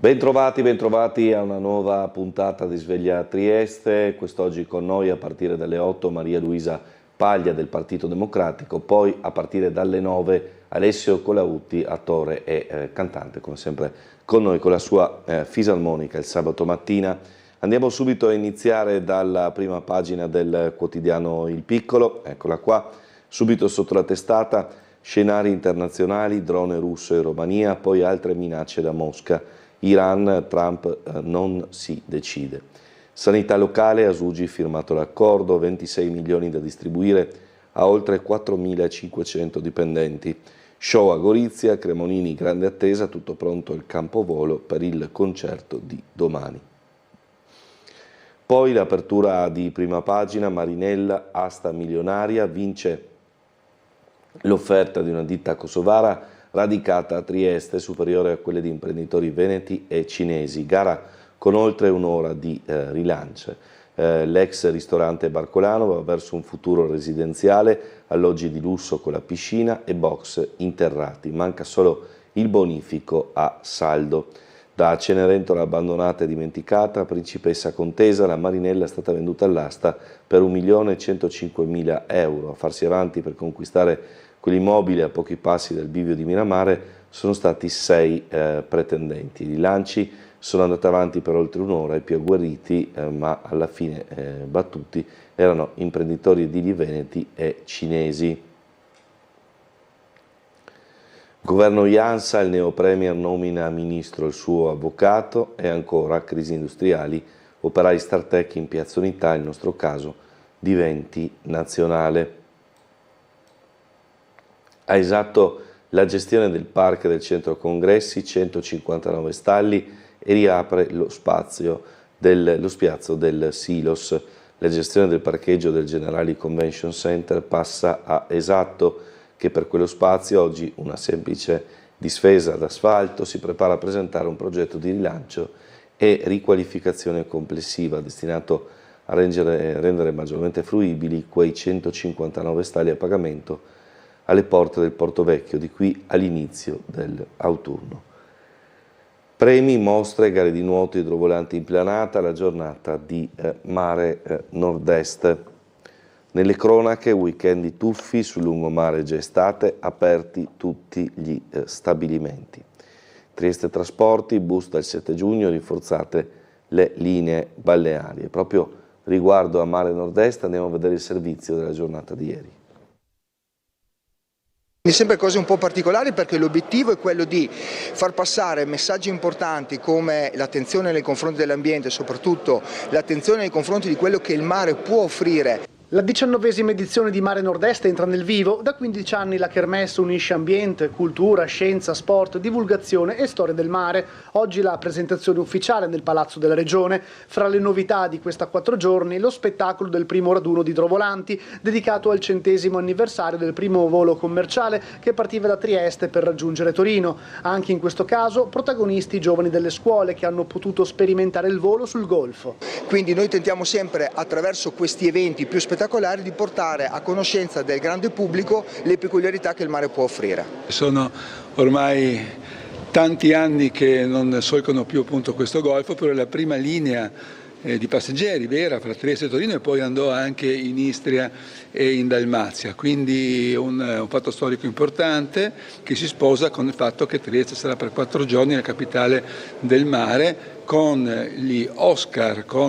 Bentrovati a una nuova puntata di Sveglia Trieste. Quest'oggi con noi a partire dalle 8 Maria Luisa Paglia del Partito Democratico, poi a partire dalle 9 Alessio Colautti, attore e cantante, come sempre con noi con la sua fisarmonica il sabato mattina. Andiamo subito a iniziare dalla prima pagina del quotidiano Il Piccolo, eccola qua, subito sotto la testata: scenari internazionali, drone russo in Romania, poi altre minacce da Mosca. Iran, Trump non si decide. Sanità locale, Asugi firmato l'accordo, 26 milioni da distribuire a oltre 4.500 dipendenti. Show a Gorizia, Cremonini grande attesa, tutto pronto il campovolo per il concerto di domani. Poi l'apertura di prima pagina: Marinella, asta milionaria, vince l'offerta di una ditta kosovara radicata a Trieste, superiore a quelle di imprenditori veneti e cinesi, gara con oltre un'ora di rilancio. L'ex ristorante Barcolano va verso un futuro residenziale, alloggi di lusso con la piscina e box interrati, manca solo il bonifico a saldo. Da Cenerentola abbandonata e dimenticata, Principessa Contesa, la Marinella è stata venduta all'asta per 1.105.000 euro. A farsi avanti per conquistare quell'immobile a pochi passi dal bivio di Miramare sono stati 6 pretendenti. I lanci sono andati avanti per oltre un'ora, i più agguerriti ma alla fine battuti erano imprenditori edili veneti e cinesi. Governo Iansa, il neo premier nomina a ministro il suo avvocato, e ancora crisi industriali, operai Startech in Piazza Unità, il nostro caso diventi nazionale. Ha esatto la gestione del park del centro congressi, 159 stalli, e riapre lo spiazzo del Silos. La gestione del parcheggio del Generali Convention Center passa a Esatto, che per quello spazio, oggi una semplice disfesa d'asfalto, si prepara a presentare un progetto di rilancio e riqualificazione complessiva destinato a rendere maggiormente fruibili quei 159 stalli a pagamento alle porte del Porto Vecchio, di qui all'inizio dell'autunno. Premi, mostre, gare di nuoto, idrovolanti in planata, la giornata di Mare Nord-Est. Nelle cronache, weekend di tuffi sul lungomare già estate, aperti tutti gli stabilimenti. Trieste Trasporti, bus dal 7 giugno, rinforzate le linee balneari. E proprio riguardo a Mare Nord-Est andiamo a vedere il servizio della giornata di ieri. Mi sembra cose un po' particolari, perché l'obiettivo è quello di far passare messaggi importanti come l'attenzione nei confronti dell'ambiente e soprattutto l'attenzione nei confronti di quello che il mare può offrire. La 19ª edizione di Mare Nord-Est entra nel vivo. Da 15 anni la Kermesse unisce ambiente, cultura, scienza, sport, divulgazione e storia del mare. Oggi la presentazione ufficiale nel Palazzo della Regione. Fra le novità di questa 4 giorni, lo spettacolo del primo raduno di idrovolanti, dedicato al 100° anniversario del primo volo commerciale che partiva da Trieste per raggiungere Torino. Anche in questo caso protagonisti i giovani delle scuole, che hanno potuto sperimentare il volo sul Golfo. Quindi noi tentiamo sempre, attraverso questi eventi più spettacolari, di portare a conoscenza del grande pubblico le peculiarità che il mare può offrire. Sono ormai tanti anni che non solcano più appunto questo golfo, però la prima linea di passeggeri vera fra Trieste e Torino, e poi andò anche in Istria e in Dalmazia, quindi un fatto storico importante che si sposa con il fatto che Trieste sarà per 4 giorni la capitale del mare, con gli Oscar, o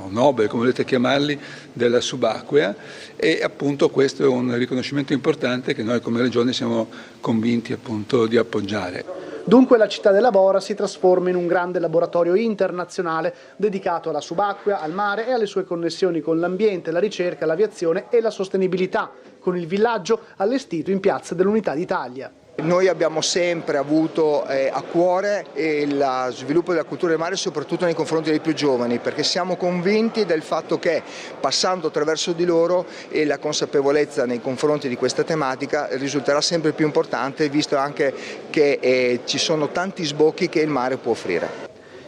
Nobel, come volete chiamarli, della subacquea, e appunto questo è un riconoscimento importante che noi come Regione siamo convinti appunto di appoggiare. Dunque la città della Bora si trasforma in un grande laboratorio internazionale dedicato alla subacquea, al mare e alle sue connessioni con l'ambiente, la ricerca, l'aviazione e la sostenibilità, con il villaggio allestito in Piazza dell'Unità d'Italia. Noi abbiamo sempre avuto a cuore lo sviluppo della cultura del mare, soprattutto nei confronti dei più giovani, perché siamo convinti del fatto che, passando attraverso di loro, la consapevolezza nei confronti di questa tematica risulterà sempre più importante, visto anche che ci sono tanti sbocchi che il mare può offrire.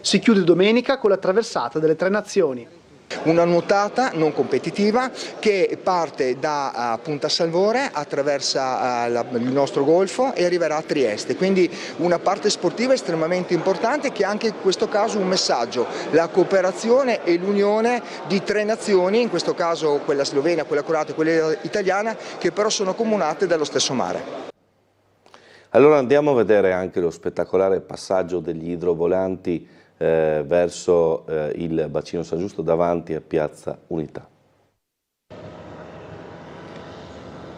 Si chiude domenica con la traversata delle 3 nazioni. Una nuotata non competitiva che parte da Punta Salvore, attraversa il nostro golfo e arriverà a Trieste, quindi una parte sportiva estremamente importante che ha anche in questo caso un messaggio, la cooperazione e l'unione di tre nazioni, in questo caso quella slovena, quella croata e quella italiana, che però sono accomunate dallo stesso mare. Allora andiamo a vedere anche lo spettacolare passaggio degli idrovolanti verso il bacino San Giusto davanti a Piazza Unità.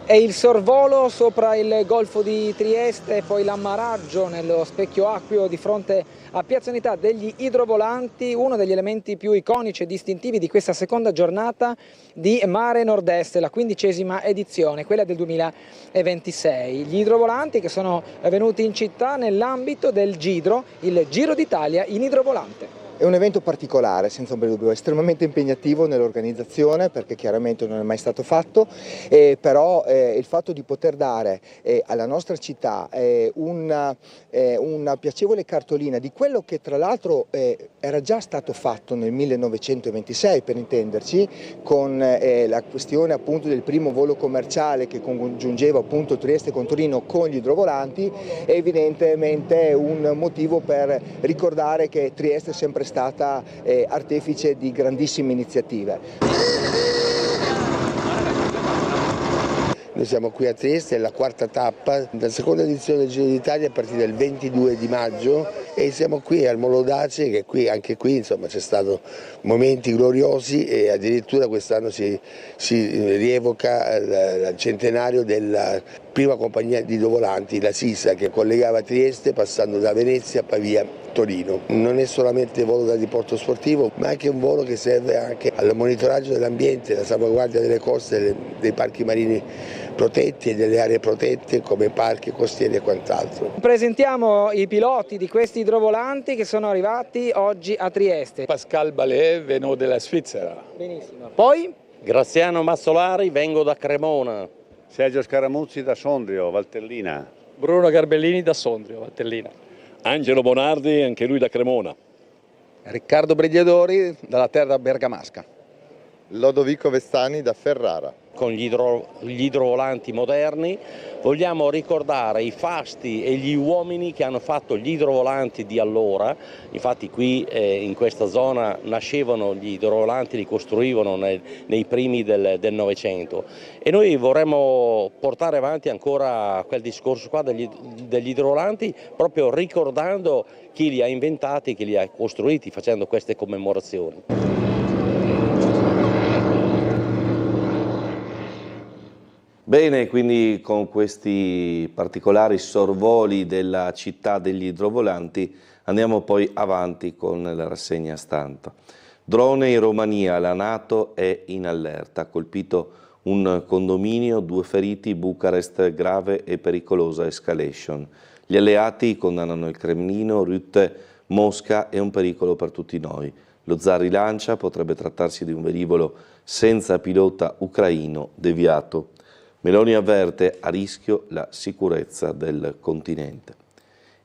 È il sorvolo sopra il golfo di Trieste, poi l'ammaraggio nello specchio acqueo di fronte a Piazza Unità degli idrovolanti, uno degli elementi più iconici e distintivi di questa seconda giornata di Mare Nord-Est, la 15ª edizione, quella del 2026. Gli idrovolanti che sono venuti in città nell'ambito del Gidro, il Giro d'Italia in idrovolante. È un evento particolare, senza ombra di dubbio, estremamente impegnativo nell'organizzazione perché chiaramente non è mai stato fatto, però il fatto di poter dare alla nostra città una piacevole cartolina di quello che tra l'altro era già stato fatto nel 1926, per intenderci, con la questione appunto del primo volo commerciale che congiungeva appunto Trieste con Torino con gli idrovolanti, è evidentemente un motivo per ricordare che Trieste è sempre stata artefice di grandissime iniziative. Noi siamo qui a Trieste, è la quarta tappa, la seconda edizione del Giro d'Italia a partire dal 22 di maggio e siamo qui al Molo d'Ace, che qui, anche qui insomma c'è stato momenti gloriosi e addirittura quest'anno si rievoca il centenario della prima compagnia di idrovolanti, la Sisa, che collegava Trieste passando da Venezia a Pavia, Torino. Non è solamente volo da diporto sportivo, ma anche un volo che serve anche al monitoraggio dell'ambiente, alla salvaguardia delle coste, dei parchi marini protetti e delle aree protette come parchi costieri e quant'altro. Presentiamo i piloti di questi idrovolanti che sono arrivati oggi a Trieste. Pascal Ballet, vengo della Svizzera. Benissimo. Poi? Graziano Massolari, vengo da Cremona. Sergio Scaramuzzi da Sondrio, Valtellina. Bruno Garbellini da Sondrio, Valtellina. Angelo Bonardi, anche lui da Cremona. Riccardo Brigliadori dalla terra bergamasca. Lodovico Vestani da Ferrara. Con gli idrovolanti moderni vogliamo ricordare i fasti e gli uomini che hanno fatto gli idrovolanti di allora. Infatti qui in questa zona nascevano gli idrovolanti, li costruivano nei primi del Novecento e noi vorremmo portare avanti ancora quel discorso qua degli idrovolanti, proprio ricordando chi li ha inventati, chi li ha costruiti, facendo queste commemorazioni. Bene, quindi con questi particolari sorvoli della città degli idrovolanti andiamo poi avanti con la rassegna stampa. Drone in Romania, la NATO è in allerta, ha colpito un condominio, 2 feriti, Bucarest, grave e pericolosa escalation. Gli alleati condannano il Cremlino, Rutte, Mosca è un pericolo per tutti noi. Lo zar rilancia, potrebbe trattarsi di un velivolo senza pilota ucraino deviato. Meloni avverte a rischio la sicurezza del continente.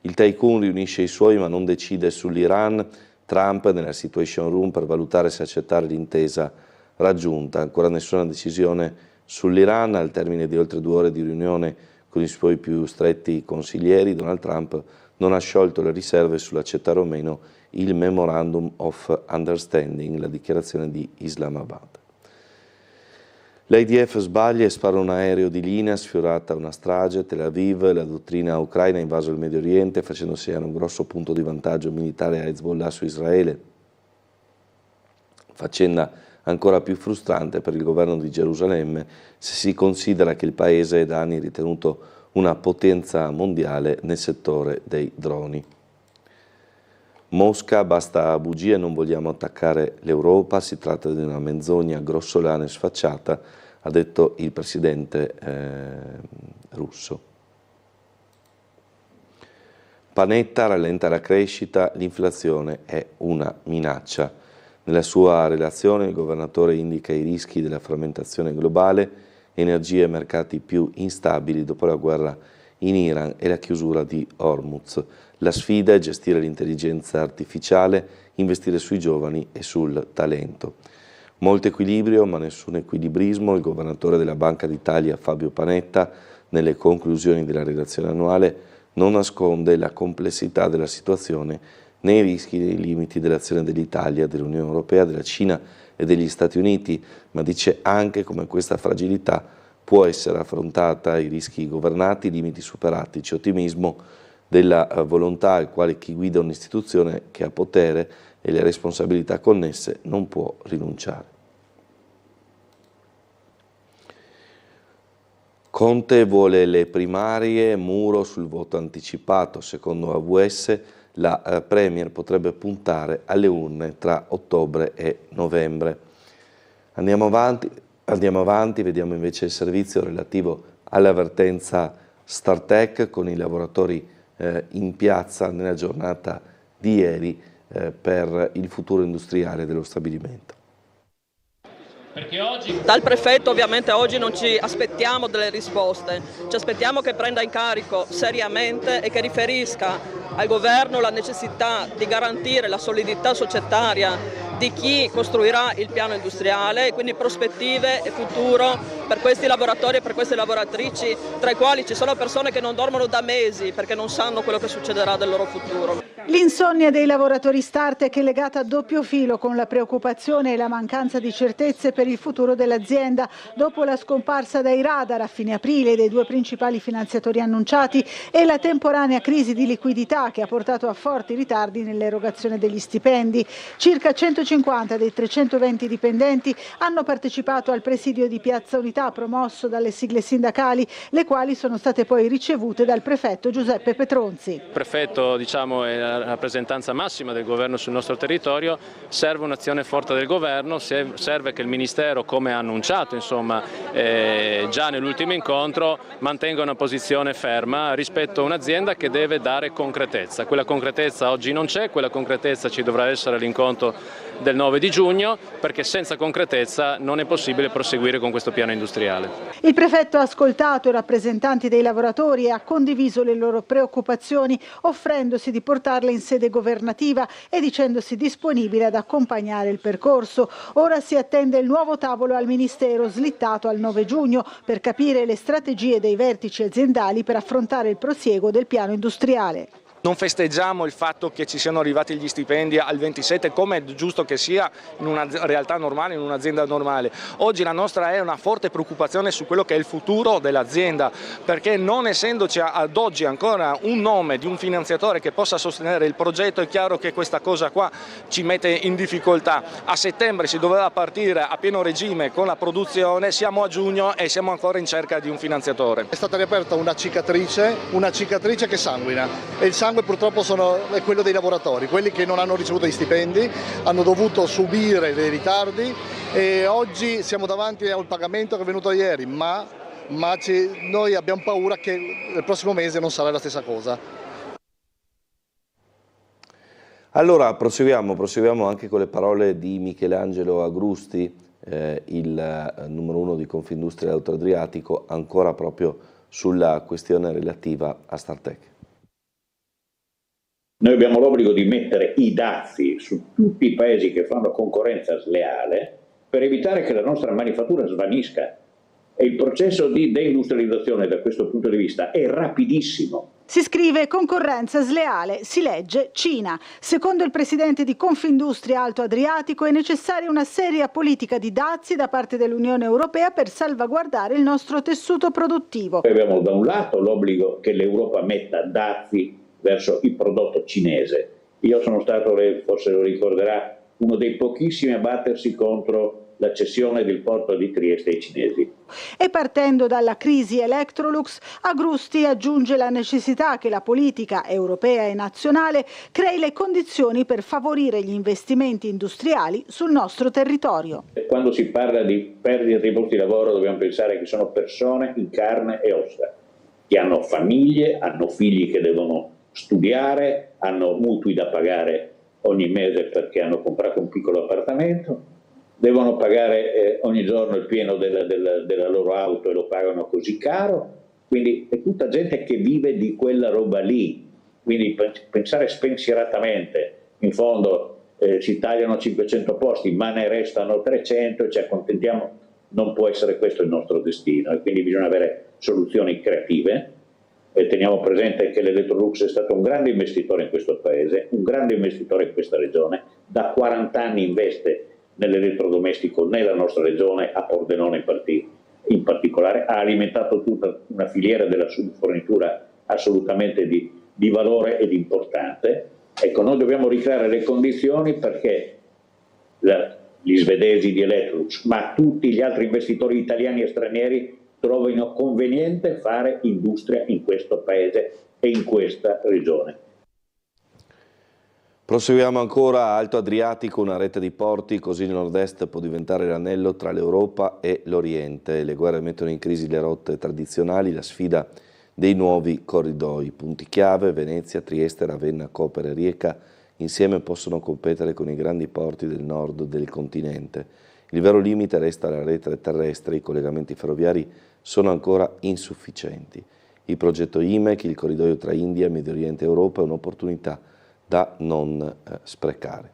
Il tycoon riunisce i suoi ma non decide sull'Iran. Trump nella Situation Room per valutare se accettare l'intesa raggiunta. Ancora nessuna decisione sull'Iran. Al termine di oltre 2 ore di riunione con i suoi più stretti consiglieri, Donald Trump non ha sciolto le riserve sull'accettare o meno il Memorandum of Understanding, la dichiarazione di Islamabad. L'IDF sbaglia e spara un aereo di linea, sfiorata una strage, Tel Aviv, la dottrina ucraina ha invaso il Medio Oriente facendo segno un grosso punto di vantaggio militare a Hezbollah su Israele. Faccenda ancora più frustrante per il governo di Gerusalemme se si considera che il paese è da anni ritenuto una potenza mondiale nel settore dei droni. Mosca, basta bugie, non vogliamo attaccare l'Europa, si tratta di una menzogna grossolana e sfacciata, ha detto il presidente russo. Panetta rallenta la crescita, l'inflazione è una minaccia. Nella sua relazione il governatore indica i rischi della frammentazione globale, energie e mercati più instabili dopo la guerra in Iran e la chiusura di Hormuz. La sfida è gestire l'intelligenza artificiale, investire sui giovani e sul talento. Molto equilibrio ma nessun equilibrismo. Il governatore della Banca d'Italia Fabio Panetta nelle conclusioni della relazione annuale non nasconde la complessità della situazione né i rischi nei limiti dell'azione dell'Italia, dell'Unione Europea, della Cina e degli Stati Uniti, ma dice anche come questa fragilità può essere affrontata, i rischi governati, i limiti superati. C'è ottimismo della volontà al quale chi guida un'istituzione che ha potere e le responsabilità connesse non può rinunciare. Conte vuole le primarie, muro sul voto anticipato. Secondo AVS la Premier potrebbe puntare alle urne tra ottobre e novembre. Andiamo avanti, vediamo invece il servizio relativo all'avvertenza Startech con i lavoratori in piazza nella giornata di ieri per il futuro industriale dello stabilimento. Dal prefetto ovviamente oggi non ci aspettiamo delle risposte, ci aspettiamo che prenda in carico seriamente e che riferisca al governo la necessità di garantire la solidità societaria di chi costruirà il piano industriale e quindi prospettive e futuro per questi lavoratori e per queste lavoratrici, tra i quali ci sono persone che non dormono da mesi perché non sanno quello che succederà del loro futuro. L'insonnia dei lavoratori Startech è legata a doppio filo con la preoccupazione e la mancanza di certezze per il futuro dell'azienda dopo la scomparsa dai radar a fine aprile dei due principali finanziatori annunciati e la temporanea crisi di liquidità che ha portato a forti ritardi nell'erogazione degli stipendi. Circa 150 dei 320 dipendenti hanno partecipato al presidio di Piazza Unità promosso dalle sigle sindacali, le quali sono state poi ricevute dal prefetto Giuseppe Petronzi. Il prefetto, è la rappresentanza massima del governo sul nostro territorio, serve un'azione forte del governo, serve che il Ministero, come ha annunciato già nell'ultimo incontro, mantenga una posizione ferma rispetto a un'azienda che deve dare concretezza. Quella concretezza oggi non c'è, quella concretezza ci dovrà essere all'incontro del 9 di giugno, perché senza concretezza non è possibile proseguire con questo piano industriale. Il prefetto ha ascoltato i rappresentanti dei lavoratori e ha condiviso le loro preoccupazioni, offrendosi di portarle in sede governativa e dicendosi disponibile ad accompagnare il percorso. Ora si attende il nuovo tavolo al Ministero slittato al 9 giugno per capire le strategie dei vertici aziendali per affrontare il prosieguo del piano industriale. Non festeggiamo il fatto che ci siano arrivati gli stipendi al 27, come è giusto che sia in una realtà normale, in un'azienda normale. Oggi la nostra è una forte preoccupazione su quello che è il futuro dell'azienda, perché non essendoci ad oggi ancora un nome di un finanziatore che possa sostenere il progetto, è chiaro che questa cosa qua ci mette in difficoltà. A settembre si doveva partire a pieno regime con la produzione, siamo a giugno e siamo ancora in cerca di un finanziatore. È stata riaperta una cicatrice che sanguina e il sangue purtroppo è quello dei lavoratori, quelli che non hanno ricevuto gli stipendi, hanno dovuto subire dei ritardi e oggi siamo davanti a un pagamento che è venuto ieri, ma noi abbiamo paura che il prossimo mese non sarà la stessa cosa. Allora proseguiamo anche con le parole di Michelangelo Agrusti, il numero 1 di Confindustria Auto Adriatico, ancora proprio sulla questione relativa a Startech. Noi abbiamo l'obbligo di mettere i dazi su tutti i paesi che fanno concorrenza sleale per evitare che la nostra manifattura svanisca. E il processo di deindustrializzazione da questo punto di vista è rapidissimo. Si scrive concorrenza sleale, si legge Cina. Secondo il presidente di Confindustria Alto Adriatico è necessaria una seria politica di dazi da parte dell'Unione Europea per salvaguardare il nostro tessuto produttivo. Abbiamo da un lato l'obbligo che l'Europa metta dazi verso il prodotto cinese. Io sono stato, lei forse lo ricorderà, uno dei pochissimi a battersi contro la cessione del porto di Trieste ai cinesi. E partendo dalla crisi Electrolux, Agrusti aggiunge la necessità che la politica europea e nazionale crei le condizioni per favorire gli investimenti industriali sul nostro territorio. Quando si parla di perdite di posti di lavoro dobbiamo pensare che sono persone in carne e ossa, che hanno famiglie, hanno figli che devono studiare, hanno mutui da pagare ogni mese perché hanno comprato un piccolo appartamento, devono pagare ogni giorno il pieno della loro auto e lo pagano così caro, quindi è tutta gente che vive di quella roba lì, quindi pensare spensieratamente, in fondo si tagliano 500 posti ma ne restano 300 e ci accontentiamo, non può essere questo il nostro destino e quindi bisogna avere soluzioni creative. E teniamo presente che l'Electrolux è stato un grande investitore in questo paese, un grande investitore in questa regione, da 40 anni investe nell'elettrodomestico nella nostra regione, a Pordenone in particolare, ha alimentato tutta una filiera della subfornitura assolutamente di valore ed importante. Ecco, noi dobbiamo ricreare le condizioni perché gli svedesi di Electrolux, ma tutti gli altri investitori italiani e stranieri trovino conveniente fare industria in questo paese e in questa regione. Proseguiamo ancora. Alto Adriatico, una rete di porti, così il nord-est può diventare l'anello tra l'Europa e l'Oriente. Le guerre mettono in crisi le rotte tradizionali, la sfida dei nuovi corridoi. Punti chiave, Venezia, Trieste, Ravenna, Kopr e Rijeka insieme possono competere con i grandi porti del nord del continente. Il vero limite resta la rete terrestre, i collegamenti ferroviari sono ancora insufficienti. Il progetto IMEC, il corridoio tra India, Medio Oriente e Europa, è un'opportunità da non sprecare.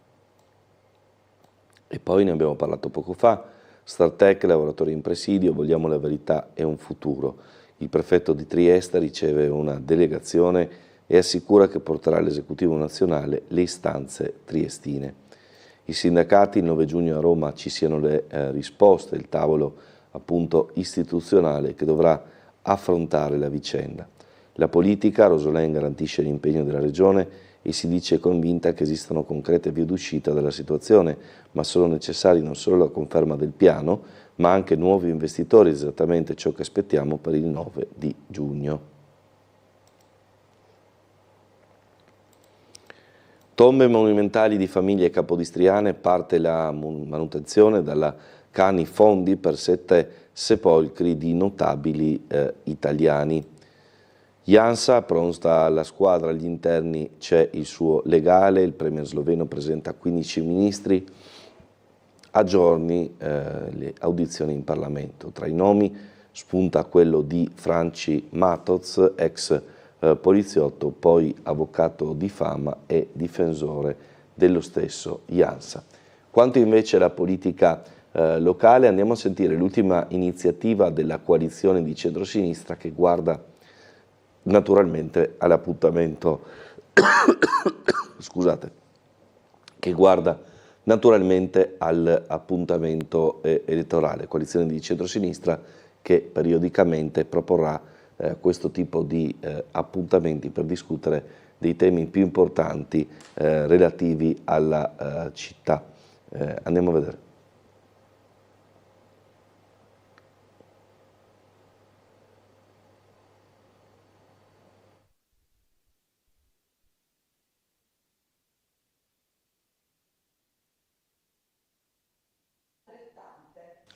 E poi ne abbiamo parlato poco fa, Startech, lavoratori in presidio, vogliamo la verità e un futuro. Il prefetto di Trieste riceve una delegazione e assicura che porterà all'esecutivo nazionale le istanze triestine. I sindacati, il 9 giugno a Roma ci siano le risposte, il tavolo appunto istituzionale che dovrà affrontare la vicenda. La politica, Rosolén garantisce l'impegno della Regione e si dice convinta che esistano concrete vie d'uscita dalla situazione, ma sono necessari non solo la conferma del piano, ma anche nuovi investitori, esattamente ciò che aspettiamo per il 9 di giugno. Tombe monumentali di famiglie capodistriane, parte la manutenzione dalla Cani Fondi per 7 sepolcri di notabili italiani. Jansa, pronta alla squadra, agli interni c'è il suo legale, il premier sloveno presenta 15 ministri, a giorni le audizioni in Parlamento. Tra i nomi spunta quello di Franci Matoz, ex poliziotto, poi avvocato di fama e difensore dello stesso Jansa. Quanto invece alla politica locale, andiamo a sentire l'ultima iniziativa della coalizione di centrosinistra che guarda naturalmente all'appuntamento scusate, che guarda naturalmente all'appuntamento elettorale, coalizione di centrosinistra che periodicamente proporrà questo tipo di appuntamenti per discutere dei temi più importanti relativi alla città. Andiamo a vedere.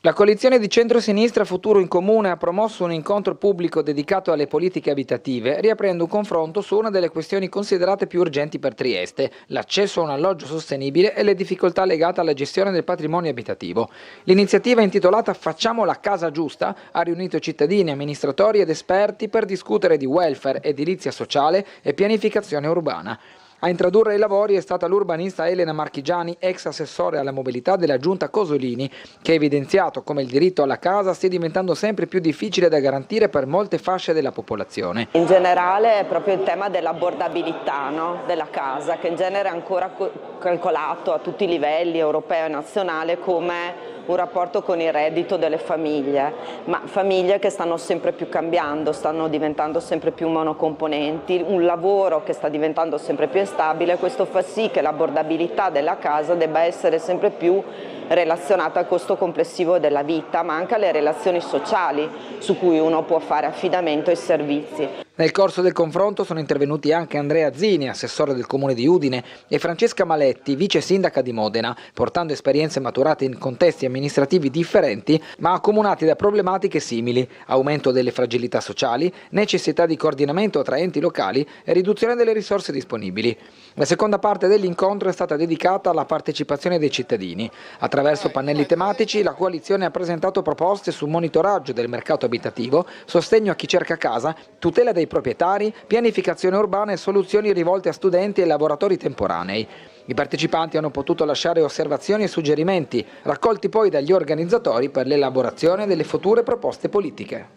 La coalizione di centrosinistra Futuro in Comune ha promosso un incontro pubblico dedicato alle politiche abitative, riaprendo un confronto su una delle questioni considerate più urgenti per Trieste, l'accesso a un alloggio sostenibile e le difficoltà legate alla gestione del patrimonio abitativo. L'iniziativa intitolata Facciamo la casa giusta ha riunito cittadini, amministratori ed esperti per discutere di welfare, edilizia sociale e pianificazione urbana. A introdurre i lavori è stata l'urbanista Elena Marchigiani, ex assessore alla mobilità della Giunta Cosolini, che ha evidenziato come il diritto alla casa stia diventando sempre più difficile da garantire per molte fasce della popolazione. In generale è proprio il tema dell'abbordabilità, no? Della casa, che in genere è ancora calcolato a tutti i livelli, europeo e nazionale, come un rapporto con il reddito delle famiglie, ma famiglie che stanno sempre più cambiando, stanno diventando sempre più monocomponenti, un lavoro che sta diventando sempre più instabile. Questo fa sì che l'abbordabilità della casa debba essere sempre più relazionata al costo complessivo della vita, ma anche alle relazioni sociali su cui uno può fare affidamento ai servizi. Nel corso del confronto sono intervenuti anche Andrea Zini, assessore del Comune di Udine, e Francesca Maletti, vice sindaca di Modena, portando esperienze maturate in contesti amministrativi differenti ma accomunati da problematiche simili: aumento delle fragilità sociali, necessità di coordinamento tra enti locali e riduzione delle risorse disponibili. La seconda parte dell'incontro è stata dedicata alla partecipazione dei cittadini. Attraverso pannelli tematici la coalizione ha presentato proposte su monitoraggio del mercato abitativo, sostegno a chi cerca casa, tutela dei proprietari, pianificazione urbana e soluzioni rivolte a studenti e lavoratori temporanei. I partecipanti hanno potuto lasciare osservazioni e suggerimenti, raccolti poi dagli organizzatori per l'elaborazione delle future proposte politiche.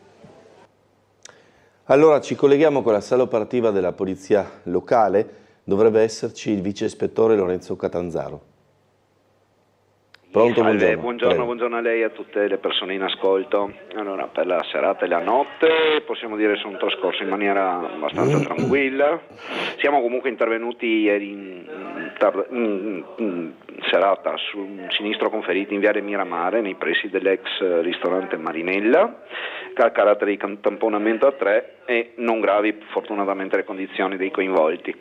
Allora ci colleghiamo con la sala operativa della Polizia Locale, dovrebbe esserci il vice ispettore Lorenzo Catanzaro. Pronto, buongiorno. Buongiorno a lei e a tutte le persone in ascolto. Allora, per la serata e la notte possiamo dire sono trascorse in maniera abbastanza tranquilla. Siamo comunque intervenuti ieri in serata sul sinistro conferiti in Viale Miramare, nei pressi dell'ex ristorante Marinella, che ha carattere di tamponamento a 3 e non gravi fortunatamente le condizioni dei coinvolti.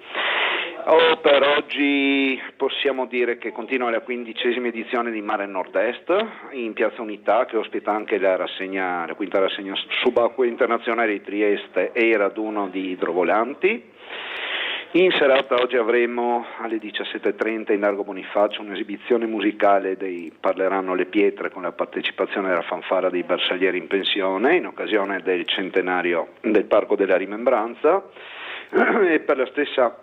Per oggi possiamo dire che continua la 15ª edizione di Mare Nord-Est in Piazza Unità, che ospita anche la quinta rassegna subacquea internazionale di Trieste e il raduno di idrovolanti. In serata oggi avremo alle 17:30 in Largo Bonifacio un'esibizione musicale dei Parleranno le Pietre con la partecipazione della fanfara dei bersaglieri in pensione in occasione del centenario del Parco della Rimembranza e per la stessa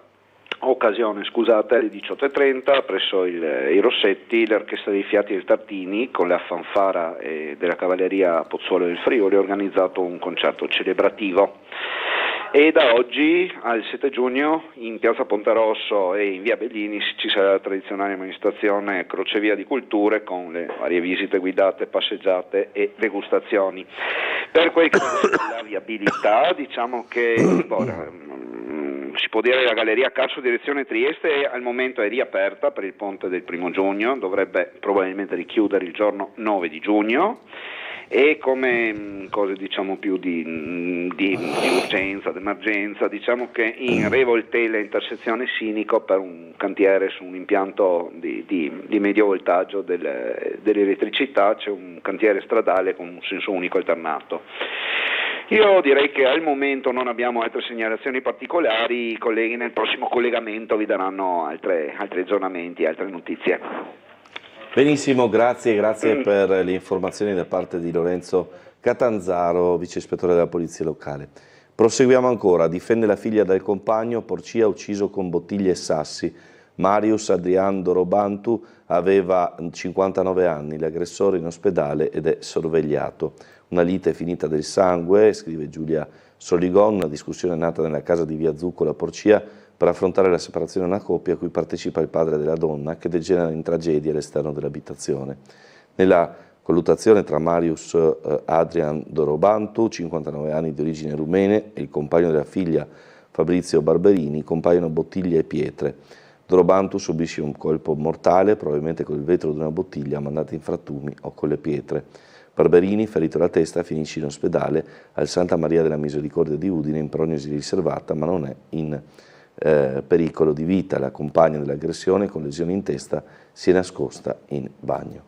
occasione, alle 18:30 presso i Rossetti l'Orchestra dei Fiati del Tartini con la fanfara della Cavalleria Pozzuolo del Friuli ha organizzato un concerto celebrativo. E da oggi al 7 giugno in Piazza Ponterosso e in Via Bellini ci sarà la tradizionale manifestazione Crocevia di Culture con le varie visite guidate, passeggiate e degustazioni. Per quel che riguarda la viabilità, diciamo che si può dire che la Galleria Carso direzione Trieste al momento è riaperta per il ponte del 1° giugno, dovrebbe probabilmente richiudere il giorno 9 di giugno. E come cose diciamo più di urgenza, d'emergenza, diciamo che in Revoltele intersezione Sinico per un cantiere su un impianto di medio voltaggio dell'elettricità c'è un cantiere stradale con un senso unico alternato. Io direi che al momento non abbiamo altre segnalazioni particolari, i colleghi nel prossimo collegamento vi daranno altri aggiornamenti, altre notizie. Benissimo, grazie per le informazioni da parte di Lorenzo Catanzaro, vice ispettore della Polizia Locale. Proseguiamo ancora, difende la figlia dal compagno, Porcia ucciso con bottiglie e sassi. Marius Adrian Dorobantu aveva 59 anni, l'aggressore in ospedale ed è sorvegliato. Una lite finita del sangue, scrive Giulia Soligon, una discussione nata nella casa di Via Zuccola Porcia per affrontare la separazione di una coppia a cui partecipa il padre della donna, che degenera in tragedia all'esterno dell'abitazione. Nella colluttazione tra Marius Adrian Dorobantu, 59 anni di origine rumene, e il compagno della figlia Fabrizio Barberini compaiono bottiglie e pietre. Dorobantu subisce un colpo mortale, probabilmente con il vetro di una bottiglia mandata in frattumi o con le pietre. Barberini, ferito alla testa, finisce in ospedale al Santa Maria della Misericordia di Udine in prognosi riservata, ma non è in pericolo di vita. La compagna dell'aggressione con lesioni in testa si è nascosta in bagno.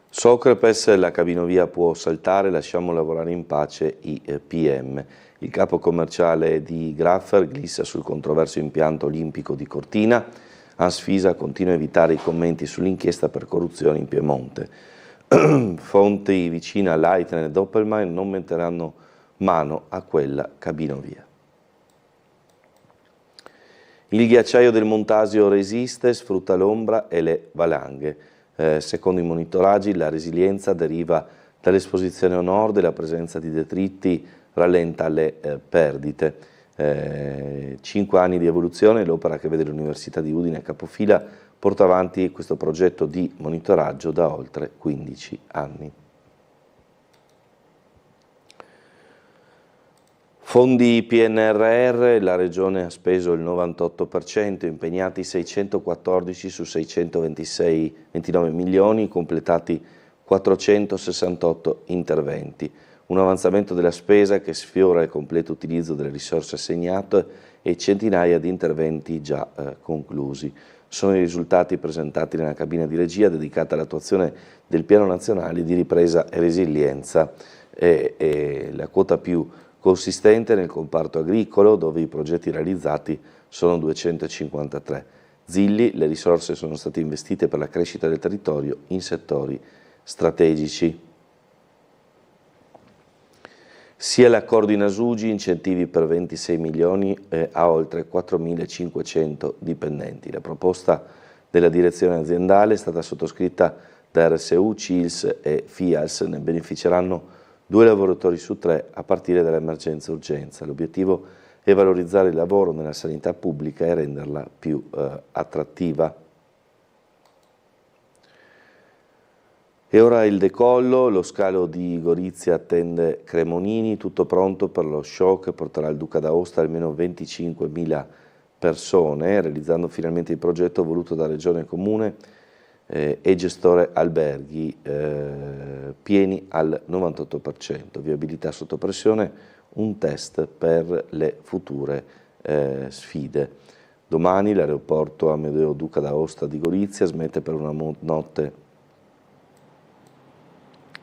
Socrepes, la cabinovia può saltare, lasciamo lavorare in pace i PM. Il capo commerciale di Graffer glissa sul controverso impianto olimpico di Cortina. Ansfisa continua a evitare i commenti sull'inchiesta per corruzione in Piemonte. Fonti vicine a Leitner e Doppelmayr non metteranno mano a quella cabinovia. Il ghiacciaio del Montasio resiste, sfrutta l'ombra e le valanghe. Secondo i monitoraggi la resilienza deriva dall'esposizione a nord e la presenza di detriti rallenta le perdite. 5 anni di evoluzione, l'opera che vede l'Università di Udine a capofila porta avanti questo progetto di monitoraggio da oltre 15 anni. Fondi PNRR, la Regione ha speso il 98%, impegnati 614 su 629 milioni, completati 468 interventi. Un avanzamento della spesa che sfiora il completo utilizzo delle risorse assegnate e centinaia di interventi già conclusi. Sono i risultati presentati nella cabina di regia dedicata all'attuazione del Piano Nazionale di Ripresa e Resilienza. La quota più consistente nel comparto agricolo, dove i progetti realizzati sono 253. Zilli, le risorse sono state investite per la crescita del territorio in settori strategici. Sia l'accordo in Asugi, incentivi per 26 milioni a oltre 4.500 dipendenti. La proposta della direzione aziendale è stata sottoscritta da RSU, CILS e FIALS. Ne beneficeranno 2 lavoratori su 3 a partire dall'emergenza urgenza. L'obiettivo è valorizzare il lavoro nella sanità pubblica e renderla più attrattiva. E ora il decollo, lo scalo di Gorizia attende Cremonini, tutto pronto per lo show che porterà il Duca d'Aosta almeno 25.000 persone, realizzando finalmente il progetto voluto da Regione e Comune e gestore alberghi pieni al 98%, viabilità sotto pressione, un test per le future sfide. Domani l'aeroporto Amedeo Duca d'Aosta di Gorizia smette per una notte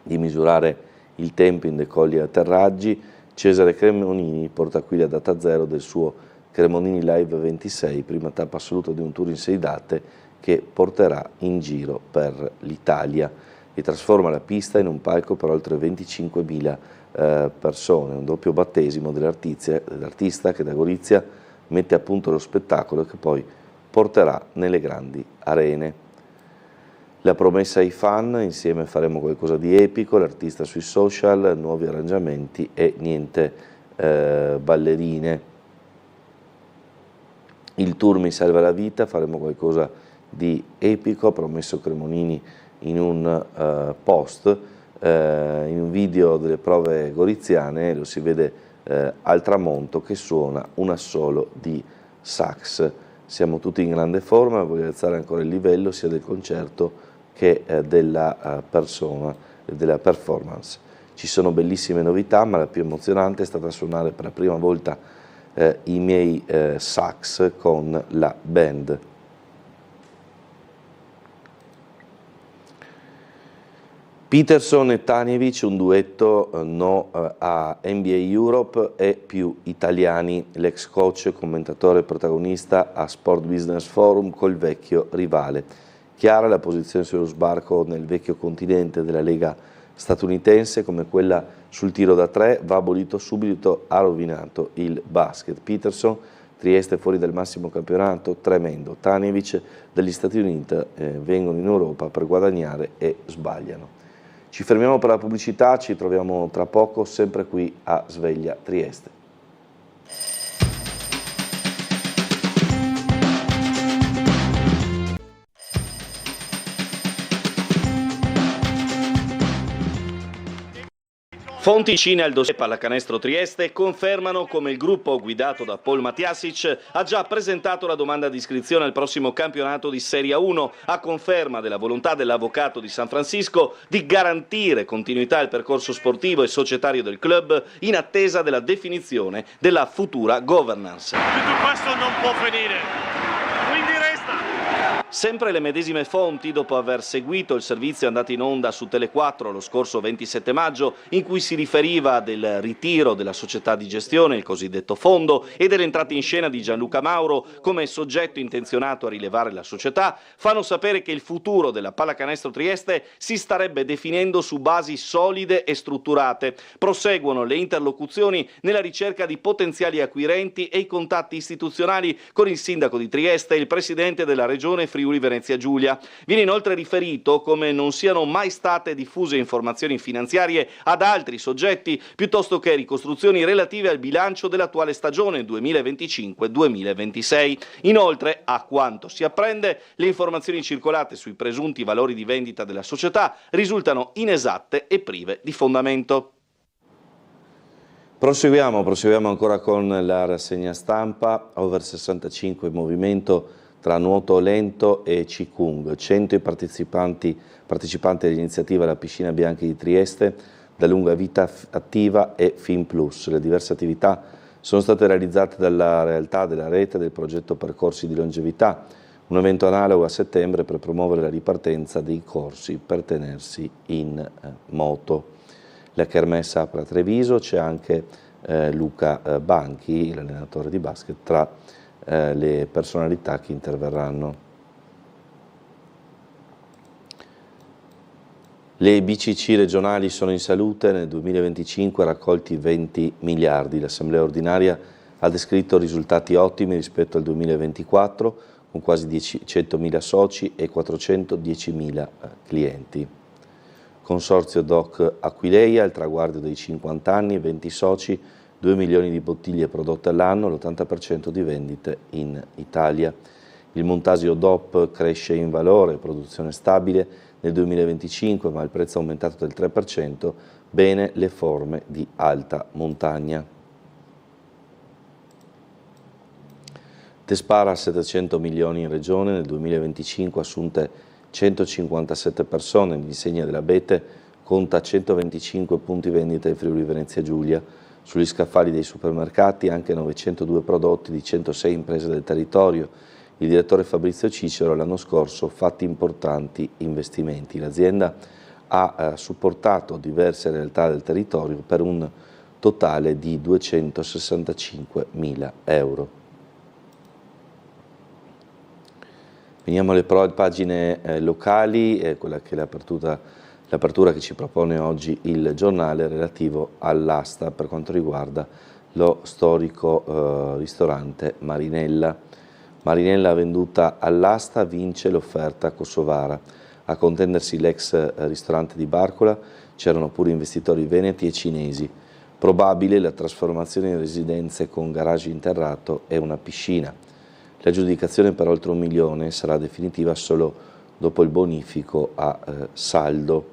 di misurare il tempo in decolli e atterraggi. Cesare Cremonini porta qui la data zero del suo Cremonini Live 26, prima tappa assoluta di un tour in 6 date che porterà in giro per l'Italia e trasforma la pista in un palco per oltre 25.000 persone, un doppio battesimo dell'artista che da Gorizia mette a punto lo spettacolo che poi porterà nelle grandi arene. La promessa ai fan, insieme faremo qualcosa di epico, l'artista sui social, nuovi arrangiamenti e niente ballerine. Il tour Mi salva la vita, faremo qualcosa di epico, ha promesso Cremonini in un post, in un video delle prove goriziane, lo si vede al tramonto che suona un assolo di sax. Siamo tutti in grande forma, voglio alzare ancora il livello sia del concerto che della performance. Ci sono bellissime novità, ma la più emozionante è stata suonare per la prima volta i miei sax con la band. Peterson e Tanjevic, un duetto no a NBA Europe e più italiani, l'ex coach, commentatore e protagonista a Sport Business Forum col vecchio rivale. Chiara la posizione sullo sbarco nel vecchio continente della Lega statunitense, come quella sul tiro da 3, va abolito subito, ha rovinato il basket. Peterson, Trieste fuori dal massimo campionato, tremendo. Tanjevic dagli Stati Uniti vengono in Europa per guadagnare e sbagliano. Ci fermiamo per la pubblicità, ci troviamo tra poco sempre qui a Sveglia Trieste. Fonti vicine al dossier Pallacanestro Trieste confermano come il gruppo guidato da Paul Matjasic ha già presentato la domanda di iscrizione al prossimo campionato di Serie 1, a conferma della volontà dell'avvocato di San Francisco di garantire continuità al percorso sportivo e societario del club in attesa della definizione della futura governance. Tutto questo non può finire. Sempre le medesime fonti, dopo aver seguito il servizio andato in onda su Tele4 lo scorso 27 maggio, in cui si riferiva del ritiro della società di gestione, il cosiddetto fondo, e dell'entrata in scena di Gianluca Mauro come soggetto intenzionato a rilevare la società, fanno sapere che il futuro della Pallacanestro Trieste si starebbe definendo su basi solide e strutturate. Proseguono le interlocuzioni nella ricerca di potenziali acquirenti e i contatti istituzionali con il sindaco di Trieste e il presidente della regione Friuli Venezia Giulia. Viene inoltre riferito come non siano mai state diffuse informazioni finanziarie ad altri soggetti piuttosto che ricostruzioni relative al bilancio dell'attuale stagione 2025-2026. Inoltre, a quanto si apprende, le informazioni circolate sui presunti valori di vendita della società risultano inesatte e prive di fondamento. Proseguiamo ancora con la rassegna stampa. Over 65 in movimento tra nuoto lento e Qigong, 100 i partecipanti all'iniziativa La Piscina Bianchi di Trieste, da lunga vita attiva e Fin Plus. Le diverse attività sono state realizzate dalla realtà della rete del progetto Percorsi di Longevità, un evento analogo a settembre per promuovere la ripartenza dei corsi per tenersi in moto. La kermesse apre a Treviso, c'è anche Luca Banchi, l'allenatore di basket, tra le personalità che interverranno. Le BCC regionali sono in salute, nel 2025 raccolti 20 miliardi. L'Assemblea ordinaria ha descritto risultati ottimi rispetto al 2024, con quasi 100.000 soci e 410.000 clienti. Consorzio DOC Aquileia, il traguardo dei 50 anni, 20 soci, 2 milioni di bottiglie prodotte all'anno, l'80% di vendite in Italia. Il Montasio DOP cresce in valore, produzione stabile nel 2025, ma il prezzo è aumentato del 3%, bene le forme di alta montagna. Tespara 700 milioni in regione, nel 2025 assunte 157 persone, l'insegna dell'Abete conta 125 punti vendita in Friuli Venezia Giulia, sugli scaffali dei supermercati anche 902 prodotti di 106 imprese del territorio. Il direttore Fabrizio Cicero l'anno scorso fatti importanti investimenti. L'azienda ha supportato diverse realtà del territorio per un totale di 265.000 euro. Veniamo alle pagine locali, quella che è l'apertura che ci propone oggi il giornale relativo all'asta per quanto riguarda lo storico ristorante Marinella. Marinella venduta all'asta vince l'offerta kosovara. A contendersi l'ex ristorante di Barcola c'erano pure investitori veneti e cinesi. Probabile la trasformazione in residenze con garage interrato e una piscina. L'aggiudicazione per oltre 1 milione sarà definitiva solo dopo il bonifico a saldo.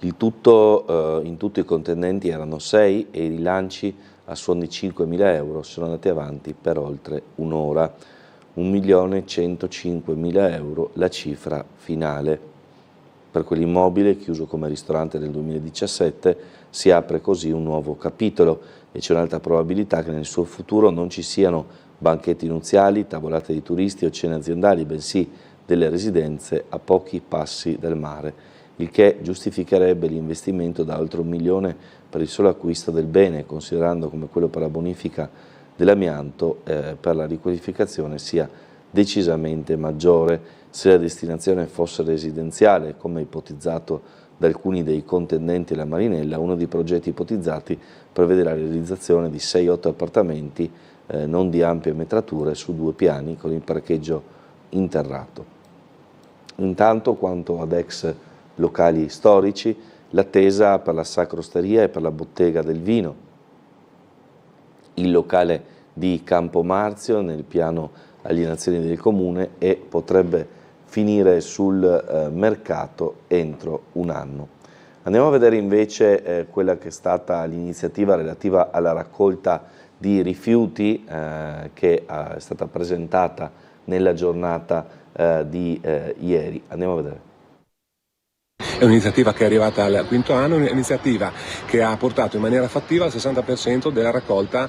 In tutto i contendenti erano 6 e i rilanci a suon di 5.000 euro sono andati avanti per oltre un'ora. 1.105.000 euro la cifra finale. Per quell'immobile, chiuso come ristorante nel 2017, si apre così un nuovo capitolo e c'è un'alta probabilità che nel suo futuro non ci siano banchetti nuziali, tavolate di turisti o cene aziendali, bensì delle residenze a pochi passi dal mare, il che giustificherebbe l'investimento da oltre 1 milione per il solo acquisto del bene, considerando come quello per la bonifica dell'amianto per la riqualificazione sia decisamente maggiore. Se la destinazione fosse residenziale, come ipotizzato da alcuni dei contendenti alla Marinella, uno dei progetti ipotizzati prevede la realizzazione di 6-8 appartamenti non di ampie metrature su 2 piani con il parcheggio interrato. Intanto, quanto ad ex locali storici, l'attesa per la Sacrosteria e per la Bottega del Vino. Il locale di Campomarzio nel piano alienazioni del comune e potrebbe finire sul mercato entro un anno. Andiamo a vedere invece quella che è stata l'iniziativa relativa alla raccolta di rifiuti che è stata presentata nella giornata di ieri. Andiamo a vedere. È un'iniziativa che è arrivata al 5° anno, un'iniziativa che ha portato in maniera fattiva al 60% della raccolta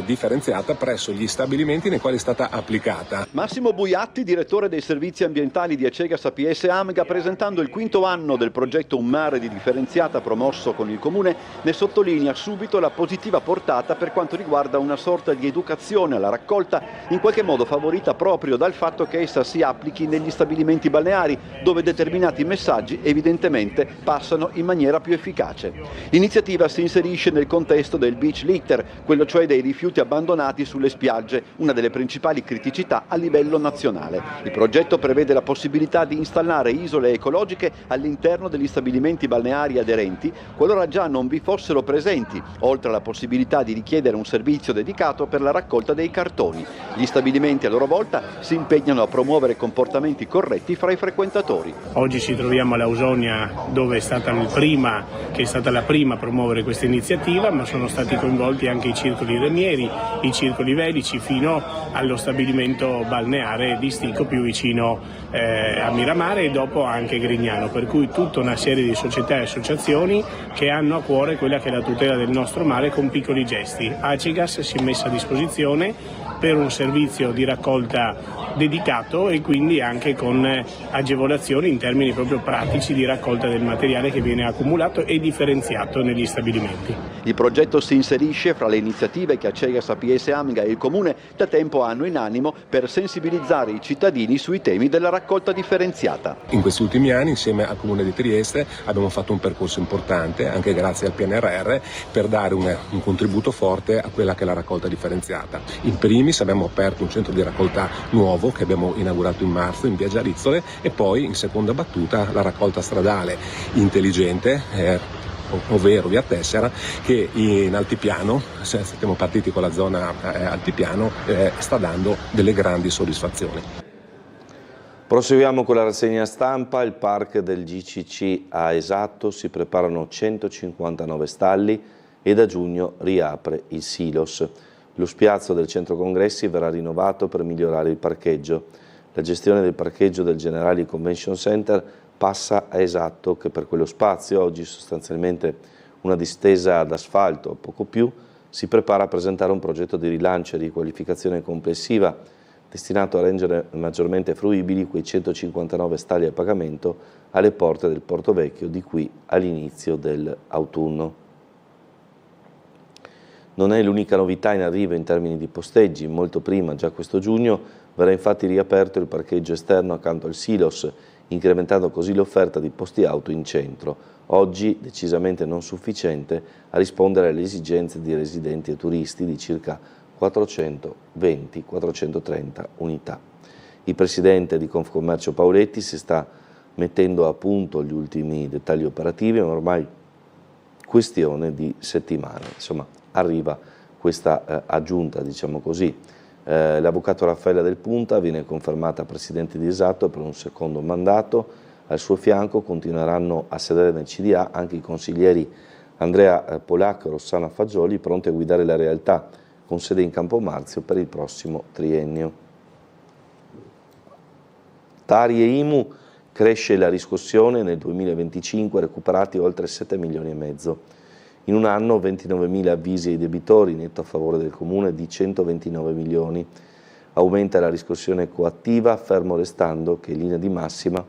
differenziata presso gli stabilimenti nei quali è stata applicata. Massimo Buiatti, direttore dei servizi ambientali di Acegas APS Amga, presentando il 5° anno del progetto Un mare di differenziata promosso con il Comune, ne sottolinea subito la positiva portata per quanto riguarda una sorta di educazione alla raccolta, in qualche modo favorita proprio dal fatto che essa si applichi negli stabilimenti balneari, dove determinati messaggi evidentemente passano in maniera più efficace. L'iniziativa si inserisce nel contesto del beach litter, quello cioè dei rifiuti abbandonati sulle spiagge, una delle principali criticità a livello nazionale. Il progetto prevede la possibilità di installare isole ecologiche all'interno degli stabilimenti balneari aderenti, qualora già non vi fossero presenti, oltre alla possibilità di richiedere un servizio dedicato per la raccolta dei cartoni. Gli stabilimenti a loro volta si impegnano a promuovere comportamenti corretti fra i frequentatori. Oggi ci troviamo alla Ausonia, dove è stata la prima a promuovere questa iniziativa, ma sono stati coinvolti anche i circoli remieri, i circoli velici, fino allo stabilimento balneare di Stico più vicino a Miramare, e dopo anche Grignano, per cui tutta una serie di società e associazioni che hanno a cuore quella che è la tutela del nostro mare con piccoli gesti. Acegas si è messa a disposizione per un servizio di raccolta dedicato e quindi anche con agevolazioni in termini proprio pratici di raccolta del materiale che viene accumulato e differenziato negli stabilimenti. Il progetto si inserisce fra le iniziative che Acegas APS Amga e il Comune da tempo hanno in animo per sensibilizzare i cittadini sui temi della raccolta differenziata. In questi ultimi anni, insieme al Comune di Trieste, abbiamo fatto un percorso importante, anche grazie al PNRR, per dare un contributo forte a quella che è la raccolta differenziata. In primis abbiamo aperto un centro di raccolta nuovo che abbiamo inaugurato in marzo in via Giarizzole e poi in seconda battuta la raccolta stradale intelligente, ovvero via Tessera, che in altipiano, siamo partiti con la zona altipiano, sta dando delle grandi soddisfazioni. Proseguiamo con la rassegna stampa. Il park del GCC a Esatto, si preparano 159 stalli e da giugno riapre il Silos. Lo spiazzo del centro congressi verrà rinnovato per migliorare il parcheggio. La gestione del parcheggio del Generali Convention Center passa a Esatto, che per quello spazio, oggi sostanzialmente una distesa d'asfalto, poco più, si prepara a presentare un progetto di rilancio e riqualificazione complessiva destinato a rendere maggiormente fruibili quei 159 stalli a pagamento alle porte del Porto Vecchio di qui all'inizio dell'autunno. Non è l'unica novità in arrivo in termini di posteggi. Molto prima, già questo giugno, verrà infatti riaperto il parcheggio esterno accanto al Silos, incrementando così l'offerta di posti auto in centro, oggi decisamente non sufficiente a rispondere alle esigenze di residenti e turisti di circa 420-430 unità. Il presidente di Confcommercio Pauletti si sta mettendo a punto gli ultimi dettagli operativi, è ormai questione di settimane. Insomma, arriva questa aggiunta, diciamo così. L'avvocato Raffaella Del Punta viene confermata presidente di Esatto per un secondo mandato. Al suo fianco continueranno a sedere nel CDA anche i consiglieri Andrea Polacco e Rossana Fagioli, pronti a guidare la realtà con sede in Campomarzio per il prossimo triennio. Tari e IMU, cresce la riscossione, nel 2025 recuperati oltre 7 milioni e mezzo. In un anno 29.000 avvisi ai debitori, netto a favore del Comune di 129 milioni. Aumenta la riscossione coattiva, fermo restando che in linea di massima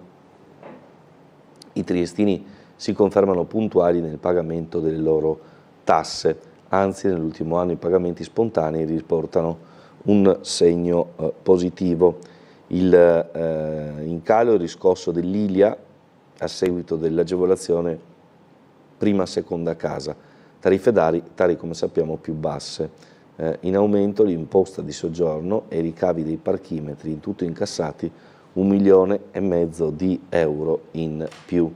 i triestini si confermano puntuali nel pagamento delle loro tasse. Anzi, nell'ultimo anno i pagamenti spontanei riportano un segno positivo. In calo il riscosso dell'ILIA a seguito dell'agevolazione prima-seconda casa, tariffe tali come sappiamo più basse. In aumento l'imposta di soggiorno e i ricavi dei parchimetri, in tutto incassati 1,5 milioni di euro in più.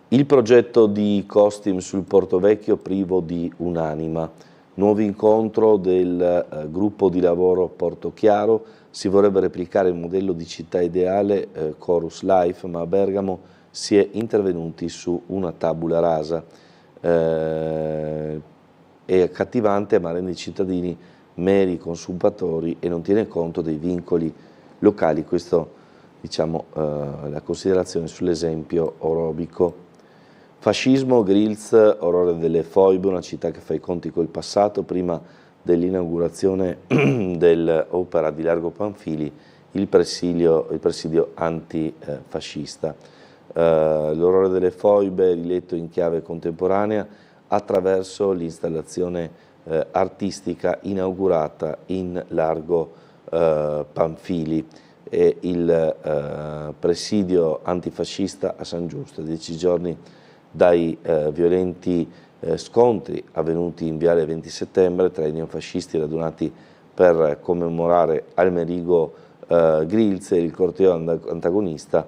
Il progetto di Costim sul Porto Vecchio privo di un'anima. Nuovo incontro del gruppo di lavoro Porto Chiaro. Si vorrebbe replicare il modello di città ideale Chorus Life, ma a Bergamo si è intervenuti su una tabula rasa. È accattivante, ma rende i cittadini meri consumatori e non tiene conto dei vincoli locali. Questo, diciamo, la considerazione sull'esempio orobico. Fascismo, Grilz, orrore delle foibe, una città che fa i conti col passato. Prima dell'inaugurazione dell'opera di Largo Panfili, il presidio antifascista. L'orrore delle foibe riletto in chiave contemporanea attraverso l'installazione artistica inaugurata in Largo Panfili e il presidio antifascista a San Giusto, 10 giorni dai violenti scontri avvenuti in Viale 20 settembre tra i neofascisti radunati per commemorare Almerigo Grilz e il corteo antagonista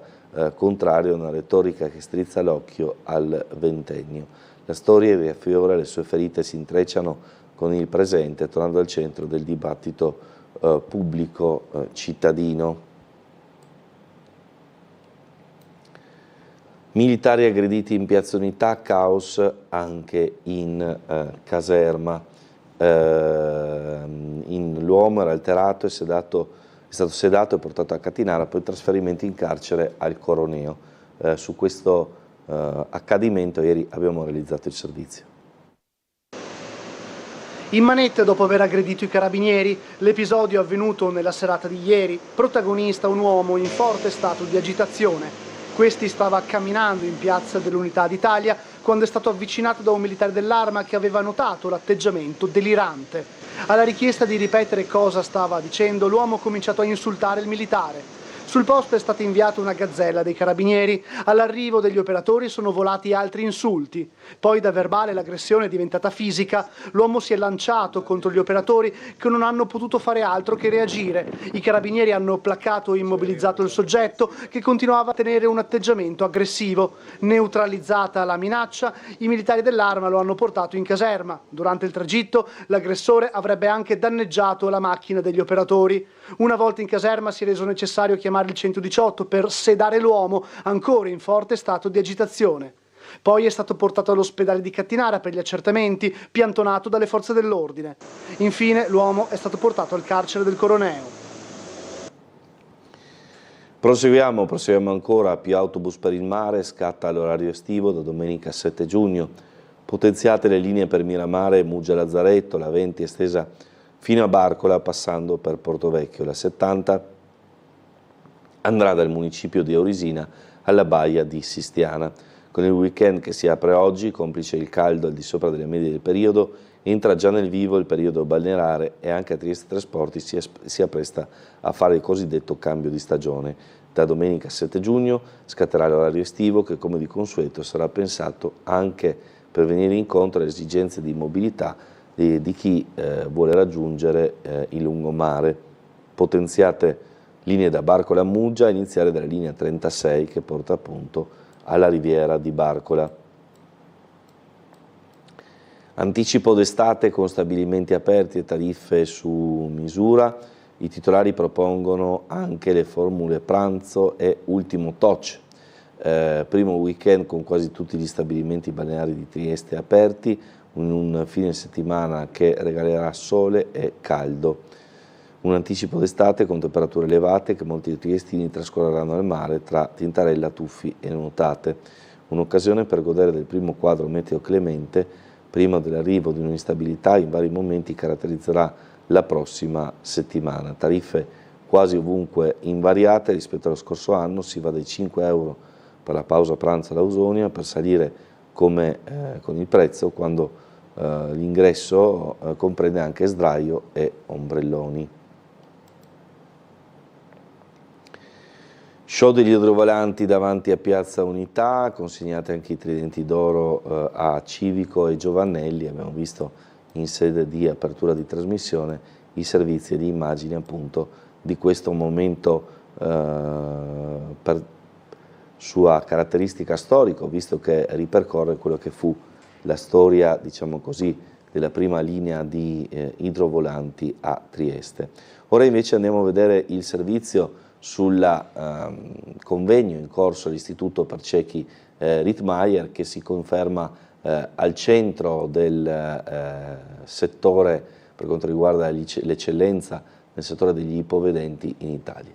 contrario a una retorica che strizza l'occhio al ventennio. La storia riaffiora, le sue ferite si intrecciano con il presente, tornando al centro del dibattito pubblico cittadino. Militari aggrediti in Piazza Unità, caos anche in caserma. L'uomo era alterato, è stato sedato e portato a Catinara, poi trasferimento in carcere al Coroneo. Su questo accadimento ieri abbiamo realizzato il servizio. In manette dopo aver aggredito i carabinieri, l'episodio è avvenuto nella serata di ieri, protagonista un uomo in forte stato di agitazione. Questi stava camminando in piazza dell'Unità d'Italia quando è stato avvicinato da un militare dell'Arma che aveva notato l'atteggiamento delirante. Alla richiesta di ripetere cosa stava dicendo, l'uomo ha cominciato a insultare il militare. Sul posto è stata inviata una gazzella dei carabinieri. All'arrivo degli operatori sono volati altri insulti. Poi da verbale l'aggressione è diventata fisica. L'uomo si è lanciato contro gli operatori che non hanno potuto fare altro che reagire. I carabinieri hanno placcato e immobilizzato il soggetto che continuava a tenere un atteggiamento aggressivo. Neutralizzata la minaccia, i militari dell'Arma lo hanno portato in caserma. Durante il tragitto l'aggressore avrebbe anche danneggiato la macchina degli operatori. Una volta in caserma si è reso necessario chiamare il 118 per sedare l'uomo ancora in forte stato di agitazione. Poi è stato portato all'ospedale di Cattinara per gli accertamenti, piantonato dalle forze dell'ordine. Infine l'uomo è stato portato al carcere del Coroneo. Proseguiamo ancora. Più autobus per il mare, scatta l'orario estivo da domenica 7 giugno. Potenziate le linee per Miramare e Muggia Lazzaretto, la 20 estesa fino a Barcola passando per Portovecchio, la 70 andrà dal municipio di Aurisina alla baia di Sistiana. Con il weekend che si apre oggi, complice il caldo al di sopra delle medie del periodo, entra già nel vivo il periodo balneare e anche a Trieste Trasporti si appresta a fare il cosiddetto cambio di stagione. Da domenica 7 giugno scatterà l'orario estivo che, come di consueto, sarà pensato anche per venire incontro alle esigenze di mobilità di chi vuole raggiungere il lungomare. Potenziate linee da Barcola a Muggia, a iniziare dalla linea 36 che porta appunto alla riviera di Barcola. Anticipo d'estate con stabilimenti aperti e tariffe su misura. I titolari propongono anche le formule pranzo e ultimo touch. Primo weekend con quasi tutti gli stabilimenti balneari di Trieste aperti, in un fine settimana che regalerà sole e caldo. Un anticipo d'estate con temperature elevate che molti triestini trascorreranno al mare tra Tintarella, Tuffi e Nuotate. Un'occasione per godere del primo quadro meteo clemente prima dell'arrivo di un'instabilità in vari momenti caratterizzerà la prossima settimana. Tariffe quasi ovunque invariate rispetto allo scorso anno, si va dai 5 euro per la pausa pranzo all'Ausonia per salire come con il prezzo quando l'ingresso comprende anche sdraio e ombrelloni. Show degli idrovolanti davanti a Piazza Unità, consegnate anche i tridenti d'oro a Civico e Giovannelli. Abbiamo visto in sede di apertura di trasmissione i servizi e di immagini appunto di questo momento per sua caratteristica storico, visto che ripercorre quello che fu la storia, diciamo così, della prima linea di idrovolanti a Trieste. Ora invece andiamo a vedere il servizio sul convegno in corso all'Istituto per ciechi Rittmeyer, che si conferma al centro del settore per quanto riguarda l'eccellenza nel settore degli ipovedenti in Italia.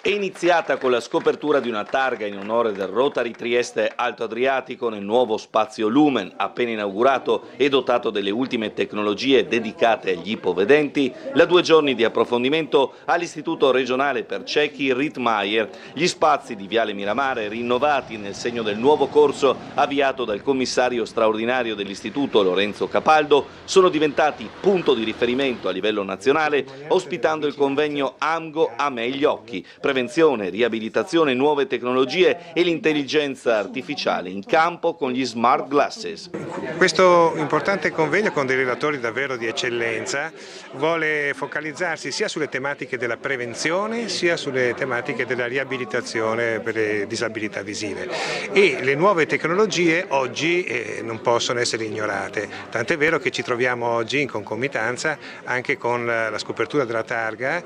È iniziata con la scopertura di una targa in onore del Rotary Trieste Alto Adriatico nel nuovo spazio Lumen, appena inaugurato e dotato delle ultime tecnologie dedicate agli ipovedenti, la 2 giorni di approfondimento all'Istituto regionale per ciechi Rittmeyer. Gli spazi di Viale Miramare, rinnovati nel segno del nuovo corso avviato dal commissario straordinario dell'Istituto Lorenzo Capaldo, sono diventati punto di riferimento a livello nazionale, ospitando il convegno AMGO a me gli occhi, prevenzione, riabilitazione, nuove tecnologie e l'intelligenza artificiale in campo con gli smart glasses. Questo importante convegno con dei relatori davvero di eccellenza vuole focalizzarsi sia sulle tematiche della prevenzione sia sulle tematiche della riabilitazione per le disabilità visive, e le nuove tecnologie oggi non possono essere ignorate, tant'è vero che ci troviamo oggi in concomitanza anche con la scopertura della targa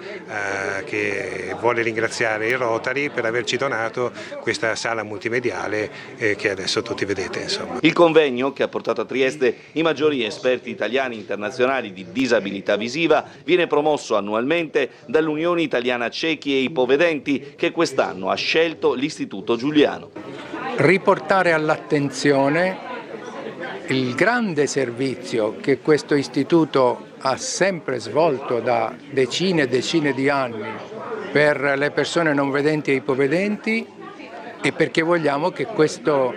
che vuole ringraziare il Rotary per averci donato questa sala multimediale che adesso tutti vedete. Insomma. Il convegno, che ha portato a Trieste i maggiori esperti italiani e internazionali di disabilità visiva, viene promosso annualmente dall'Unione Italiana Ciechi e Ipovedenti, che quest'anno ha scelto l'Istituto Giuliano. riportare all'attenzione il grande servizio che questo istituto ha sempre svolto da decine e decine di anni per le persone non vedenti e ipovedenti, e perché vogliamo che questo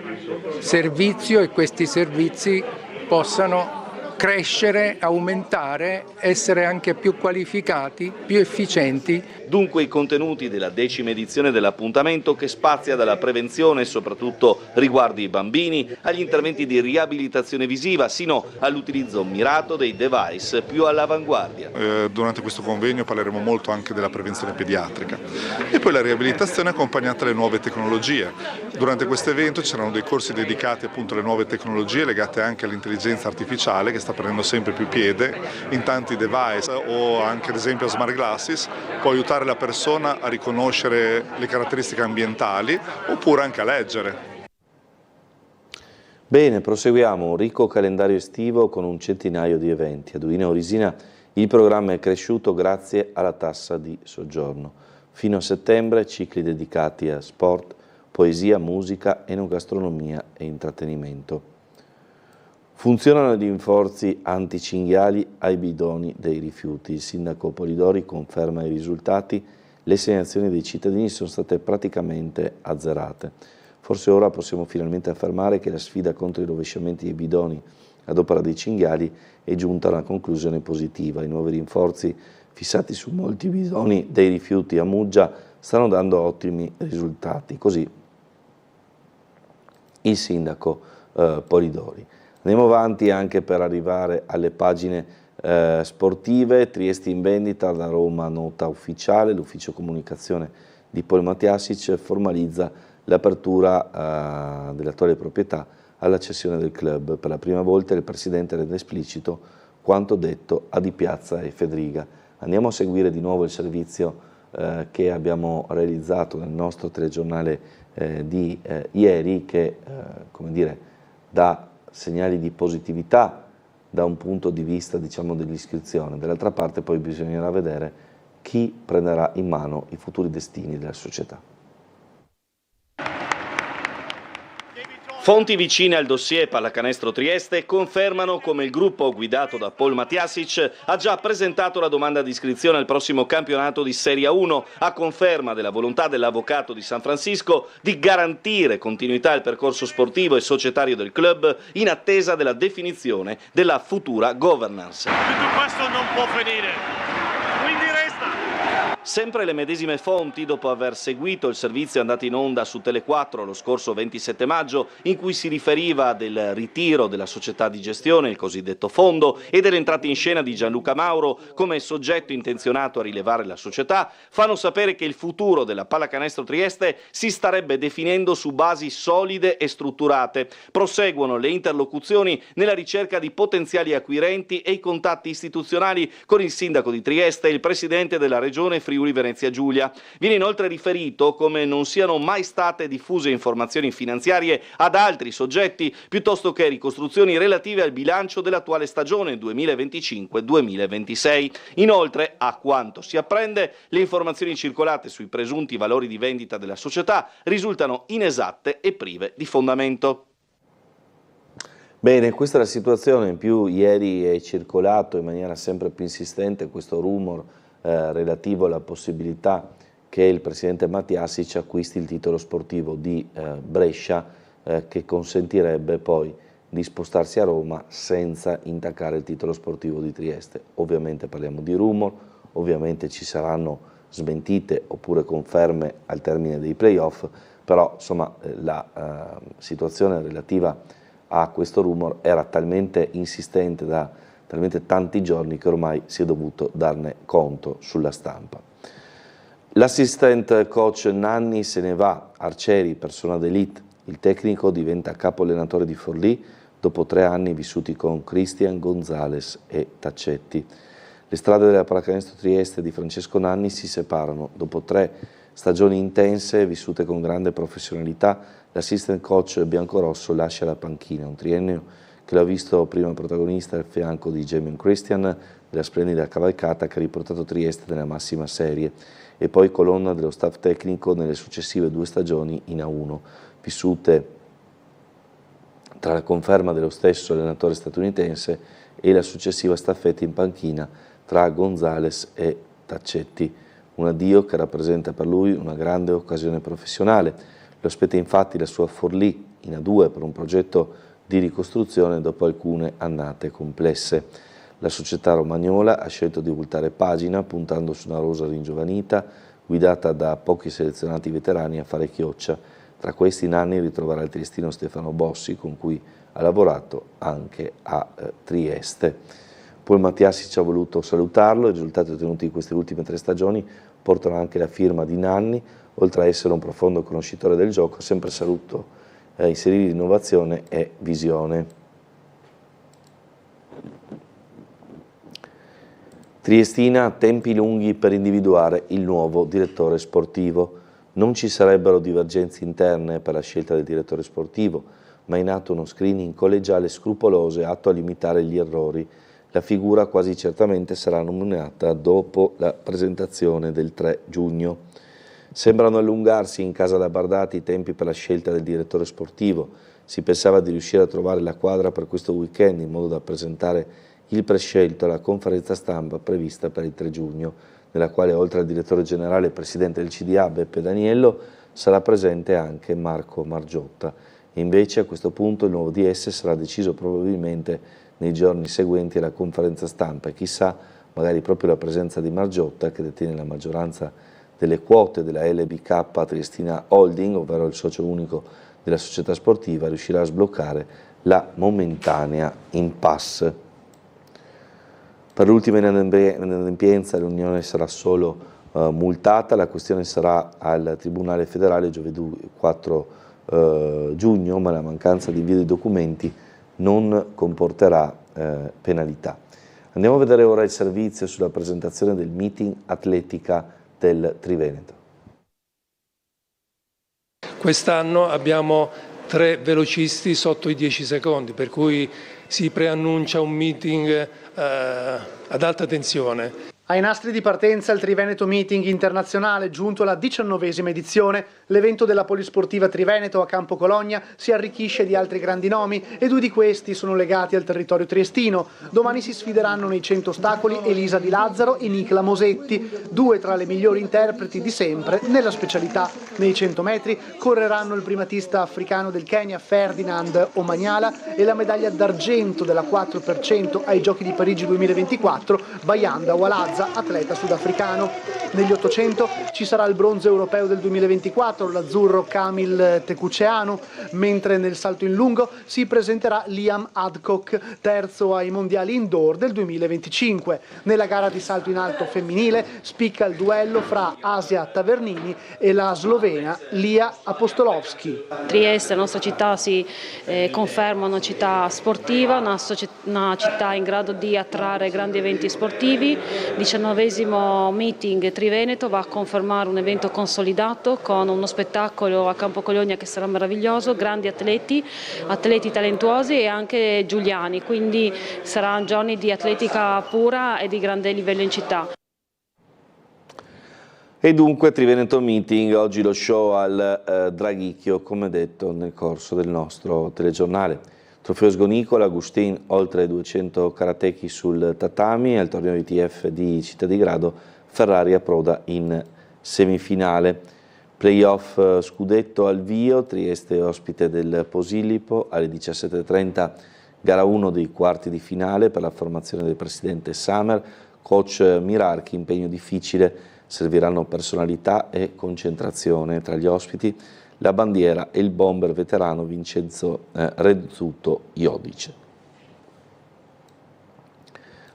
servizio e questi servizi possano crescere, aumentare, essere anche più qualificati, più efficienti. Dunque i contenuti della 10ª edizione dell'appuntamento, che spazia dalla prevenzione, soprattutto riguardo i bambini, agli interventi di riabilitazione visiva, sino all'utilizzo mirato dei device più all'avanguardia. Durante questo convegno parleremo molto anche della prevenzione pediatrica e poi la riabilitazione accompagnata alle nuove tecnologie. Durante questo evento ci saranno dei corsi dedicati appunto alle nuove tecnologie legate anche all'intelligenza artificiale, che sta prendendo sempre più piede in tanti device, o anche ad esempio smart glasses, può aiutare la persona a riconoscere le caratteristiche ambientali oppure anche a leggere. Bene, proseguiamo un ricco calendario estivo con un centinaio di eventi. A Duino Orisina il programma è cresciuto grazie alla tassa di soggiorno. Fino a settembre cicli dedicati a sport, poesia, musica, enogastronomia e intrattenimento. Funzionano gli rinforzi anticinghiali ai bidoni dei rifiuti. Il sindaco Polidori conferma i risultati, le segnalazioni dei cittadini sono state praticamente azzerate. Forse ora possiamo finalmente affermare che la sfida contro i rovesciamenti dei bidoni ad opera dei cinghiali è giunta a una conclusione positiva. I nuovi rinforzi fissati su molti bidoni dei rifiuti a Muggia stanno dando ottimi risultati. Così il sindaco Polidori. Andiamo avanti anche per arrivare alle pagine sportive. Trieste in vendita, da Roma nota ufficiale, l'ufficio comunicazione di Paul Matjasic formalizza l'apertura dell'attuale proprietà alla cessione del club. Per la prima volta il presidente rende esplicito quanto detto a Di Piazza e Fedriga. Andiamo a seguire di nuovo il servizio che abbiamo realizzato nel nostro telegiornale di ieri, che come dire, dà segnali di positività da un punto di vista, diciamo, dell'iscrizione. Dall'altra parte poi bisognerà vedere chi prenderà in mano i futuri destini della società. Fonti vicine al dossier Pallacanestro Trieste confermano come il gruppo guidato da Paul Matjasic ha già presentato la domanda di iscrizione al prossimo campionato di Serie 1, a conferma della volontà dell'avvocato di San Francisco di garantire continuità al percorso sportivo e societario del club in attesa della definizione della futura governance. Tutto questo non può finire. Sempre le medesime fonti, dopo aver seguito il servizio andato in onda su Tele4 lo scorso 27 maggio, in cui si riferiva del ritiro della società di gestione, il cosiddetto fondo, e dell'entrata in scena di Gianluca Mauro come soggetto intenzionato a rilevare la società, fanno sapere che il futuro della Pallacanestro Trieste si starebbe definendo su basi solide e strutturate. Proseguono le interlocuzioni nella ricerca di potenziali acquirenti e i contatti istituzionali con il sindaco di Trieste e il presidente della regione Friuli Venezia Giulia. Viene inoltre riferito come non siano mai state diffuse informazioni finanziarie ad altri soggetti, piuttosto che ricostruzioni relative al bilancio dell'attuale stagione 2025-2026. Inoltre, a quanto si apprende, le informazioni circolate sui presunti valori di vendita della società risultano inesatte e prive di fondamento. Bene, questa è la situazione. In più ieri è circolato in maniera sempre più insistente questo rumor relativo alla possibilità che il presidente Matjasic acquisti il titolo sportivo di Brescia, che consentirebbe poi di spostarsi a Roma senza intaccare il titolo sportivo di Trieste. Ovviamente parliamo di rumor, ovviamente ci saranno smentite oppure conferme al termine dei playoff, però insomma la situazione relativa a questo rumor era talmente insistente da talmente tanti giorni che ormai si è dovuto darne conto sulla stampa. L'assistant coach Nanni se ne va, Arcieri, persona d'élite, il tecnico diventa capo allenatore di Forlì dopo 3 anni vissuti con Cristian, Gonzales e Taccetti. Le strade della Pallacanestro Trieste di Francesco Nanni si separano. Dopo 3 stagioni intense vissute con grande professionalità, l'assistant coach biancorosso lascia la panchina, un triennio che l'ha visto prima protagonista al fianco di Jamion Christian della splendida cavalcata che ha riportato Trieste nella massima serie, e poi colonna dello staff tecnico nelle successive 2 stagioni in A1. vissute tra la conferma dello stesso allenatore statunitense e la successiva staffetta in panchina tra Gonzalez e Taccetti. Un addio che rappresenta per lui una grande occasione professionale. Lo aspetta infatti la sua Forlì in A2 per un progetto di ricostruzione dopo alcune annate complesse. La società romagnola ha scelto di voltare pagina puntando su una rosa ringiovanita guidata da pochi selezionati veterani a fare chioccia. Tra questi in anni ritroverà il triestino Stefano Bossi, con cui ha lavorato anche a Trieste. Paul Mattiasi ci ha voluto salutarlo, i risultati ottenuti in queste ultime 3 stagioni portano anche la firma di Nanni, oltre a essere un profondo conoscitore del gioco, ha sempre saputo inserire innovazione e visione. Triestina, tempi lunghi per individuare il nuovo direttore sportivo. Non ci sarebbero divergenze interne per la scelta del direttore sportivo, ma è in atto uno screening collegiale scrupoloso e atto a limitare gli errori. La figura quasi certamente sarà nominata dopo la presentazione del 3 giugno. Sembrano allungarsi in casa da Bardati i tempi per la scelta del direttore sportivo. Si pensava di riuscire a trovare la quadra per questo weekend in modo da presentare il prescelto alla conferenza stampa prevista per il 3 giugno, nella quale oltre al direttore generale e presidente del CDA Beppe Daniello sarà presente anche Marco Margiotta. E invece a questo punto il nuovo DS sarà deciso probabilmente nei giorni seguenti alla conferenza stampa e chissà, magari proprio la presenza di Margiotta, che detiene la maggioranza delle quote della LBK Triestina Holding, ovvero il socio unico della società sportiva, riuscirà a sbloccare la momentanea impasse. Per l'ultima inadempienza l'Unione sarà solo multata, la questione sarà al Tribunale federale giovedì 4 giugno, ma la mancanza di invio dei documenti non comporterà penalità. Andiamo a vedere ora il servizio sulla presentazione del meeting atletica del Triveneto. Quest'anno abbiamo 3 velocisti sotto i 10 secondi, per cui si preannuncia un meeting ad alta tensione. Ai nastri di partenza il Triveneto Meeting Internazionale, giunto alla 19ª edizione. L'evento della Polisportiva Triveneto a Campo Cologna si arricchisce di altri grandi nomi e 2 di questi sono legati al territorio triestino. Domani si sfideranno nei 100 ostacoli Elisa Di Lazzaro e Nicla Mosetti, 2 tra le migliori interpreti di sempre nella specialità. Nei 100 metri correranno il primatista africano del Kenya Ferdinand Omanyala e la medaglia d'argento della 4% ai Giochi di Parigi 2024 Bayanda Walaza, atleta sudafricano. Negli 800 ci sarà il bronzo europeo del 2024, l'azzurro Kamil Tekuceanu, mentre nel salto in lungo si presenterà Liam Adcock, terzo ai mondiali indoor del 2025. Nella gara di salto in alto femminile spicca il duello fra Asia Tavernini e la slovena Lia Apostolovski. Trieste, la nostra città, si conferma una città sportiva, una città in grado di attrarre grandi eventi sportivi. 19° meeting Triveneto va a confermare un evento consolidato con uno spettacolo a Campo Cologna che sarà meraviglioso, grandi atleti talentuosi e anche giuliani, quindi saranno giorni di atletica pura e di grande livello in città. E dunque Triveneto Meeting, oggi lo show al Draghicchio, come detto nel corso del nostro telegiornale. Trofeo Sgonicola, Agustin oltre 200 karateki sul tatami, al torneo ITF di Città di Grado, Ferrari approda in semifinale. Playoff scudetto al Vio, Trieste ospite del Posillipo, alle 17:30 gara 1 dei quarti di finale per la formazione del presidente Samer, coach Mirarchi, impegno difficile, serviranno personalità e concentrazione tra gli ospiti, la bandiera e il bomber veterano Vincenzo Rezzuto Iodice.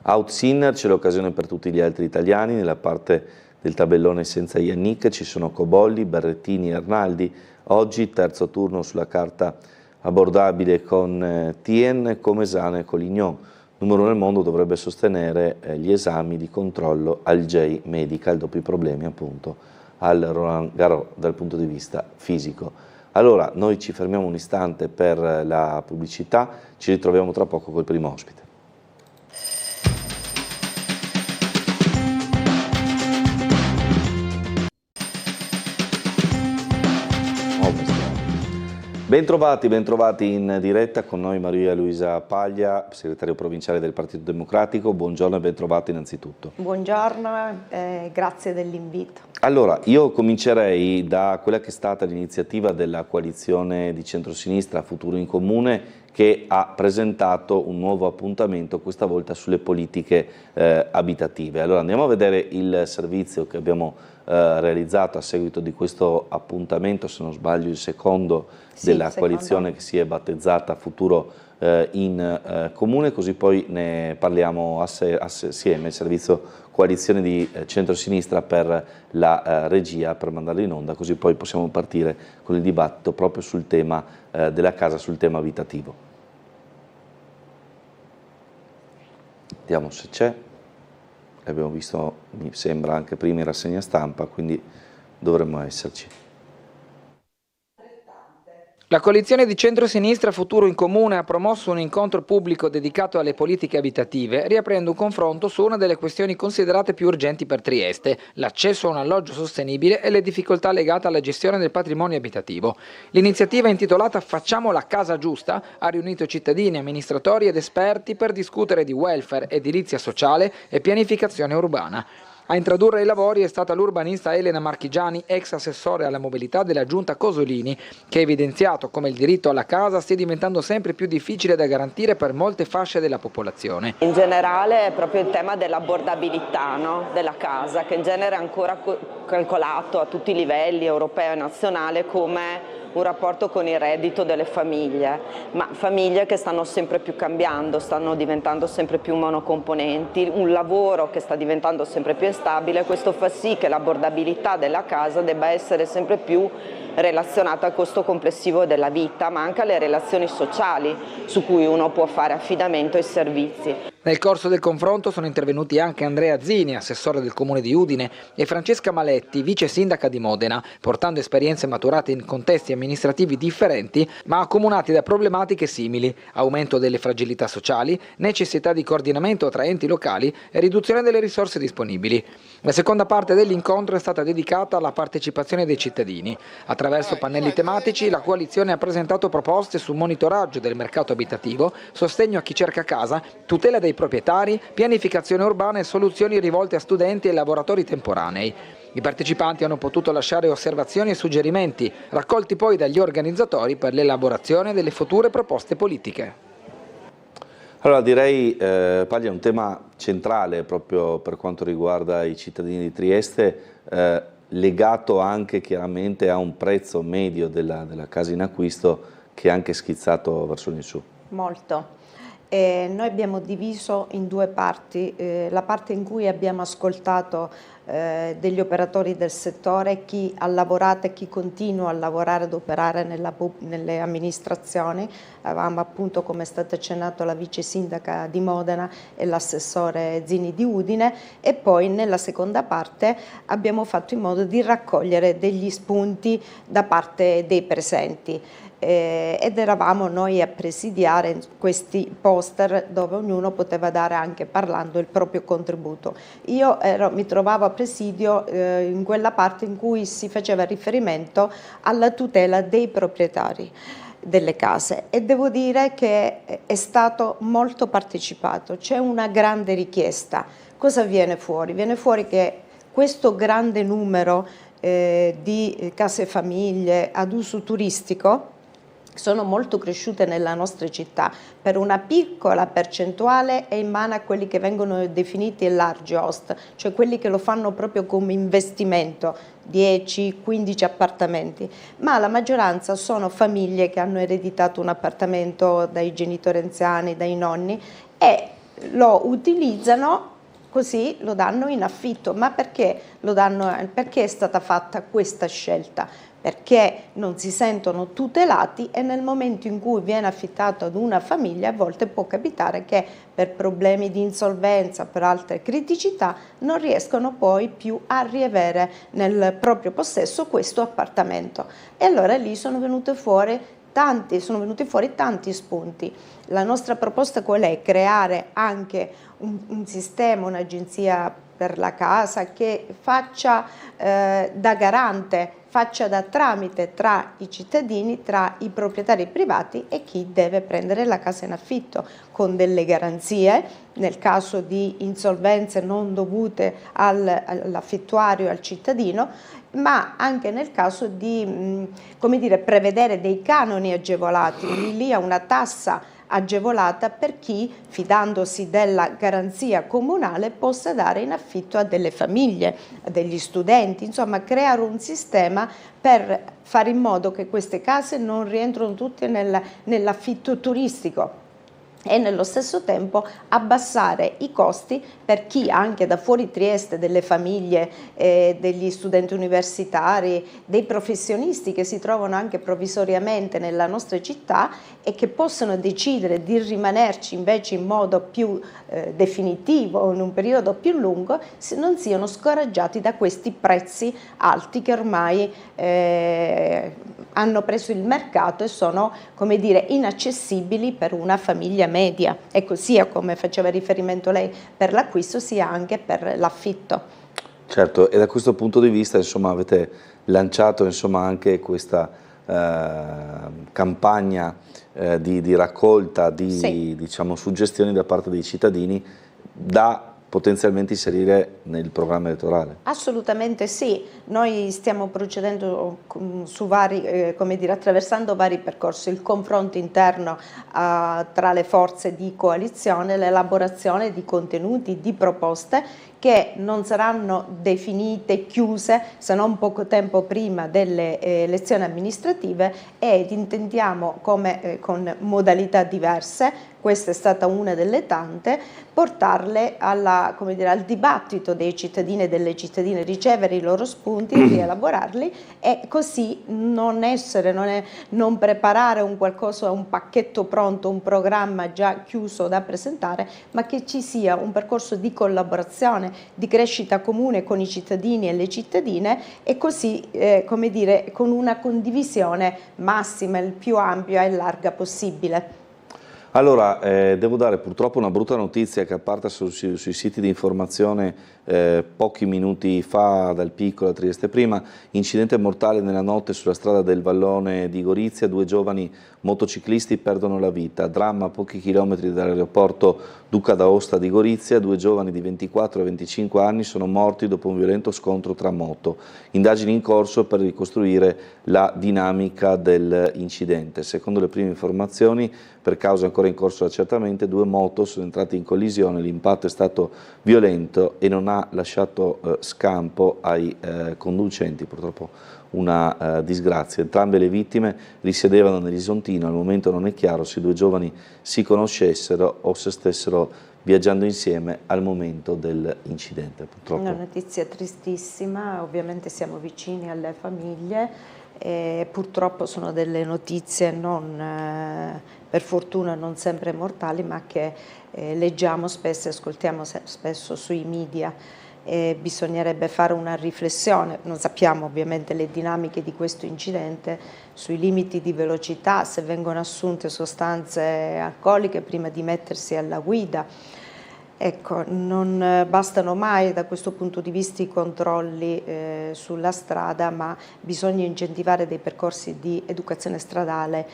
Outsinner, c'è l'occasione per tutti gli altri italiani, nella parte del tabellone senza Yannick ci sono Cobolli, Berrettini e Arnaldi, oggi terzo turno sulla carta abbordabile con Tien, Comesano e Collignon. Numero 1 nel mondo dovrebbe sostenere gli esami di controllo al J Medical dopo i problemi appunto al Roland Garros dal punto di vista fisico. Allora noi ci fermiamo un istante per la pubblicità, ci ritroviamo tra poco col primo ospite. Bentrovati in diretta con noi Maria Luisa Paglia, segretario provinciale del Partito Democratico. Buongiorno e bentrovati innanzitutto. Buongiorno, grazie dell'invito. Allora, io comincerei da quella che è stata l'iniziativa della coalizione di centrosinistra Futuro in Comune, che ha presentato un nuovo appuntamento, questa volta sulle politiche abitative. Allora andiamo a vedere il servizio che abbiamo realizzato a seguito di questo appuntamento, se non sbaglio il secondo della coalizione che si è battezzata Futuro in Comune, così poi ne parliamo assieme, il servizio coalizione di centrosinistra per la regia, per mandarla in onda, così poi possiamo partire con il dibattito proprio sul tema della casa, sul tema abitativo. Vediamo se c'è, l'abbiamo visto mi sembra anche prima in rassegna stampa, quindi dovremmo esserci. La coalizione di centrosinistra Futuro in Comune ha promosso un incontro pubblico dedicato alle politiche abitative, riaprendo un confronto su una delle questioni considerate più urgenti per Trieste, l'accesso a un alloggio sostenibile e le difficoltà legate alla gestione del patrimonio abitativo. L'iniziativa intitolata Facciamo la casa giusta ha riunito cittadini, amministratori ed esperti per discutere di welfare, edilizia sociale e pianificazione urbana. A introdurre i lavori è stata l'urbanista Elena Marchigiani, ex assessore alla mobilità della Giunta Cosolini, che ha evidenziato come il diritto alla casa stia diventando sempre più difficile da garantire per molte fasce della popolazione. In generale è proprio il tema dell'abbordabilità, no? Della casa, che in genere è ancora calcolato a tutti i livelli, europeo e nazionale, come un rapporto con il reddito delle famiglie, ma famiglie che stanno sempre più cambiando, stanno diventando sempre più monocomponenti, un lavoro che sta diventando sempre più instabile. Questo fa sì che l'abbordabilità della casa debba essere sempre più relazionata al costo complessivo della vita, ma anche alle relazioni sociali su cui uno può fare affidamento ai servizi. Nel corso del confronto sono intervenuti anche Andrea Zini, assessore del Comune di Udine, e Francesca Maletti, vice sindaca di Modena, portando esperienze maturate in contesti amministrativi differenti ma accomunati da problematiche simili: aumento delle fragilità sociali, necessità di coordinamento tra enti locali e riduzione delle risorse disponibili. La seconda parte dell'incontro è stata dedicata alla partecipazione dei cittadini. Attraverso pannelli tematici la coalizione ha presentato proposte su monitoraggio del mercato abitativo, sostegno a chi cerca casa, tutela dei proprietari, pianificazione urbana e soluzioni rivolte a studenti e lavoratori temporanei. I partecipanti hanno potuto lasciare osservazioni e suggerimenti, raccolti poi dagli organizzatori per l'elaborazione delle future proposte politiche. Allora direi, Paglia, un tema centrale proprio per quanto riguarda i cittadini di Trieste, legato anche chiaramente a un prezzo medio della casa in acquisto che è anche schizzato verso l'insù. Molto. Noi abbiamo diviso in due parti, la parte in cui abbiamo ascoltato degli operatori del settore, chi ha lavorato e chi continua a lavorare ad operare nelle amministrazioni. Avevamo appunto, come è stato accennato, la vice sindaca di Modena e l'assessore Zini di Udine, e poi nella seconda parte abbiamo fatto in modo di raccogliere degli spunti da parte dei presenti. Ed eravamo noi a presidiare questi poster dove ognuno poteva dare, anche parlando, il proprio contributo. Io mi trovavo a presidio in quella parte in cui si faceva riferimento alla tutela dei proprietari delle case, e devo dire che è stato molto partecipato, c'è una grande richiesta. Cosa viene fuori? Viene fuori che questo grande numero di case famiglie ad uso turistico sono molto cresciute nella nostra città, per una piccola percentuale è in mano a quelli che vengono definiti large host, cioè quelli che lo fanno proprio come investimento, 10-15 appartamenti, ma la maggioranza sono famiglie che hanno ereditato un appartamento dai genitori anziani, dai nonni, e lo utilizzano, così lo danno in affitto. Ma perché lo danno? Perché è stata fatta questa scelta? Perché non si sentono tutelati, e nel momento in cui viene affittato ad una famiglia a volte può capitare che per problemi di insolvenza, per altre criticità, non riescono poi più a riavere nel proprio possesso questo appartamento. E allora lì sono venuti fuori tanti spunti. La nostra proposta qual è? Creare anche un sistema, un'agenzia per la casa, che faccia da garante, faccia da tramite tra i cittadini, tra i proprietari privati e chi deve prendere la casa in affitto, con delle garanzie nel caso di insolvenze non dovute all'affittuario, al cittadino, ma anche nel caso di come dire, prevedere dei canoni agevolati, lì a una tassa agevolata per chi, fidandosi della garanzia comunale, possa dare in affitto a delle famiglie, a degli studenti, insomma creare un sistema per fare in modo che queste case non rientrino tutte nell'affitto turistico e nello stesso tempo abbassare i costi per chi anche da fuori Trieste, delle famiglie, degli studenti universitari, dei professionisti che si trovano anche provvisoriamente nella nostra città e che possono decidere di rimanerci invece in modo più definitivo, in un periodo più lungo, non siano scoraggiati da questi prezzi alti che ormai hanno preso il mercato e sono, come dire, inaccessibili per una famiglia media. Ecco, sia come faceva riferimento lei per l'acquisto, sia anche per l'affitto. Certo, e da questo punto di vista, insomma, avete lanciato, insomma, anche questa campagna di raccolta di Sì. diciamo, suggestioni da parte dei cittadini da potenzialmente inserire nel programma elettorale. Assolutamente sì, noi stiamo procedendo su vari, come dire, attraversando vari percorsi, il confronto interno tra le forze di coalizione, l'elaborazione di contenuti, di proposte che non saranno definite, chiuse, se non poco tempo prima delle elezioni amministrative, ed intendiamo con modalità diverse, questa è stata una delle tante, portarle come dire, al dibattito dei cittadini e delle cittadine, ricevere i loro spunti, rielaborarli e così non preparare un qualcosa, un pacchetto pronto, un programma già chiuso da presentare, ma che ci sia un percorso di collaborazione, di crescita comune con i cittadini e le cittadine e così, come dire, con una condivisione massima, il più ampia e larga possibile. Allora, devo dare purtroppo una brutta notizia che è apparsa sui siti di informazione pochi minuti fa dal Piccolo a Trieste Prima. Incidente mortale nella notte sulla strada del Vallone di Gorizia, 2 giovani motociclisti perdono la vita. Dramma a pochi chilometri dall'aeroporto Duca d'Aosta di Gorizia, 2 giovani di 24 e 25 anni sono morti dopo un violento scontro tra moto. Indagini in corso per ricostruire la dinamica dell'incidente. Secondo le prime informazioni, per causa ancora in corso di accertamento, 2 moto sono entrate in collisione, l'impatto è stato violento e non ha lasciato scampo ai conducenti, purtroppo una disgrazia. Entrambe le vittime risiedevano nell'Isontino, al momento non è chiaro se i 2 giovani si conoscessero o se stessero viaggiando insieme al momento dell'incidente. Purtroppo. Una notizia tristissima, ovviamente siamo vicini alle famiglie. Purtroppo sono delle notizie per fortuna non sempre mortali, ma che leggiamo spesso e ascoltiamo spesso sui media. Bisognerebbe fare una riflessione, non sappiamo ovviamente le dinamiche di questo incidente, sui limiti di velocità, se vengono assunte sostanze alcoliche prima di mettersi alla guida. Ecco, non bastano mai da questo punto di vista i controlli sulla strada, ma bisogna incentivare dei percorsi di educazione stradale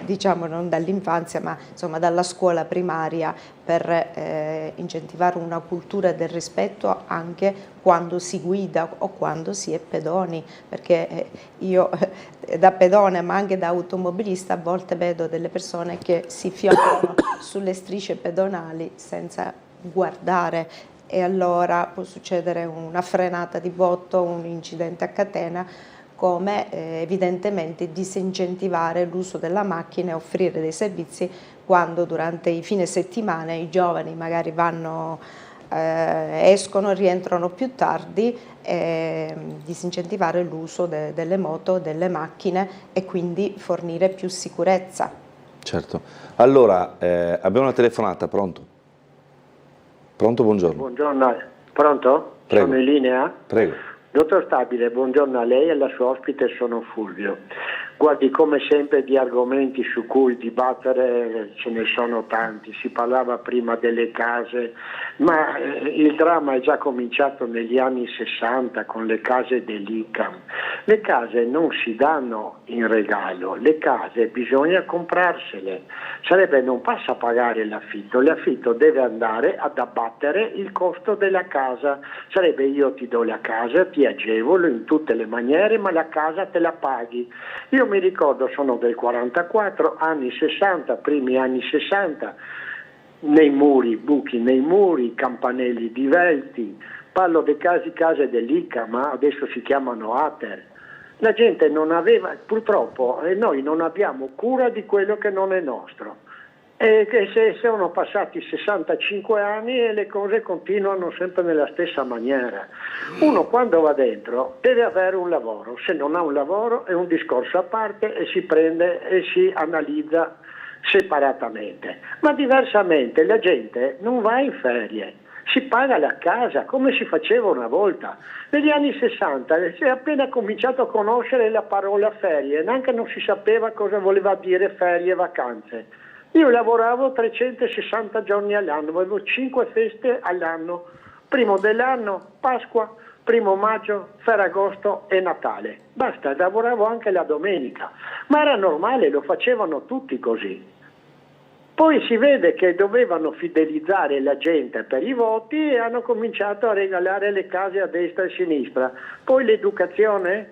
diciamo non dall'infanzia, ma insomma dalla scuola primaria, per incentivare una cultura del rispetto anche quando si guida o quando si è pedoni, perché io da pedone ma anche da automobilista a volte vedo delle persone che si fiondano sulle strisce pedonali senza guardare e allora può succedere una frenata di botto, un incidente a catena, come evidentemente disincentivare l'uso della macchina e offrire dei servizi quando durante i fine settimana i giovani magari escono, rientrano più tardi, disincentivare l'uso delle moto, delle macchine e quindi fornire più sicurezza. Certo. Allora, abbiamo una telefonata, pronto? Pronto, buongiorno. Buongiorno, pronto? Prego. Sono in linea? Prego. Dottor Stabile, buongiorno a lei e alla sua ospite, sono Fulvio. Guardi, come sempre di argomenti su cui dibattere ce ne sono tanti, si parlava prima delle case, ma il dramma è già cominciato negli anni 60 con le case dell'ICAM. Le case non si danno in regalo, le case bisogna comprarsele, sarebbe non passa a pagare l'affitto deve andare ad abbattere il costo della casa, sarebbe io ti do la casa, ti agevolo in tutte le maniere, ma la casa te la paghi. Io mi ricordo, sono del 44, anni 60, primi anni 60, nei muri, buchi nei muri, campanelli divelti, parlo dei case dell'ICA, ma adesso si chiamano ATER. La gente non aveva, purtroppo, noi non abbiamo cura di quello che non è nostro. E che se sono passati 65 anni e le cose continuano sempre nella stessa maniera. Uno quando va dentro deve avere un lavoro, se non ha un lavoro è un discorso a parte e si prende e si analizza separatamente. Ma diversamente la gente non va in ferie, si paga la casa come si faceva una volta. Negli anni 60 si è appena cominciato a conoscere la parola ferie, neanche non si sapeva cosa voleva dire ferie e vacanze. Io lavoravo 360 giorni all'anno, avevo 5 feste all'anno, primo dell'anno, Pasqua, primo maggio, Ferragosto e Natale. Basta, lavoravo anche la domenica, ma era normale, lo facevano tutti così. Poi si vede che dovevano fidelizzare la gente per i voti e hanno cominciato a regalare le case a destra e a sinistra. Poi l'educazione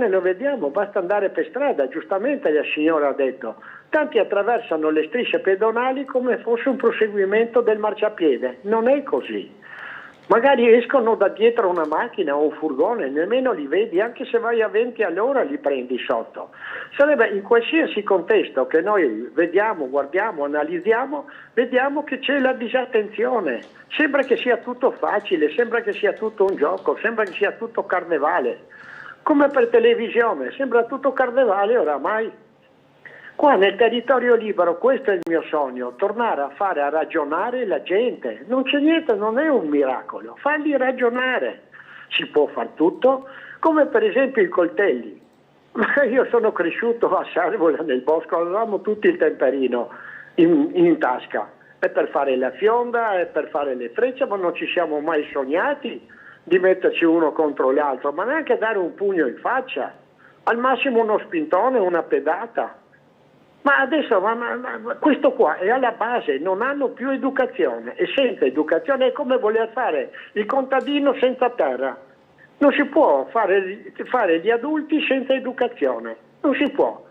lo vediamo, basta andare per strada, giustamente la signora ha detto. Tanti attraversano le strisce pedonali come fosse un proseguimento del marciapiede, non è così. Magari escono da dietro una macchina o un furgone, nemmeno li vedi, anche se vai a 20 all'ora li prendi sotto. Sarebbe in qualsiasi contesto che noi vediamo, guardiamo, analizziamo, vediamo che c'è la disattenzione. Sembra che sia tutto facile, sembra che sia tutto un gioco, sembra che sia tutto carnevale. Come per televisione, sembra tutto carnevale oramai. Qua nel territorio libero, questo è il mio sogno, tornare a ragionare la gente. Non c'è niente, non è un miracolo, farli ragionare. Si può far tutto, come per esempio i coltelli. Io sono cresciuto a Servola nel bosco, avevamo tutti il temperino in tasca. È per fare la fionda, è per fare le frecce, ma non ci siamo mai sognati di metterci uno contro l'altro, ma neanche dare un pugno in faccia. Al massimo uno spintone, una pedata. Ma adesso questo qua è alla base, non hanno più educazione e senza educazione è come voler fare il contadino senza terra. Non si può fare gli adulti senza educazione, non si può.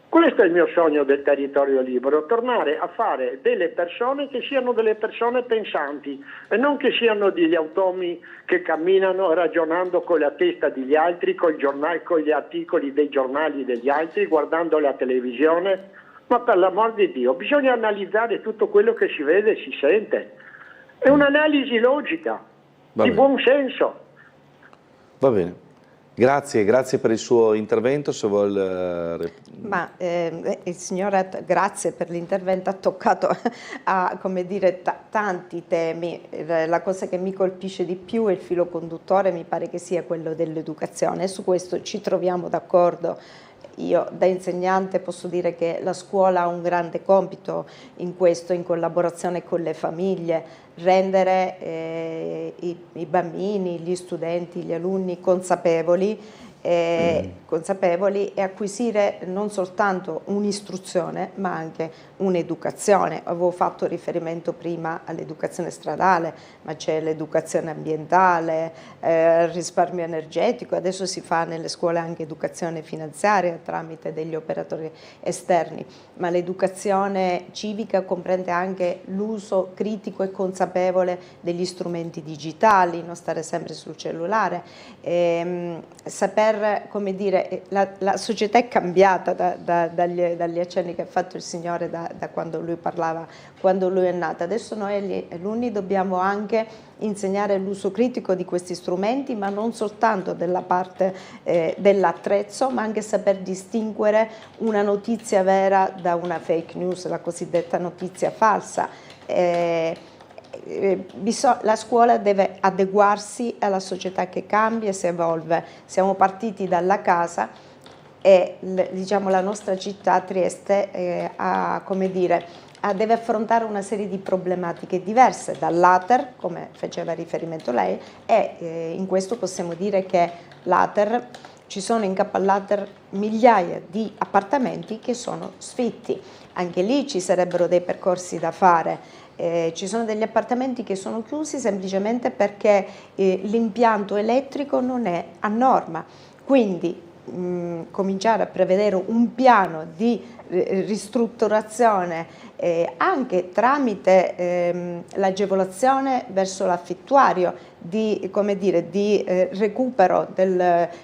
Questo è il mio sogno del territorio libero, tornare a fare delle persone che siano delle persone pensanti e non che siano degli automi che camminano ragionando con la testa degli altri, con gli articoli dei giornali degli altri, guardando la televisione. Ma per l'amor di Dio, bisogna analizzare tutto quello che si vede e si sente. È un'analisi logica, di buon senso. Va bene. Grazie per il suo intervento. Se vuol... il signore, grazie per l'intervento, ha toccato come dire, tanti temi. La cosa che mi colpisce di più è il filo conduttore, mi pare che sia quello dell'educazione, e su questo ci troviamo d'accordo. Io da insegnante posso dire che la scuola ha un grande compito in questo, in collaborazione con le famiglie, rendere i bambini, gli studenti, gli alunni consapevoli e acquisire non soltanto un'istruzione ma anche un'educazione. Avevo fatto riferimento prima all'educazione stradale, ma c'è l'educazione ambientale, risparmio energetico, adesso si fa nelle scuole anche educazione finanziaria tramite degli operatori esterni, ma l'educazione civica comprende anche l'uso critico e consapevole degli strumenti digitali, non stare sempre sul cellulare, saper, come dire, la società è cambiata dagli accenni che ha fatto il Signore da quando lui parlava, quando lui è nato. Adesso noi alunni dobbiamo anche insegnare l'uso critico di questi strumenti, ma non soltanto della parte dell'attrezzo, ma anche saper distinguere una notizia vera da una fake news, la cosiddetta notizia falsa. La scuola deve adeguarsi alla società che cambia e si evolve. Siamo partiti dalla casa e diciamo, la nostra città, Trieste, deve affrontare una serie di problematiche diverse dall'Ater, come faceva riferimento lei, e in questo possiamo dire che l'Ater, ci sono in capo all'Ater migliaia di appartamenti che sono sfitti. Anche lì ci sarebbero dei percorsi da fare. Ci sono degli appartamenti che sono chiusi semplicemente perché l'impianto elettrico non è a norma. Quindi cominciare a prevedere un piano di ristrutturazione anche tramite l'agevolazione verso l'affittuario, di recupero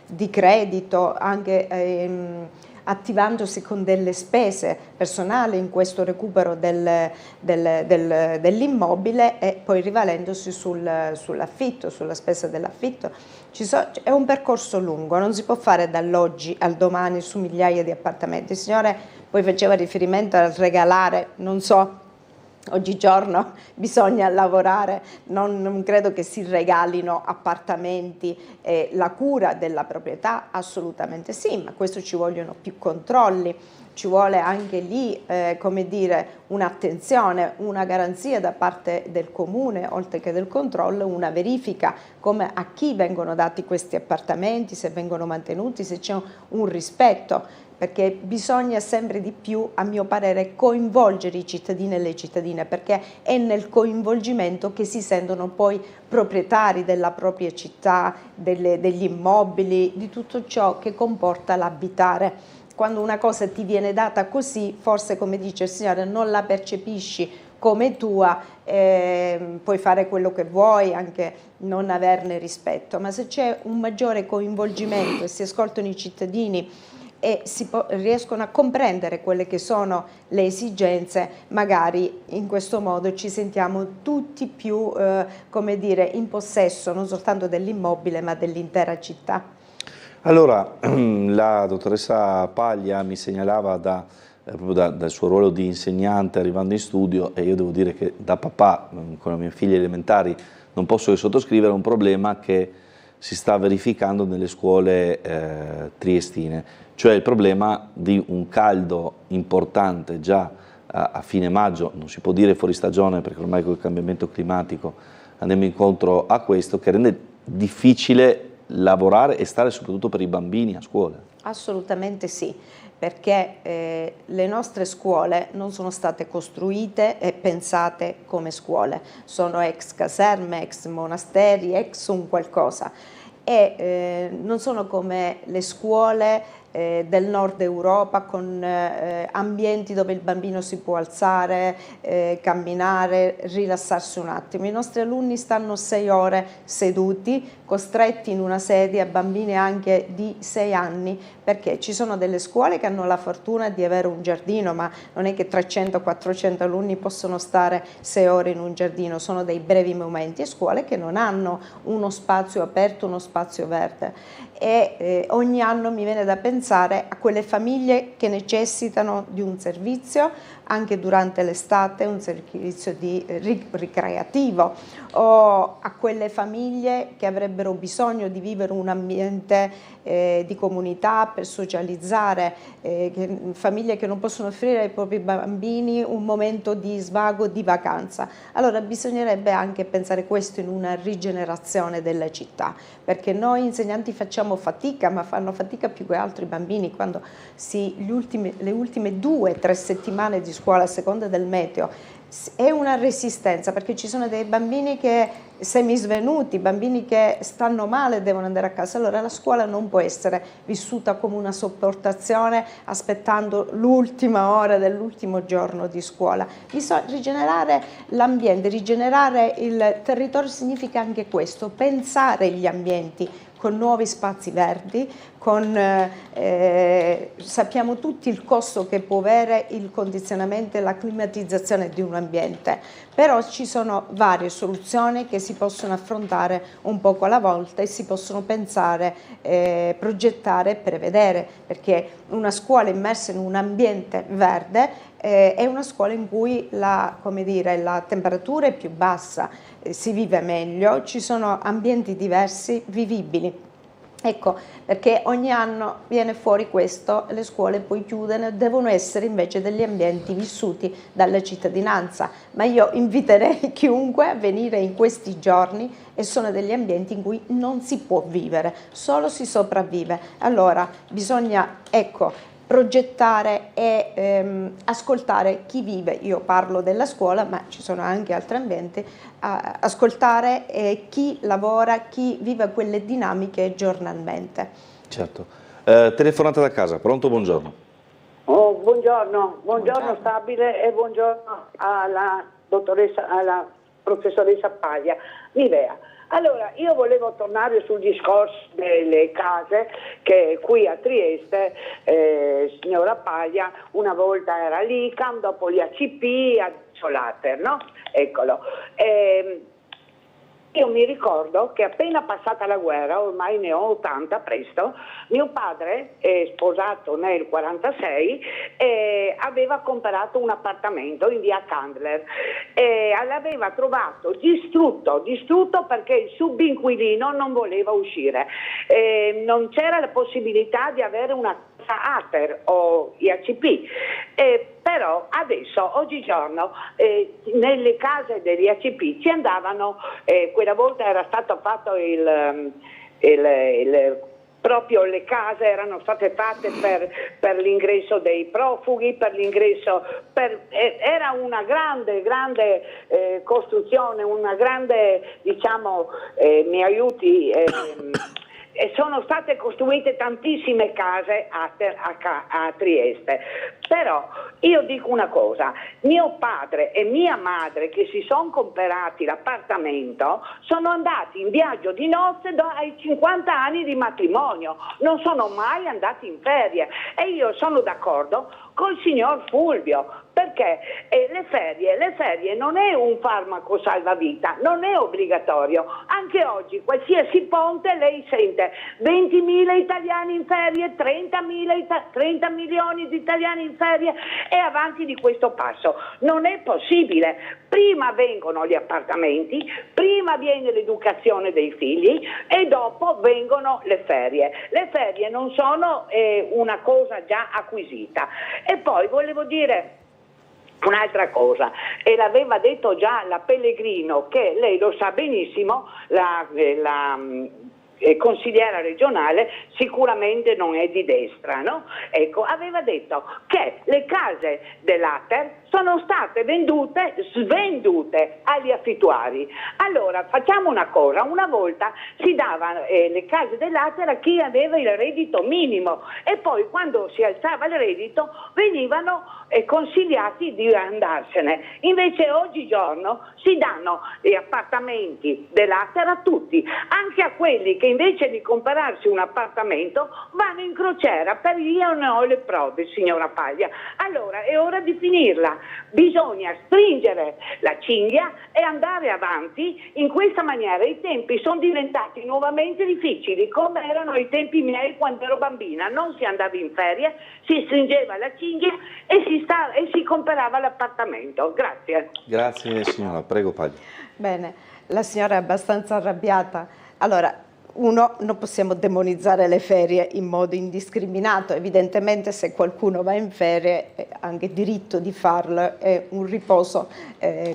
di credito, anche attivandosi con delle spese personali in questo recupero dell'immobile e poi rivalendosi sull'affitto, sulla spesa dell'affitto. È un percorso lungo, non si può fare dall'oggi al domani su migliaia di appartamenti. Il signore poi faceva riferimento al regalare, non so, oggigiorno bisogna lavorare, non credo che si regalino appartamenti, la cura della proprietà assolutamente sì, ma questo ci vogliono più controlli, ci vuole anche lì un'attenzione, una garanzia da parte del comune, oltre che del controllo, una verifica come a chi vengono dati questi appartamenti, se vengono mantenuti, se c'è un rispetto, perché bisogna sempre di più, a mio parere, coinvolgere i cittadini e le cittadine, perché è nel coinvolgimento che si sentono poi proprietari della propria città, degli immobili, di tutto ciò che comporta l'abitare. Quando una cosa ti viene data così, forse, come dice il Signore, non la percepisci come tua, puoi fare quello che vuoi, anche non averne rispetto, ma se c'è un maggiore coinvolgimento e si ascoltano i cittadini e riescono a comprendere quelle che sono le esigenze, magari in questo modo ci sentiamo tutti più in possesso non soltanto dell'immobile ma dell'intera città. Allora, la dottoressa Paglia mi segnalava proprio dal suo ruolo di insegnante arrivando in studio, e io devo dire che da papà con le mie figlie elementari non posso che sottoscrivere un problema che si sta verificando nelle scuole triestine, cioè il problema di un caldo importante già a fine maggio, non si può dire fuori stagione perché ormai con il cambiamento climatico andiamo incontro a questo, che rende difficile lavorare e stare soprattutto per i bambini a scuola. Assolutamente sì, perché le nostre scuole non sono state costruite e pensate come scuole, sono ex caserme, ex monasteri, ex un qualcosa, e non sono come le scuole del nord Europa con ambienti dove il bambino si può alzare, camminare, rilassarsi un attimo. I nostri alunni stanno 6 ore seduti, costretti in una sedia, bambini anche di 6 anni, perché ci sono delle scuole che hanno la fortuna di avere un giardino, ma non è che 300-400 alunni possono stare 6 ore in un giardino, sono dei brevi momenti, e scuole che non hanno uno spazio aperto, uno spazio verde. E ogni anno mi viene da pensare a quelle famiglie che necessitano di un servizio anche durante l'estate, un servizio ricreativo, o a quelle famiglie che avrebbero bisogno di vivere un ambiente di comunità per socializzare, famiglie che non possono offrire ai propri bambini un momento di svago, di vacanza. Allora bisognerebbe anche pensare questo in una rigenerazione delle città, perché noi insegnanti facciamo fatica, ma fanno fatica più che altro i bambini quando le ultime 2-3 settimane di scuola a seconda del meteo è una resistenza, perché ci sono dei bambini che semisvenuti, bambini che stanno male, devono andare a casa. Allora la scuola non può essere vissuta come una sopportazione aspettando l'ultima ora dell'ultimo giorno di scuola. Bisogna rigenerare l'ambiente, rigenerare il territorio significa anche questo, pensare gli ambienti con nuovi spazi verdi, sappiamo tutti il costo che può avere il condizionamento e la climatizzazione di un ambiente, però ci sono varie soluzioni che si possono affrontare un poco alla volta e si possono pensare, progettare e prevedere, perché una scuola immersa in un ambiente verde è una scuola in cui la temperatura è più bassa, si vive meglio, ci sono ambienti diversi, vivibili. Ecco, perché ogni anno viene fuori questo, le scuole poi chiudono, devono essere invece degli ambienti vissuti dalla cittadinanza, ma io inviterei chiunque a venire in questi giorni e sono degli ambienti in cui non si può vivere, solo si sopravvive. Allora bisogna, ecco, progettare e ascoltare chi vive, io parlo della scuola ma ci sono anche altri ambienti, ascoltare chi lavora, chi vive quelle dinamiche giornalmente. Certo. Telefonata da casa, pronto? Buongiorno. Oh, buongiorno Stabile e buongiorno alla dottoressa, alla professoressa Paglia. Nivea. Allora, io volevo tornare sul discorso delle case che qui a Trieste, signora Paglia, una volta era l'ICAM, dopo gli ACP, adesso l'Ater, no? Eccolo. Io mi ricordo che appena passata la guerra, ormai ne ho 80 presto, mio padre, sposato nel 46, aveva comprato un appartamento in via Candler e l'aveva trovato distrutto perché il subinquilino non voleva uscire. Non c'era la possibilità di avere una casa Ater o IACP. Però adesso, oggigiorno, nelle case degli ACP ci andavano, quella volta era stato fatto proprio le case erano state fatte per l'ingresso dei profughi, per l'ingresso, era una grande costruzione, una grande, diciamo, mi aiuti, e sono state costruite tantissime case a Trieste. Però io dico una cosa, mio padre e mia madre che si sono comprati l'appartamento sono andati in viaggio di nozze ai 50 anni di matrimonio, non sono mai andati in ferie e io sono d'accordo col signor Fulvio, perché le ferie non è un farmaco salvavita, non è obbligatorio. Anche oggi qualsiasi ponte lei sente 20.000 italiani in ferie, 30 milioni di italiani in ferie e avanti di questo passo. Non è possibile. Prima vengono gli appartamenti, prima viene l'educazione dei figli e dopo vengono le ferie. Le ferie non sono una cosa già acquisita. E poi volevo dire un'altra cosa, e l'aveva detto già la Pellegrino, che lei lo sa benissimo, la consigliera regionale sicuramente non è di destra, no? Ecco, aveva detto che le case dell'Ater sono state svendute agli affittuari. Allora facciamo una cosa, una volta si davano le case dell'Ater a chi aveva il reddito minimo e poi quando si alzava il reddito venivano consigliati di andarsene. Invece oggigiorno si danno gli appartamenti dell'Ater a tutti, anche a quelli che invece di comprarsi un appartamento vanno in crociera, per io ne ho le prove, signora Paglia. Allora è ora di finirla, bisogna stringere la cinghia e andare avanti in questa maniera. I tempi sono diventati nuovamente difficili, come erano i tempi miei quando ero bambina, non si andava in ferie, si stringeva la cinghia e si comprava l'appartamento. Grazie. Grazie signora, prego Paglia. Bene, la signora è abbastanza arrabbiata. Allora, uno, non possiamo demonizzare le ferie in modo indiscriminato, evidentemente se qualcuno va in ferie ha anche diritto di farlo, è un riposo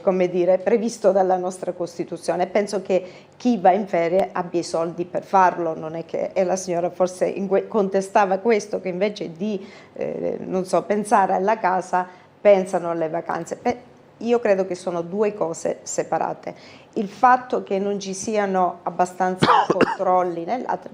come dire, previsto dalla nostra Costituzione. Penso che chi va in ferie abbia i soldi per farlo, non è che, e la signora forse contestava questo, che invece di non so, pensare alla casa pensano alle vacanze. Io credo che sono due cose separate. Il fatto che non ci siano abbastanza controlli nell'altro,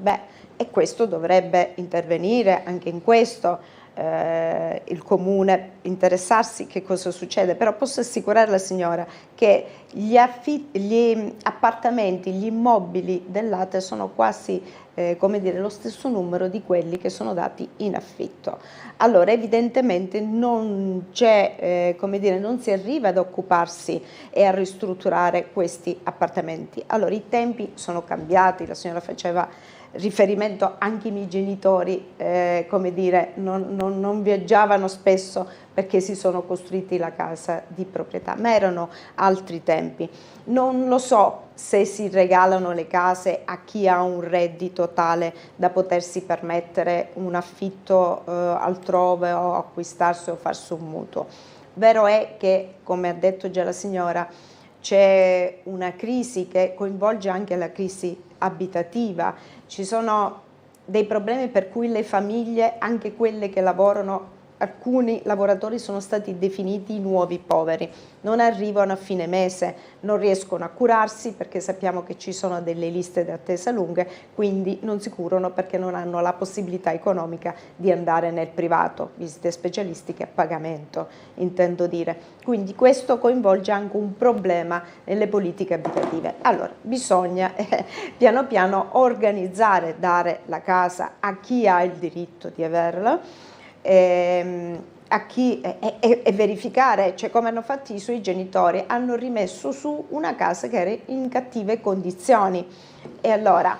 e questo dovrebbe intervenire anche in questo, il comune interessarsi che cosa succede, però posso assicurare la signora che gli appartamenti, gli immobili dell'Ater sono quasi come dire, lo stesso numero di quelli che sono dati in affitto. Allora evidentemente non c'è, come dire, non si arriva ad occuparsi e a ristrutturare questi appartamenti. Allora i tempi sono cambiati, la signora faceva riferimento anche i miei genitori, come dire, non viaggiavano spesso perché si sono costruiti la casa di proprietà, ma erano altri tempi. Non lo so se si regalano le case a chi ha un reddito tale da potersi permettere un affitto altrove o acquistarsi o farsi un mutuo. Vero è che, come ha detto già la signora, c'è una crisi che coinvolge anche la crisi abitativa, ci sono dei problemi per cui le famiglie, anche quelle che lavorano, alcuni lavoratori sono stati definiti i nuovi poveri, non arrivano a fine mese, non riescono a curarsi perché sappiamo che ci sono delle liste di attesa lunghe, quindi non si curano perché non hanno la possibilità economica di andare nel privato, visite specialistiche a pagamento, intendo dire. Quindi questo coinvolge anche un problema nelle politiche abitative. Allora, bisogna piano piano organizzare, dare la casa a chi ha il diritto di averla, a chi e verificare, cioè come hanno fatto i suoi genitori, hanno rimesso su una casa che era in cattive condizioni, e allora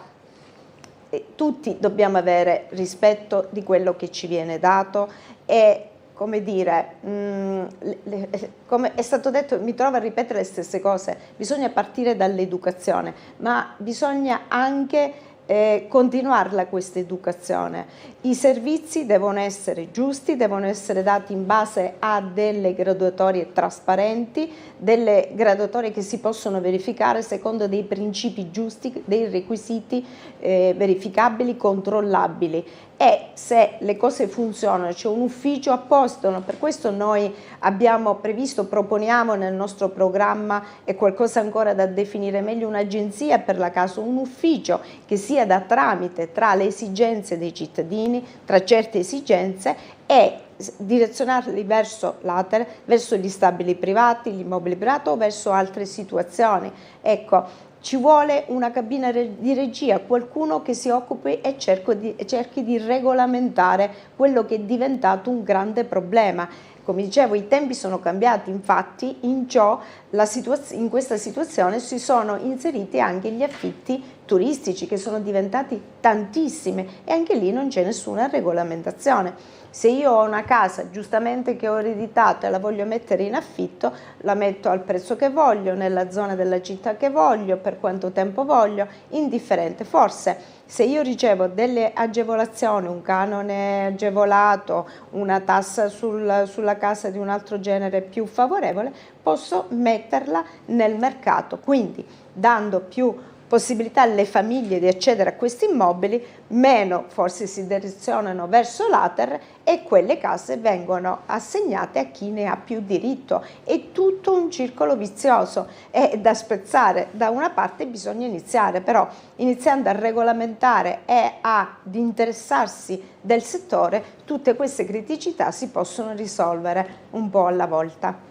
tutti dobbiamo avere rispetto di quello che ci viene dato e, come dire, come è stato detto, mi trovo a ripetere le stesse cose, bisogna partire dall'educazione, ma bisogna anche continuarla questa educazione. I servizi devono essere giusti, devono essere dati in base a delle graduatorie trasparenti, delle graduatorie che si possono verificare secondo dei principi giusti, dei requisiti verificabili, controllabili, e se le cose funzionano c'è un ufficio apposta. Per questo noi abbiamo previsto, proponiamo nel nostro programma, e qualcosa ancora da definire meglio, un'agenzia per la casa, un ufficio che sia da tramite tra le esigenze dei cittadini, tra certe esigenze, e direzionarli verso l'ATER, verso gli stabili privati, gli immobili privati o verso altre situazioni. Ecco, ci vuole una cabina di regia, qualcuno che si occupi e cerchi di regolamentare quello che è diventato un grande problema. Come dicevo, i tempi sono cambiati, infatti in questa situazione si sono inseriti anche gli affitti turistici, che sono diventati tantissimi, e anche lì non c'è nessuna regolamentazione. Se io ho una casa giustamente che ho ereditato e la voglio mettere in affitto, la metto al prezzo che voglio, nella zona della città che voglio, per quanto tempo voglio, indifferente. Forse se io ricevo delle agevolazioni, un canone agevolato, una tassa sulla casa di un altro genere più favorevole, posso metterla nel mercato, quindi dando più possibilità alle famiglie di accedere a questi immobili, meno forse si direzionano verso l'ATER e quelle case vengono assegnate a chi ne ha più diritto. È tutto un circolo vizioso, è da spezzare. Da una parte bisogna iniziare, però iniziando a regolamentare e ad interessarsi del settore, tutte queste criticità si possono risolvere un po' alla volta.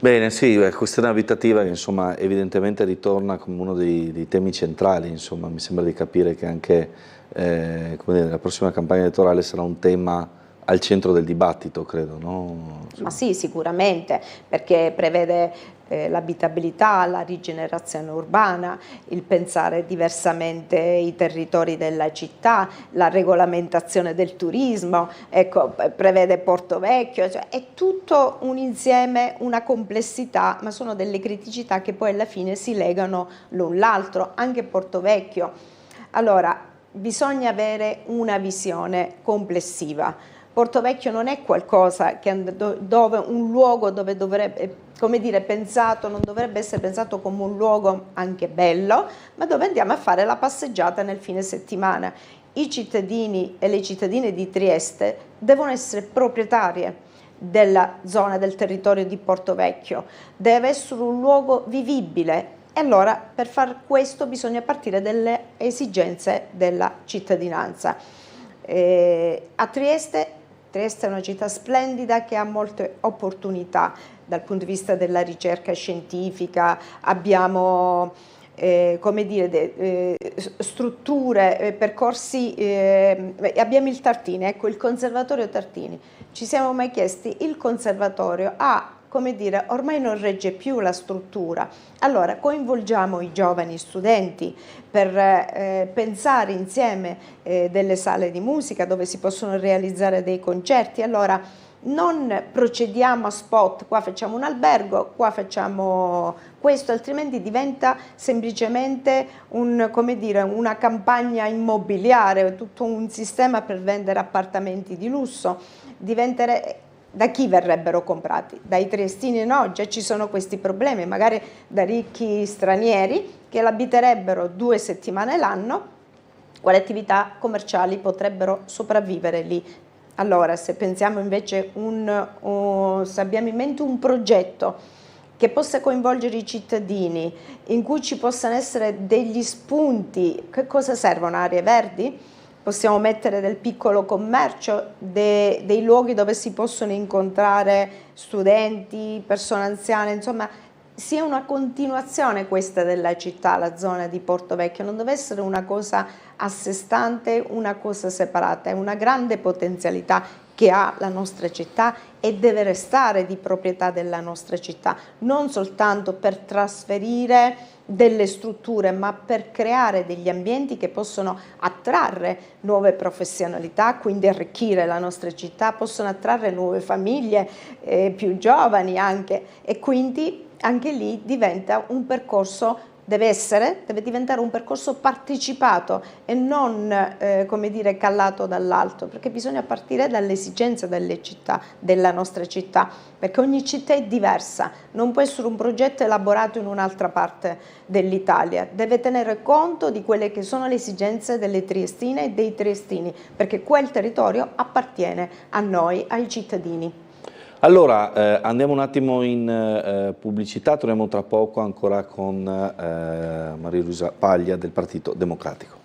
Bene, sì, la questione abitativa che insomma evidentemente ritorna come uno dei temi centrali, insomma mi sembra di capire che anche come dire, la prossima campagna elettorale sarà un tema al centro del dibattito, credo, no? Ma sì, sicuramente, perché prevede l'abitabilità, la rigenerazione urbana, il pensare diversamente i territori della città, la regolamentazione del turismo, ecco, prevede Porto Vecchio, cioè è tutto un insieme, una complessità, ma sono delle criticità che poi alla fine si legano l'un l'altro, anche Porto Vecchio. Allora, bisogna avere una visione complessiva. Porto Vecchio non è qualcosa un luogo dove dovrebbe, come dire, pensato, non dovrebbe essere pensato come un luogo anche bello, ma dove andiamo a fare la passeggiata nel fine settimana. I cittadini e le cittadine di Trieste devono essere proprietarie della zona, del territorio di Porto Vecchio, deve essere un luogo vivibile. E allora per far questo bisogna partire dalle esigenze della cittadinanza. A Trieste è una città splendida che ha molte opportunità dal punto di vista della ricerca scientifica, abbiamo come dire, strutture, percorsi, abbiamo il Tartini, ecco, il Conservatorio Tartini. Ci siamo mai chiesti, il Conservatorio ha come dire, ormai non regge più la struttura. Allora coinvolgiamo i giovani studenti per pensare insieme delle sale di musica dove si possono realizzare dei concerti. Allora non procediamo a spot, qua facciamo un albergo, qua facciamo questo, altrimenti diventa semplicemente come dire, una campagna immobiliare, tutto un sistema per vendere appartamenti di lusso. Da chi verrebbero comprati? Dai triestini? No, già ci sono questi problemi, magari da ricchi stranieri che l'abiterebbero 2 settimane l'anno. Quali attività commerciali potrebbero sopravvivere lì? Allora, se pensiamo invece, se abbiamo in mente un progetto che possa coinvolgere i cittadini, in cui ci possano essere degli spunti, che cosa servono? Aree verdi? Possiamo mettere del piccolo commercio, dei luoghi dove si possono incontrare studenti, persone anziane, insomma, sia una continuazione questa della città, la zona di Porto Vecchio, non deve essere una cosa a sé stante, una cosa separata, è una grande potenzialità che ha la nostra città e deve restare di proprietà della nostra città, non soltanto per trasferire delle strutture, ma per creare degli ambienti che possono attrarre nuove professionalità, quindi arricchire la nostra città, possono attrarre nuove famiglie, più giovani anche, e quindi anche lì diventa un percorso, deve diventare un percorso partecipato e non come dire, callato dall'alto, perché bisogna partire dalle esigenze della nostra città, perché ogni città è diversa, non può essere un progetto elaborato in un'altra parte dell'Italia, deve tenere conto di quelle che sono le esigenze delle triestine e dei triestini, perché quel territorio appartiene a noi, ai cittadini. Allora, andiamo un attimo in pubblicità, torniamo tra poco ancora con Maria Luisa Paglia del Partito Democratico.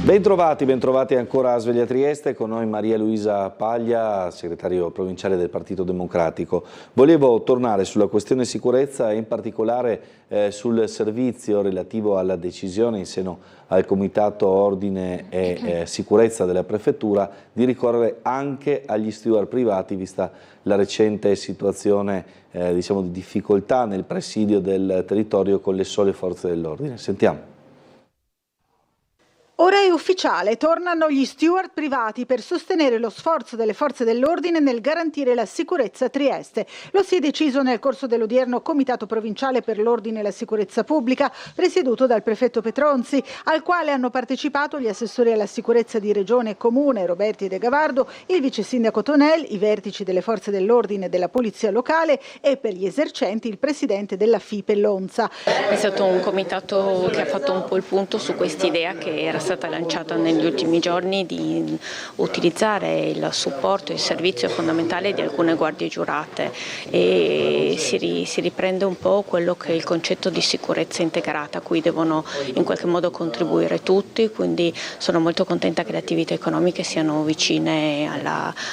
Bentrovati ancora a Sveglia Trieste, con noi Maria Luisa Paglia, segretario provinciale del Partito Democratico. Volevo tornare sulla questione sicurezza e in particolare sul servizio relativo alla decisione in seno al Comitato Ordine e Sicurezza della Prefettura di ricorrere anche agli steward privati, vista la recente situazione diciamo di difficoltà nel presidio del territorio con le sole forze dell'ordine. Sentiamo. Ora è ufficiale, tornano gli steward privati per sostenere lo sforzo delle forze dell'ordine nel garantire la sicurezza a Trieste. Lo si è deciso nel corso dell'odierno Comitato Provinciale per l'Ordine e la Sicurezza Pubblica, presieduto dal prefetto Petronzi, al quale hanno partecipato gli assessori alla sicurezza di Regione e Comune, Roberti De Gavardo, il vice sindaco Tonel, i vertici delle forze dell'ordine e della polizia locale e per gli esercenti il presidente della FIPE Lonza. È stato un comitato che ha fatto un po' il punto su quest'idea che era stata lanciata negli ultimi giorni di utilizzare il supporto e il servizio fondamentale di alcune guardie giurate e si riprende un po' quello che è il concetto di sicurezza integrata a cui devono in qualche modo contribuire tutti, quindi sono molto contenta che le attività economiche siano vicine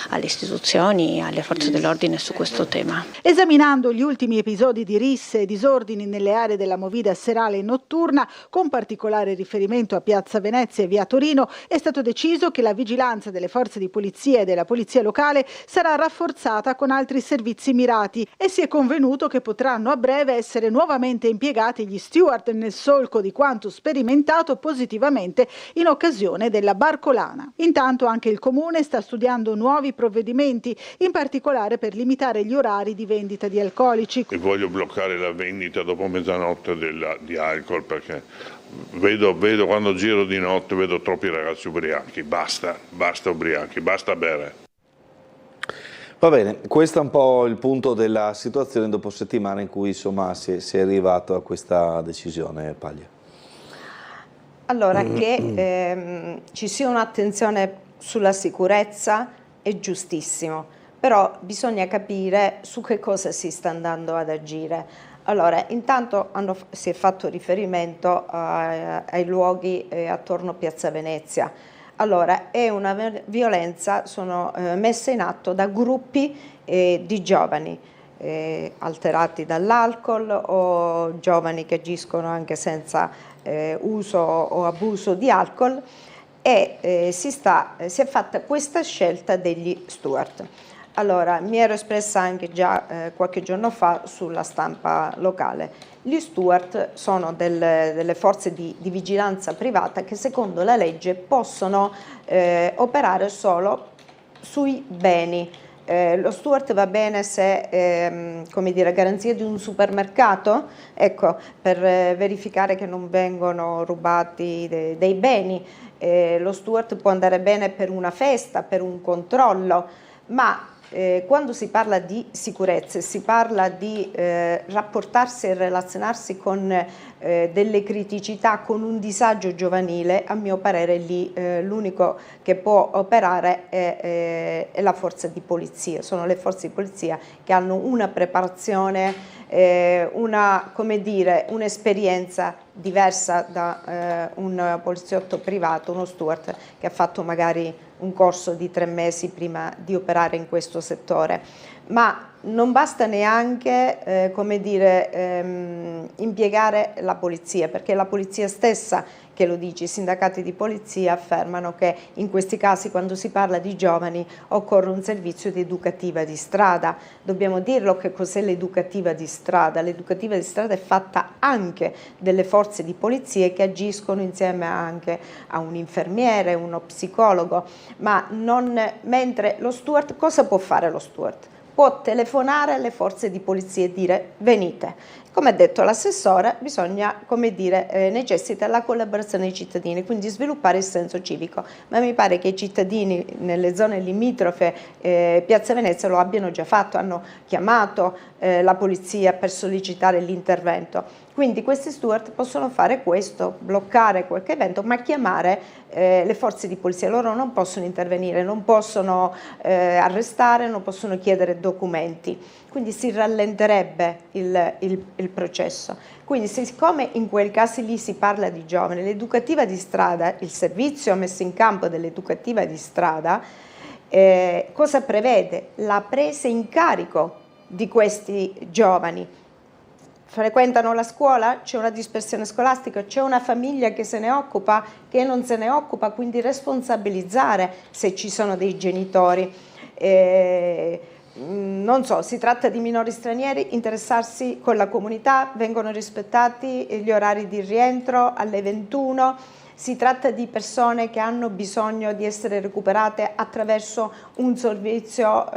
alle istituzioni e alle forze dell'ordine su questo tema. Esaminando gli ultimi episodi di risse e disordini nelle aree della movida serale e notturna, con particolare riferimento a Piazza Venezia e via Torino, è stato deciso che la vigilanza delle forze di polizia e della polizia locale sarà rafforzata con altri servizi mirati e si è convenuto che potranno a breve essere nuovamente impiegati gli steward nel solco di quanto sperimentato positivamente in occasione della Barcolana. Intanto anche il Comune sta studiando nuovi provvedimenti, in particolare per limitare gli orari di vendita di alcolici. E voglio bloccare la vendita dopo mezzanotte di alcol, perché vedo quando giro di notte vedo troppi ragazzi ubriachi, basta ubriachi, basta bere. Va bene, questo è un po' il punto della situazione dopo settimane in cui insomma si è arrivato a questa decisione, Paglia. Allora, che ci sia un'attenzione sulla sicurezza è giustissimo, però bisogna capire su che cosa si sta andando ad agire. Allora, intanto si è fatto riferimento ai luoghi attorno a Piazza Venezia. Allora, è una violenza, sono messe in atto da gruppi di giovani. alterati dall'alcol o giovani che agiscono anche senza uso o abuso di alcol, e si è fatta questa scelta degli steward. Allora, mi ero espressa anche già qualche giorno fa sulla stampa locale. Gli steward sono delle forze di vigilanza privata che secondo la legge possono operare solo sui beni. Lo steward va bene se, come dire, a garanzia di un supermercato, ecco, per verificare che non vengono rubati dei beni. Lo steward può andare bene per una festa, per un controllo, ma quando si parla di sicurezza, si parla di rapportarsi e relazionarsi con delle criticità, con un disagio giovanile, a mio parere lì l'unico che può operare è la forza di polizia. Sono le forze di polizia che hanno una preparazione, come dire, un'esperienza diversa da un poliziotto privato, uno steward che ha fatto magari un corso di 3 mesi prima di operare in questo settore. Ma non basta neanche, come dire, impiegare la polizia, perché è la polizia stessa che lo dice. I sindacati di polizia affermano che in questi casi, quando si parla di giovani, occorre un servizio di educativa di strada. Dobbiamo dirlo che cos'è l'educativa di strada. L'educativa di strada è fatta anche delle forze di polizia che agiscono insieme anche a un infermiere, uno psicologo, ma non, mentre lo steward, cosa può fare lo steward? Può telefonare alle forze di polizia e dire venite. Come ha detto l'assessore, bisogna, come dire, necessita la collaborazione dei cittadini, quindi sviluppare il senso civico, ma mi pare che i cittadini nelle zone limitrofe Piazza Venezia lo abbiano già fatto, hanno chiamato la polizia per sollecitare l'intervento. Quindi questi steward possono fare questo, bloccare qualche evento, ma chiamare le forze di polizia. Loro non possono intervenire, non possono arrestare, non possono chiedere documenti. Quindi si rallenterebbe il processo. Quindi siccome in quei casi lì si parla di giovani, l'educativa di strada, il servizio messo in campo dell'educativa di strada, cosa prevede? La presa in carico di questi giovani. Frequentano la scuola, c'è una dispersione scolastica, c'è una famiglia che se ne occupa, che non se ne occupa, quindi responsabilizzare se ci sono dei genitori. Non so, si tratta di minori stranieri, interessarsi con la comunità, vengono rispettati gli orari di rientro alle 21. Si tratta di persone che hanno bisogno di essere recuperate attraverso un servizio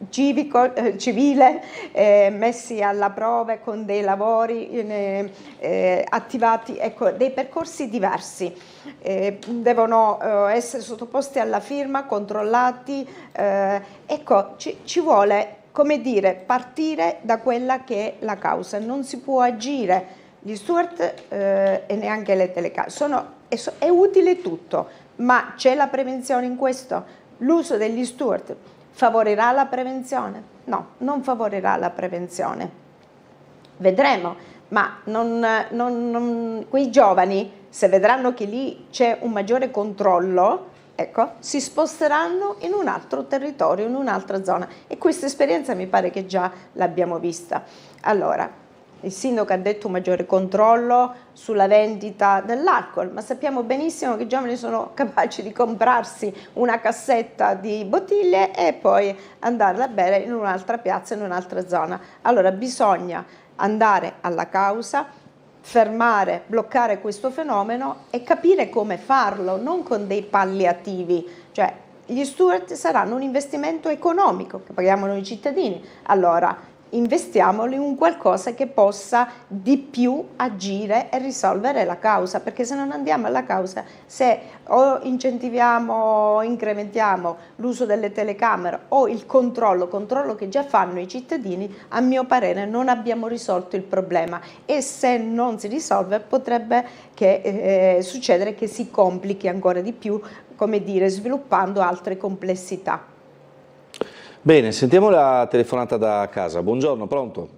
civile, messi alla prova con dei lavori attivati, ecco, dei percorsi diversi. Devono essere sottoposti alla firma, controllati. Ecco, ci vuole, come dire, partire da quella che è la causa. Non si può agire. Gli steward e neanche le telecamere, è utile tutto, ma c'è la prevenzione in questo? L'uso degli steward favorirà la prevenzione? No, non favorirà la prevenzione. Vedremo, ma quei giovani, se vedranno che lì c'è un maggiore controllo, ecco, si sposteranno in un altro territorio, in un'altra zona, e questa esperienza mi pare che già l'abbiamo vista. Allora, il sindaco ha detto un maggiore controllo sulla vendita dell'alcol, ma sappiamo benissimo che i giovani sono capaci di comprarsi una cassetta di bottiglie e poi andarla a bere in un'altra piazza, in un'altra zona. Allora bisogna andare alla causa, fermare, bloccare questo fenomeno e capire come farlo, non con dei palliativi. Cioè, gli steward saranno un investimento economico che paghiamo noi cittadini. Allora, investiamolo in un qualcosa che possa di più agire e risolvere la causa, perché se non andiamo alla causa, se o incentiviamo o incrementiamo l'uso delle telecamere o il controllo che già fanno i cittadini, a mio parere non abbiamo risolto il problema, e se non si risolve potrebbe succedere che si complichi ancora di più, come dire, sviluppando altre complessità. Bene, sentiamo la telefonata da casa. Buongiorno, pronto?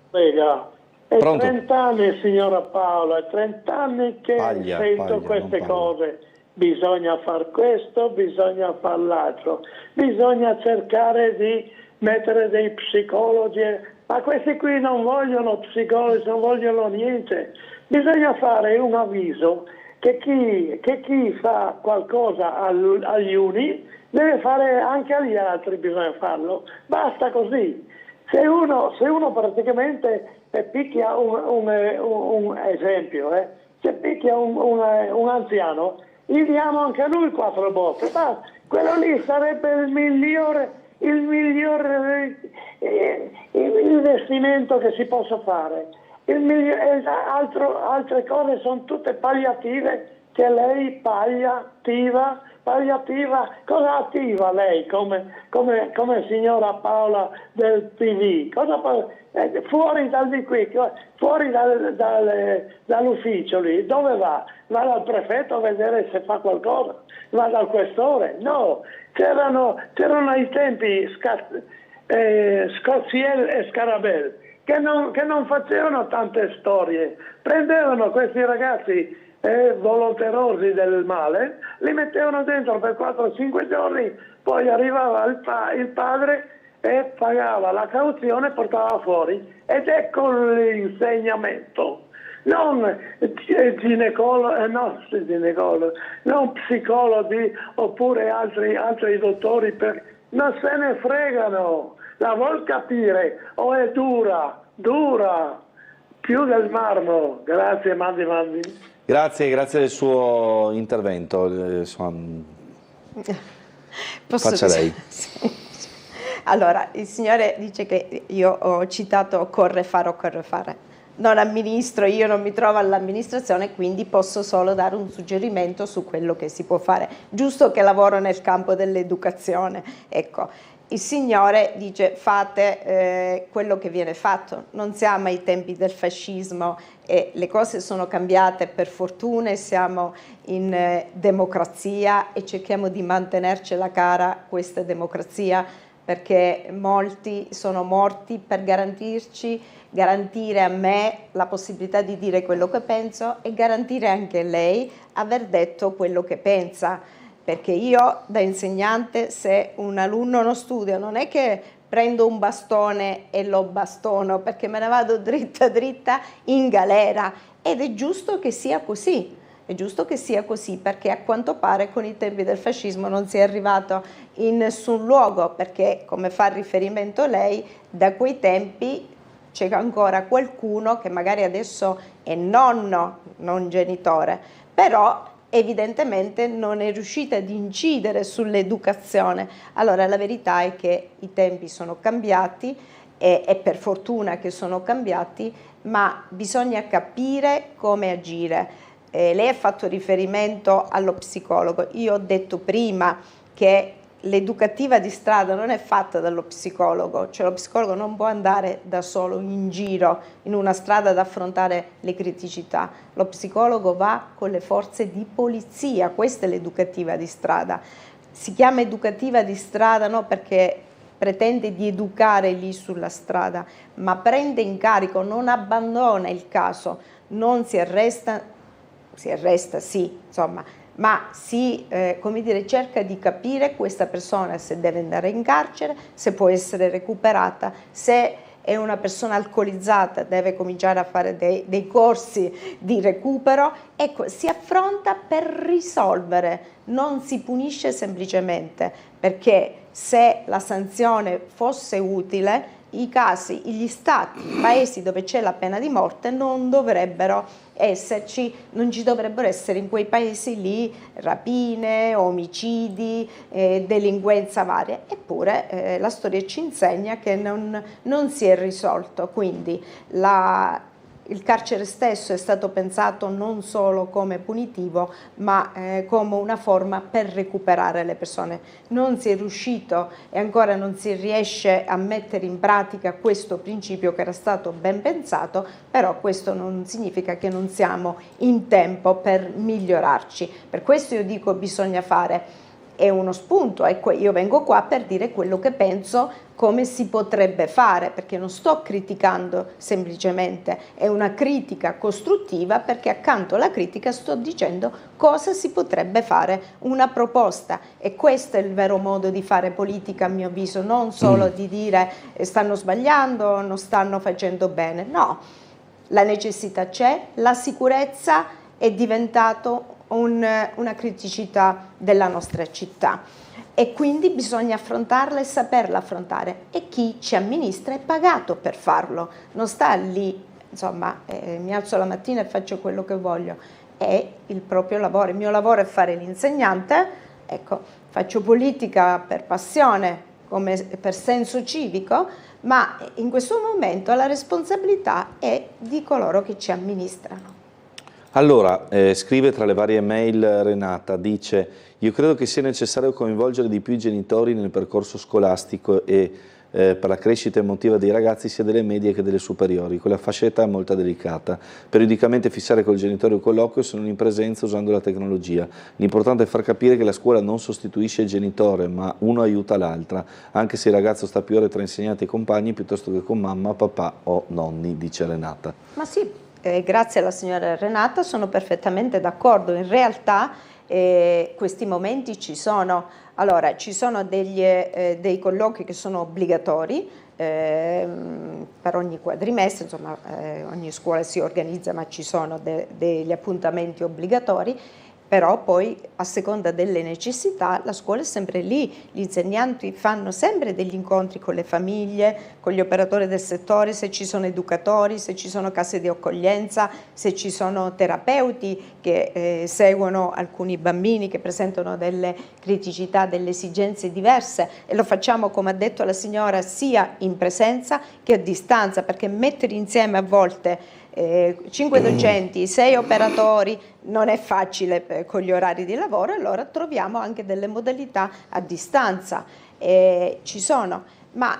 Prega, è Pronto? 30 anni, signora Paola, è 30 anni che sento queste cose. Bisogna far questo, bisogna far l'altro, bisogna cercare di mettere dei psicologi, ma questi qui non vogliono psicologi, non vogliono niente. Bisogna fare un avviso che chi fa qualcosa agli uni deve fare anche agli altri, bisogna farlo. Basta così. Se uno praticamente picchia un esempio, se picchia un anziano, gli diamo anche a lui 4 botte. Quello lì sarebbe il migliore investimento che si possa fare. Altre cose sono tutte palliative che lei palliativa, cosa attiva lei come signora Paola del PD? Fuori di qui, fuori dall'ufficio lì, dove va? Va dal prefetto a vedere se fa qualcosa? Va dal questore? No, c'erano ai tempi Scoziel e Scarabel che non facevano tante storie, prendevano questi ragazzi volonterosi del male, li mettevano dentro per 4-5 giorni, poi arrivava il padre e pagava la cauzione e portava fuori, ed ecco l'insegnamento. Non non psicologi oppure altri dottori, non se ne fregano, la vuol capire o è dura, più del marmo. Grazie, mandi. Grazie del suo intervento. Faccia lei. Allora, il signore dice che io ho citato occorre fare. Non amministro, io non mi trovo all'amministrazione, quindi posso solo dare un suggerimento su quello che si può fare. Giusto che lavoro nel campo dell'educazione. Ecco, il signore dice fate quello che viene fatto. Non siamo ai tempi del fascismo e le cose sono cambiate, per fortuna siamo in democrazia e cerchiamo di mantenercela cara questa democrazia, perché molti sono morti per garantire a me la possibilità di dire quello che penso e garantire anche a lei aver detto quello che pensa, perché io da insegnante, se un alunno non studia, non è che prendo un bastone e lo bastono, perché me ne vado dritta in galera, ed è giusto che sia così. È giusto che sia così, perché a quanto pare con i tempi del fascismo non si è arrivato in nessun luogo, perché, come fa riferimento lei, da quei tempi c'è ancora qualcuno che magari adesso è nonno, non genitore, però evidentemente non è riuscita ad incidere sull'educazione. Allora la verità è che i tempi sono cambiati e per fortuna che sono cambiati, ma bisogna capire come agire. Lei ha fatto riferimento allo psicologo. Io ho detto prima che l'educativa di strada non è fatta dallo psicologo, cioè lo psicologo non può andare da solo in giro in una strada ad affrontare le criticità. Lo psicologo va con le forze di polizia, questa è l'educativa di strada. Si chiama educativa di strada no perché pretende di educare lì sulla strada, ma prende in carico, non abbandona il caso, non si arresta sì, insomma, ma cerca di capire questa persona se deve andare in carcere, se può essere recuperata, se è una persona alcolizzata deve cominciare a fare dei corsi di recupero. Ecco, si affronta per risolvere, non si punisce semplicemente, perché se la sanzione fosse utile, gli stati, i paesi dove c'è la pena di morte non ci dovrebbero essere in quei paesi lì rapine, omicidi, delinquenza varia. Eppure la storia ci insegna che non si è risolto, quindi il carcere stesso è stato pensato non solo come punitivo, ma come una forma per recuperare le persone. Non si è riuscito e ancora non si riesce a mettere in pratica questo principio che era stato ben pensato, però questo non significa che non siamo in tempo per migliorarci. Per questo io dico bisogna fare è uno spunto, ecco, io vengo qua per dire quello che penso, come si potrebbe fare, perché non sto criticando semplicemente, è una critica costruttiva, perché accanto alla critica sto dicendo cosa si potrebbe fare, una proposta, e questo è il vero modo di fare politica a mio avviso, non solo di dire stanno sbagliando, non stanno facendo bene, no, la necessità c'è, la sicurezza è diventato una criticità della nostra città e quindi bisogna affrontarla e saperla affrontare, e chi ci amministra è pagato per farlo, non sta lì, insomma, mi alzo la mattina e faccio quello che voglio, è il proprio lavoro, il mio lavoro è fare l'insegnante, ecco, faccio politica per passione, come per senso civico, ma in questo momento la responsabilità è di coloro che ci amministrano. Allora, scrive tra le varie mail Renata, dice: io credo che sia necessario coinvolgere di più i genitori nel percorso scolastico e per la crescita emotiva dei ragazzi sia delle medie che delle superiori. Quella fascetta è molto delicata. Periodicamente fissare col genitore un colloquio se non in presenza usando la tecnologia. L'importante è far capire che la scuola non sostituisce il genitore, ma uno aiuta l'altra, anche se il ragazzo sta più ore tra insegnanti e compagni piuttosto che con mamma, papà o nonni, dice Renata. Ma sì. Grazie alla signora Renata, sono perfettamente d'accordo, in realtà questi momenti ci sono, allora ci sono dei colloqui che sono obbligatori per ogni quadrimestre, insomma ogni scuola si organizza ma ci sono degli appuntamenti obbligatori, però poi a seconda delle necessità la scuola è sempre lì, gli insegnanti fanno sempre degli incontri con le famiglie, con gli operatori del settore, se ci sono educatori, se ci sono case di accoglienza, se ci sono terapeuti che seguono alcuni bambini che presentano delle criticità, delle esigenze diverse, e lo facciamo, come ha detto la signora, sia in presenza che a distanza, perché mettere insieme a volte 5 docenti, 6 operatori non è facile con gli orari di lavoro, allora troviamo anche delle modalità a distanza, ci sono, ma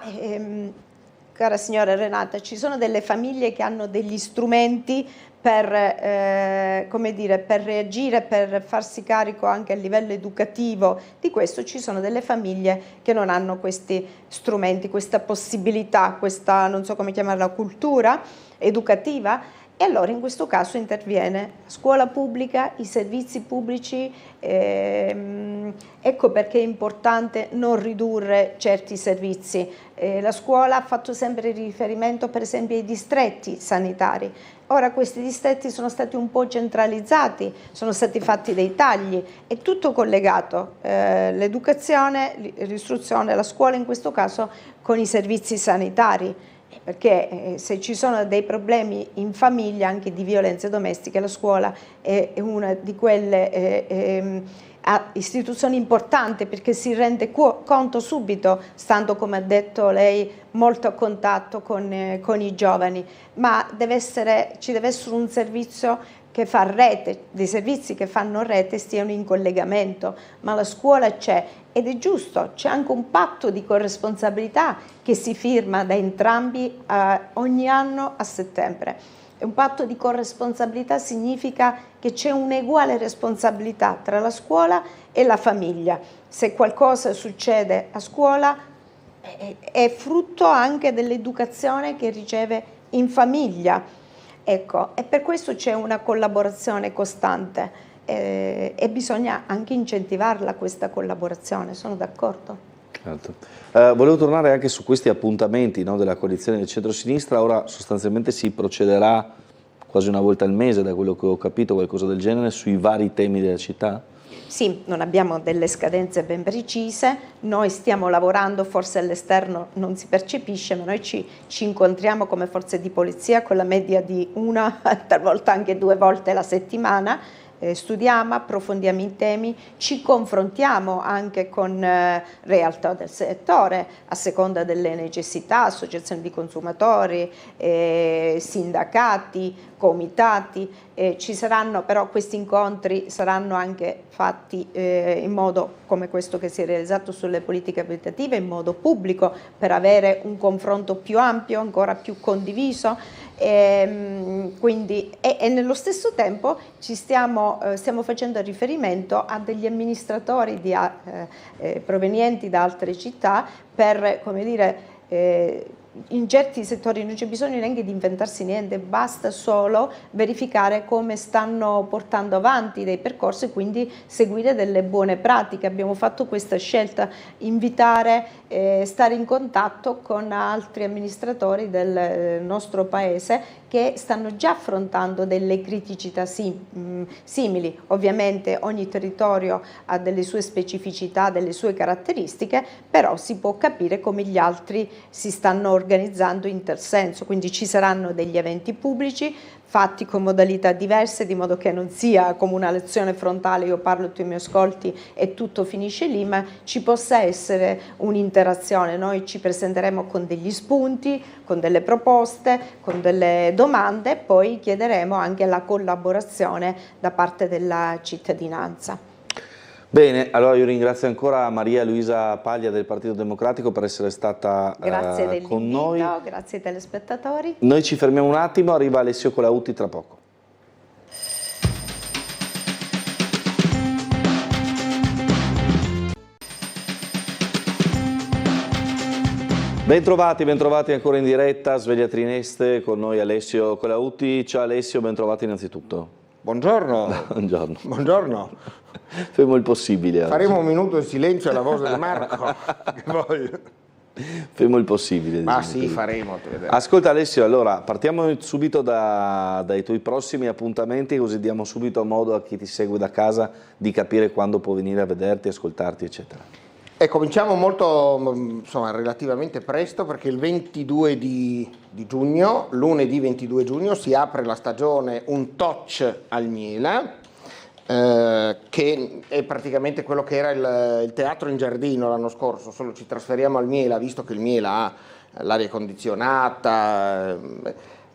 cara signora Renata, ci sono delle famiglie che hanno degli strumenti per, come dire, per reagire, per farsi carico anche a livello educativo di questo. Ci sono delle famiglie che non hanno questi strumenti, questa possibilità, questa, non so come chiamarla, cultura educativa, e allora in questo caso interviene la scuola pubblica, i servizi pubblici, ecco perché è importante non ridurre certi servizi. La scuola ha fatto sempre riferimento per esempio ai distretti sanitari, ora questi distretti sono stati un po' centralizzati, sono stati fatti dei tagli, è tutto collegato, l'educazione, l'istruzione, la scuola in questo caso con i servizi sanitari, perché se ci sono dei problemi in famiglia anche di violenze domestiche, la scuola è una di quelle istituzioni importanti, perché si rende conto subito, stando, come ha detto lei, molto a contatto con i giovani, ma ci deve essere un servizio che fa rete, dei servizi che fanno rete stiano in collegamento, ma la scuola c'è ed è giusto, c'è anche un patto di corresponsabilità che si firma da entrambi ogni anno a settembre. Un patto di corresponsabilità significa che c'è un'eguale responsabilità tra la scuola e la famiglia. Se qualcosa succede a scuola è frutto anche dell'educazione che riceve in famiglia. Ecco, e per questo c'è una collaborazione costante e bisogna anche incentivarla questa collaborazione, sono d'accordo. Certo. Volevo tornare anche su questi appuntamenti, no, della coalizione del centro-sinistra. Ora sostanzialmente si procederà quasi una volta al mese, da quello che ho capito, qualcosa del genere, sui vari temi della città? Sì, non abbiamo delle scadenze ben precise, noi stiamo lavorando, forse all'esterno non si percepisce, ma noi ci incontriamo come forze di polizia con la media di una, talvolta anche 2 volte la settimana, studiamo, approfondiamo i temi, ci confrontiamo anche con realtà del settore a seconda delle necessità, associazioni di consumatori, sindacati, comitati, ci saranno però questi incontri saranno anche fatti in modo come questo che si è realizzato sulle politiche abitative, in modo pubblico, per avere un confronto più ampio, ancora più condiviso, quindi, e nello stesso tempo stiamo facendo riferimento a degli amministratori provenienti da altre città per, come dire, in certi settori non c'è bisogno neanche di inventarsi niente, basta solo verificare come stanno portando avanti dei percorsi e quindi seguire delle buone pratiche. Abbiamo fatto questa scelta, invitare, stare in contatto con altri amministratori del nostro paese che stanno già affrontando delle criticità simili. Ovviamente ogni territorio ha delle sue specificità, delle sue caratteristiche, però si può capire come gli altri si stanno organizzando in tal senso, quindi ci saranno degli eventi pubblici fatti con modalità diverse, di modo che non sia come una lezione frontale, io parlo, tu mi ascolti e tutto finisce lì, ma ci possa essere un'interazione. Noi ci presenteremo con degli spunti, con delle proposte, con delle domande e poi chiederemo anche la collaborazione da parte della cittadinanza. Bene, allora io ringrazio ancora Maria Luisa Paglia del Partito Democratico per essere stata con noi. Grazie ai telespettatori. Noi ci fermiamo un attimo, arriva Alessio Colautti tra poco. Bentrovati ancora in diretta, Sveglia Trieste, con noi Alessio Colautti. Ciao Alessio, bentrovati innanzitutto. Buongiorno. Buongiorno. Buongiorno. Faremo il possibile. Faremo un minuto di silenzio alla voce di Marco. Faremo il possibile. Ma sì, faremo. Ascolta Alessio, allora partiamo subito dai tuoi prossimi appuntamenti, così diamo subito modo a chi ti segue da casa di capire quando può venire a vederti, ascoltarti, eccetera. Cominciamo molto, insomma, relativamente presto, perché il 22 di giugno, lunedì 22 giugno, si apre la stagione Un Touch al Miela, che è praticamente quello che era il teatro in giardino l'anno scorso, solo ci trasferiamo al Miela, visto che il Miela ha l'aria condizionata,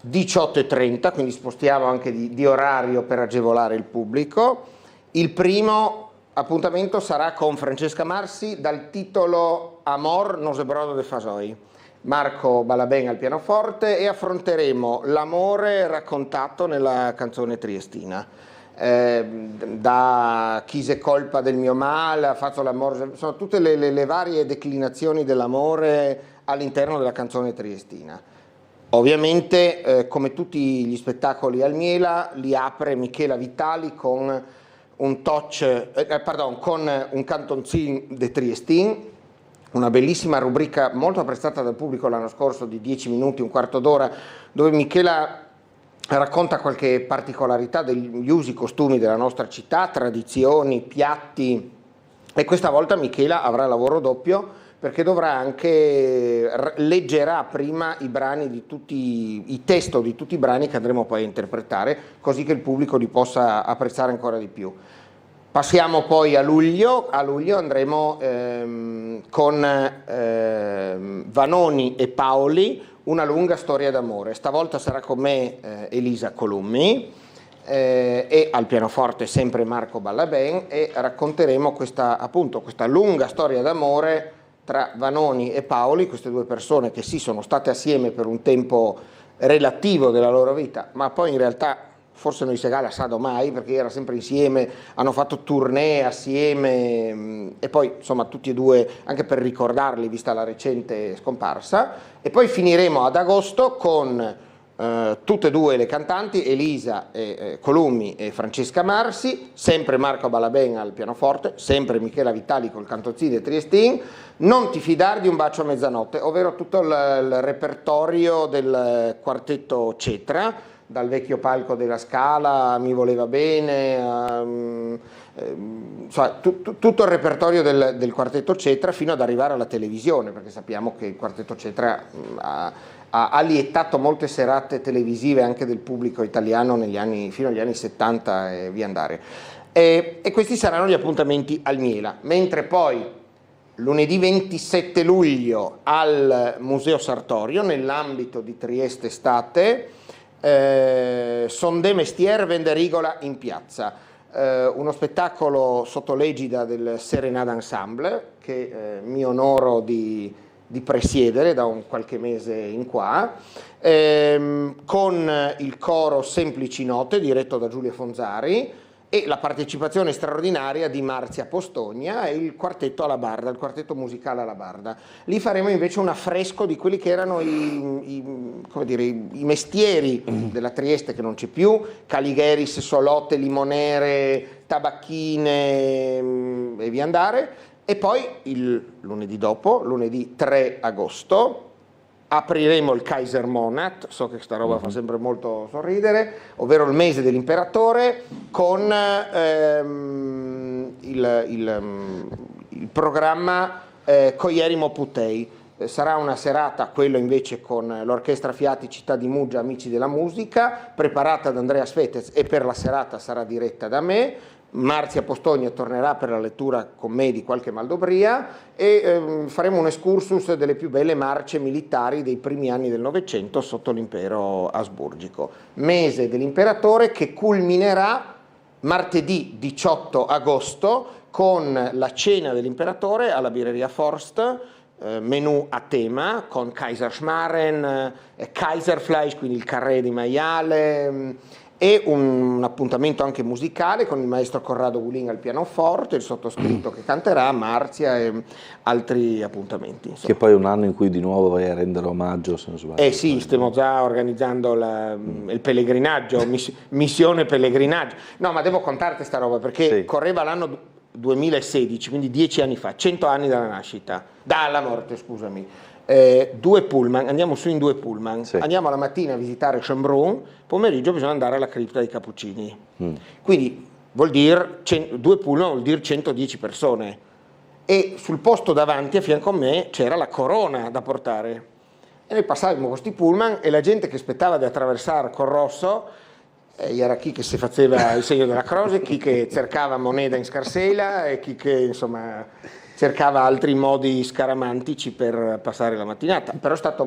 18:30, quindi spostiamo anche di orario per agevolare il pubblico. Il primo appuntamento sarà con Francesca Marsi dal titolo Amor no se brodo de fasoi. Marco Balaben al pianoforte, e affronteremo l'amore raccontato nella canzone triestina. Da Chi se colpa del mio male, ha fatto l'amore, sono tutte le varie declinazioni dell'amore all'interno della canzone triestina. Ovviamente, come tutti gli spettacoli al Miela, li apre Michela Vitali con un con un cantoncin de Triestin, una bellissima rubrica molto apprezzata dal pubblico l'anno scorso di 10 minuti, un quarto d'ora, dove Michela racconta qualche particolarità degli usi, costumi della nostra città, tradizioni, piatti, e questa volta Michela avrà lavoro doppio perché dovrà anche leggerà prima i brani di i testo di tutti i brani che andremo poi a interpretare, così che il pubblico li possa apprezzare ancora di più. Passiamo poi a luglio andremo con Vanoni e Paoli, Una lunga storia d'amore. Stavolta sarà con me Elisa Colummi e al pianoforte sempre Marco Ballaben, e racconteremo questa lunga storia d'amore tra Vanoni e Paoli, queste due persone che sì sono state assieme per un tempo relativo della loro vita, ma poi in realtà forse non si sa mai, perché era sempre insieme, hanno fatto tournée assieme, e poi insomma tutti e due, anche per ricordarli vista la recente scomparsa. E poi finiremo ad agosto con tutte e due le cantanti, Elisa Colummi e Francesca Marsi, sempre Marco Balaben al pianoforte, sempre Michela Vitali col cantoncino e Triestin, Non ti fidar di un bacio a mezzanotte, ovvero tutto il repertorio del quartetto Cetra, dal vecchio palco della Scala, Mi voleva bene, tutto il repertorio del quartetto Cetra fino ad arrivare alla televisione, perché sappiamo che il quartetto Cetra ha lietato molte serate televisive anche del pubblico italiano fino agli anni 70 e via andare. E questi saranno gli appuntamenti al Miela, mentre poi lunedì 27 luglio al Museo Sartorio, nell'ambito di Trieste Estate, Sondè Mestier vende Rigola in piazza, uno spettacolo sotto l'egida del Serenade Ensemble che mi onoro di presiedere da qualche mese in qua, con il coro Semplici Note diretto da Giulia Fonzari e la partecipazione straordinaria di Marzia Postogna e il quartetto Alabarda, il quartetto musicale Alabarda. Lì faremo invece un affresco di quelli che erano i mestieri della Trieste che non c'è più, Caligheris, Solotte, Limonere, Tabacchine e via andare. E poi il lunedì dopo, lunedì 3 agosto, apriremo il Kaisermonat, so che sta roba fa sempre molto sorridere, ovvero il mese dell'imperatore, con il programma Coierimo Putei. Sarà una serata, quello invece con l'Orchestra Fiati Città di Muggia, Amici della Musica, preparata da Andrea Svetez e per la serata sarà diretta da me. Marzia Postogna tornerà per la lettura con me di qualche Maldobria e faremo un excursus delle più belle marce militari dei primi anni del Novecento sotto l'impero asburgico. Mese dell'imperatore che culminerà martedì 18 agosto con la cena dell'imperatore alla birreria Forst, menù a tema con Kaiserschmarren, Kaiserfleisch, quindi il carré di maiale, e un appuntamento anche musicale con il maestro Corrado Gulin al pianoforte, il sottoscritto che canterà, Marzia e altri appuntamenti. Insomma. Che poi è un anno in cui di nuovo vai a rendere omaggio, se non sbaglio. Sì, stiamo già organizzando il pellegrinaggio, missione pellegrinaggio. No, ma devo contarti sta roba perché correva l'anno 2016, quindi 10 anni fa, 100 anni dalla morte, scusami. 2 pullman, andiamo su in 2 pullman, andiamo la mattina a visitare Schönbrunn, pomeriggio bisogna andare alla cripta dei Cappuccini. Quindi vuol dire 2 pullman vuol dire 110 persone e sul posto davanti a fianco a me c'era la corona da portare e noi passavamo questi pullman e la gente che aspettava di attraversare col rosso era chi che si faceva il segno della croce, chi che cercava moneta in scarsela e chi che insomma cercava altri modi scaramantici per passare la mattinata, però è stato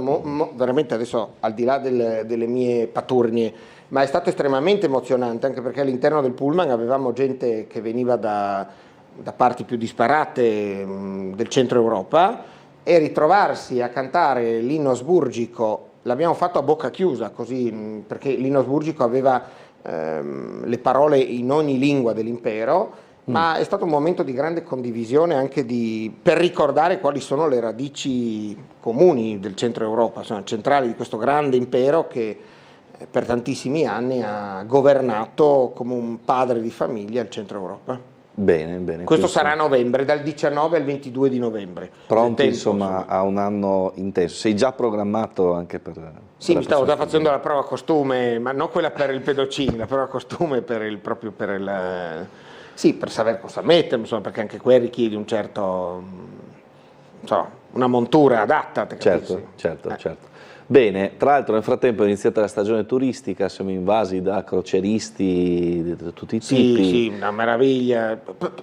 veramente, adesso al di là delle mie paturnie, ma è stato estremamente emozionante anche perché all'interno del pullman avevamo gente che veniva da parti più disparate del centro Europa e ritrovarsi a cantare l'inno asburgico, l'abbiamo fatto a bocca chiusa così, perché l'inno asburgico aveva le parole in ogni lingua dell'impero, ma è stato un momento di grande condivisione anche per ricordare quali sono le radici comuni del centro Europa, sono centrali di questo grande impero che per tantissimi anni ha governato come un padre di famiglia il centro Europa. Bene. Questo sarà a novembre, dal 19 al 22 di novembre. Pronti insomma a un anno intenso, sei già programmato anche per... Sì, mi stavo già facendo la prova costume, ma non quella per il pedocin, la prova costume sì, per sapere cosa mettere, insomma, perché anche qui richiede un certo, una montura adatta. Certo. Bene, tra l'altro nel frattempo è iniziata la stagione turistica, siamo invasi da crocieristi di tutti i tipi. Sì, una meraviglia.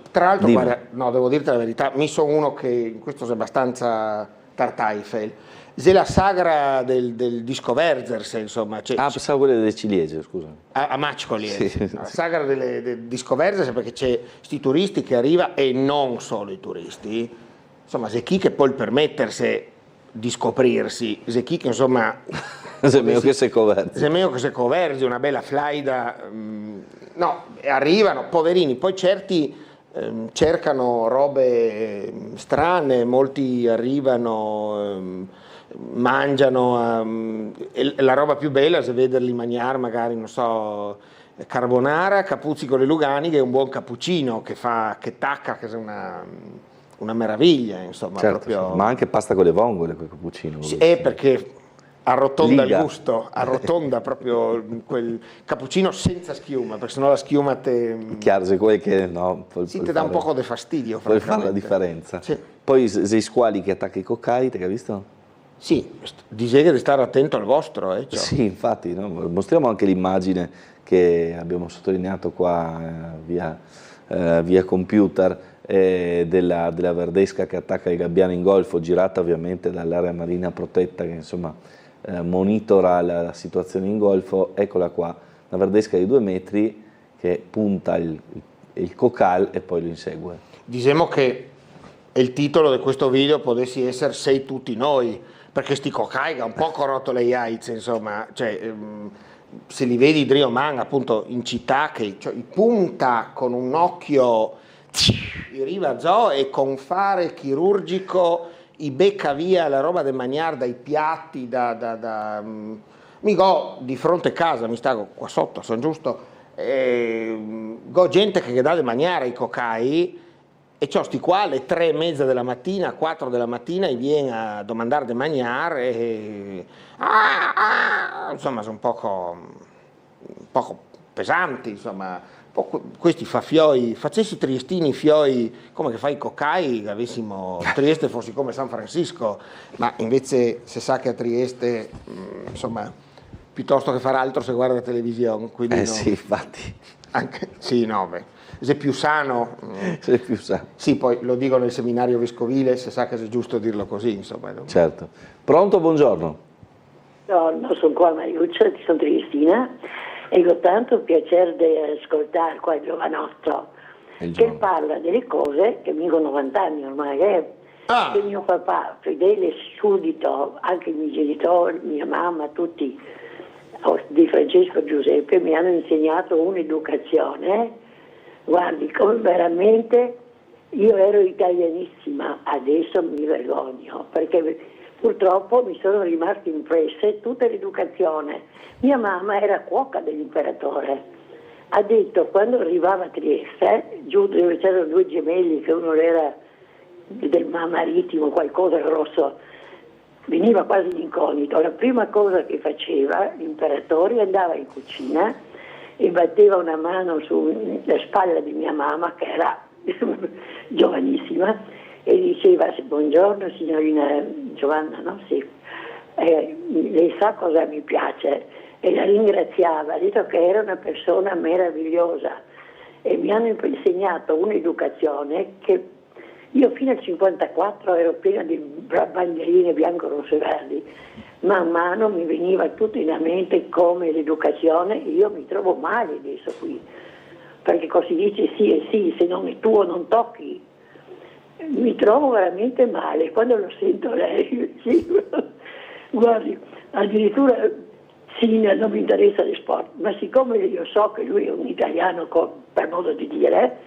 Tra l'altro, guarda, no, devo dirti la verità, mi sono uno che in questo è abbastanza tartaifel. Se la sagra del disco Verzers, insomma. Pensavo quella del ciliegie, scusa. A Maccioli. La sagra del disco Verzers perché c'è sti turisti che arrivano e non solo i turisti. Insomma, se chi che può permettersi di scoprirsi, se chi che insomma... Se meglio che se covergi, una bella flaida. No, arrivano, poverini, poi certi cercano robe strane, molti arrivano... mangiano e la roba più bella è vederli mangiare magari non so carbonara, capuzzi con le Lugani che è un buon cappuccino che tacca, che è una meraviglia insomma, proprio... ma anche pasta con le vongole quel cappuccino perché arrotonda il gusto, arrotonda proprio quel cappuccino senza schiuma, perché sennò la schiuma chiaro, se quel che no, ti dà un po' di fastidio, puoi fare la differenza. Poi sei squali che attacca i coccai, te hai visto? Sì, dice che di stare attento al vostro. Sì, infatti, no? Mostriamo anche l'immagine che abbiamo sottolineato qua via computer della verdesca che attacca i gabbiani in golfo, girata ovviamente dall'area marina protetta che insomma monitora la situazione in Golfo. Eccola qua, una verdesca di 2 metri che punta il cocal e poi lo insegue. Diciamo che il titolo di questo video potessi essere "Sei tutti noi", perché sti cocai che un po' corrotto le aize, insomma, cioè, se li vedi Drio Man appunto in città che punta con un occhio in riva e con fare chirurgico i becca via la roba del mangiare dai piatti mi go di fronte a casa, mi sta qua sotto, sono giusto, go gente che dà del mangiare ai cocai e c'ho sti qua alle 3:30 della mattina, 4 della mattina e viene a domandare del mangiare e insomma sono un poco pesanti, insomma. Questi facessi triestini fioi come che fai i cocai, che avessimo Trieste fosse come San Francisco, ma invece si sa che a Trieste insomma piuttosto che fare altro si guarda la televisione, quindi sì, infatti anche, sì, no, beh, se è più sano, se più sano. Sì, poi lo dico nel seminario vescovile, si sa che è giusto dirlo così, insomma, no? Certo. Pronto, buongiorno. No, sono qua Mariuccia, sono triestina e ho tanto piacere di ascoltare qua il giovanotto che parla delle cose che mi ho 90 anni ormai, che mio papà, fedele subito, anche i miei genitori, mia mamma, tutti di Francesco Giuseppe mi hanno insegnato un'educazione, guardi come veramente io ero italianissima, adesso mi vergogno perché purtroppo mi sono rimaste impresse tutta l'educazione. Mia mamma era cuoca dell'imperatore, ha detto quando arrivava a Trieste, giù dove c'erano 2 gemelli, che uno era del mar marittimo, qualcosa grosso, veniva quasi incognito, la prima cosa che faceva l'imperatore andava in cucina e batteva una mano sulla spalla di mia mamma che era giovanissima e diceva buongiorno signorina Giovanna, no? Sì. Lei sa cosa mi piace, e la ringraziava, ha detto che era una persona meravigliosa e mi hanno insegnato un'educazione che io fino al 54 ero piena di bandierine bianco, rosso e verdi, man mano mi veniva tutto in mente come l'educazione, io mi trovo male adesso qui, perché così dice sì e sì, se non è tuo non tocchi, mi trovo veramente male quando lo sento lei, sì. Guardi, addirittura sì, non mi interessa di sport, ma siccome io so che lui è un italiano per modo di dire,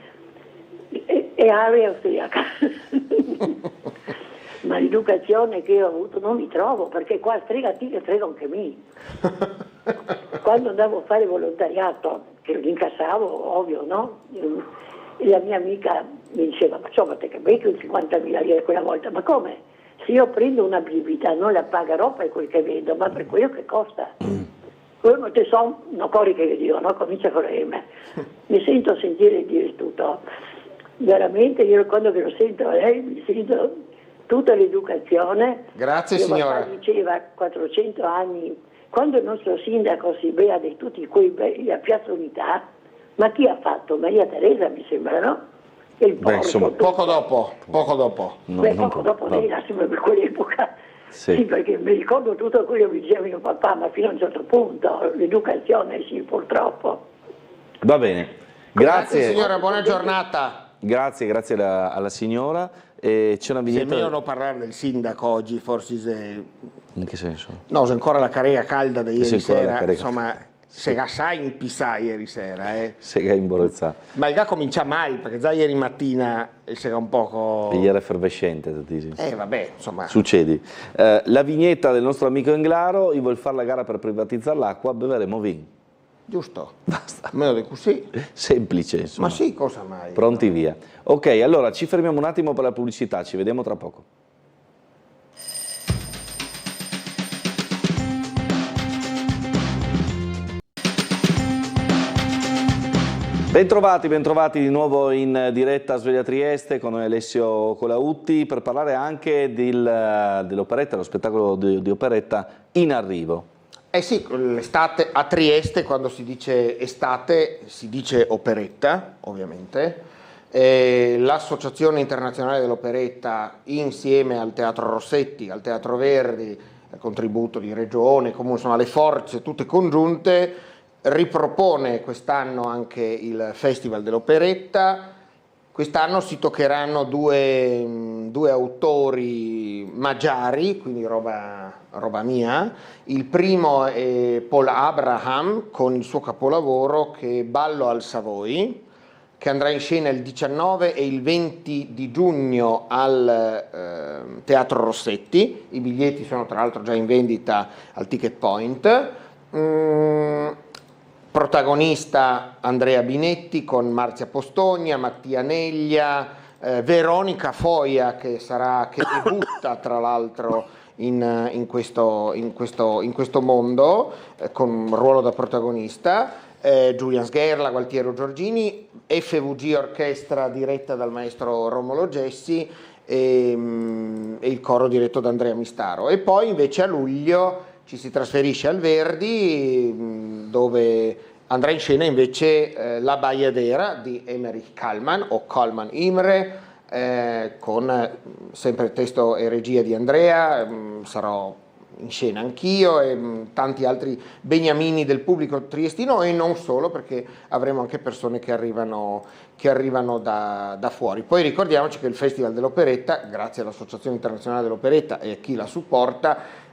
è area austriaca. Ma l'educazione che io ho avuto non mi trovo, perché qua fregati che frego anche me. Quando andavo a fare volontariato, che lo incassavo, ovvio, no? E la mia amica mi diceva, ma insomma te che becchi 50.000 lire quella volta, ma come? Se io prendo una bibita non la pagherò per quel che vedo, ma per quello che costa. Quello che sono, no, cori che io dico, no? Comincia con le M. Mi sento sentire dire tutto. Veramente io quando lo sento a lei mi sento tutta l'educazione. Grazie signora. Diceva 400 anni, quando il nostro sindaco si bea di tutti quei bei a Piazza Unità, ma chi ha fatto? Maria Teresa mi sembra, no? Beh, insomma, poco dopo. Poco dopo lei nasceva per quell'epoca. Sì, perché mi ricordo tutto quello che diceva mio papà, ma fino a un certo punto, l'educazione sì, purtroppo. Va bene, grazie signora, buona giornata. Grazie alla signora. C'è una vignetta. Se è meglio non parlare del sindaco oggi, forse se... In che senso? No, c'è ancora la carega calda di ieri sera, insomma... Se la sai in pisa ieri sera, Se la imborozzà. Ma il ga comincia mai, perché già ieri mattina era un poco... Ieri era effervescente, dici. Vabbè, insomma... Succedi. La vignetta del nostro amico Englaro, io voglio fare la gara per privatizzare l'acqua, beveremo vin. Giusto. Basta. Meno di così. Semplice, insomma. Ma sì, cosa mai? Pronti, via. Ok, allora ci fermiamo un attimo per la pubblicità, ci vediamo tra poco. Bentrovati di nuovo in diretta a Sveglia Trieste con Alessio Colautti per parlare anche dell'operetta, dello spettacolo di operetta in arrivo. Sì, l'estate a Trieste, quando si dice estate si dice operetta, ovviamente. L'Associazione Internazionale dell'Operetta insieme al Teatro Rossetti, al Teatro Verdi contributo di regione, comunque insomma le forze tutte congiunte, ripropone quest'anno anche il Festival dell'Operetta. Quest'anno si toccheranno due autori magiari, quindi roba mia. Il primo è Paul Abraham con il suo capolavoro che è Ballo al Savoy, che andrà in scena il 19 e il 20 di giugno al Teatro Rossetti. I biglietti sono tra l'altro già in vendita al Ticket Point. Protagonista Andrea Binetti con Marzia Postogna, Mattia Neglia, Veronica Foia che debutta tra l'altro in questo mondo con un ruolo da protagonista, Giulian Sgherla, Gualtiero Giorgini, FVG Orchestra diretta dal maestro Romolo Gessi e il coro diretto da Andrea Mistaro. E poi invece a luglio ci si trasferisce al Verdi, dove andrà in scena invece La Bayadera di Emmerich Kallman o Kallman Imre, con sempre testo e regia di Andrea. Sarò in scena anch'io e tanti altri beniamini del pubblico triestino, e non solo, perché avremo anche persone che arrivano da fuori. Poi ricordiamoci che il Festival dell'Operetta, grazie all'Associazione Internazionale dell'Operetta e a chi la supporta,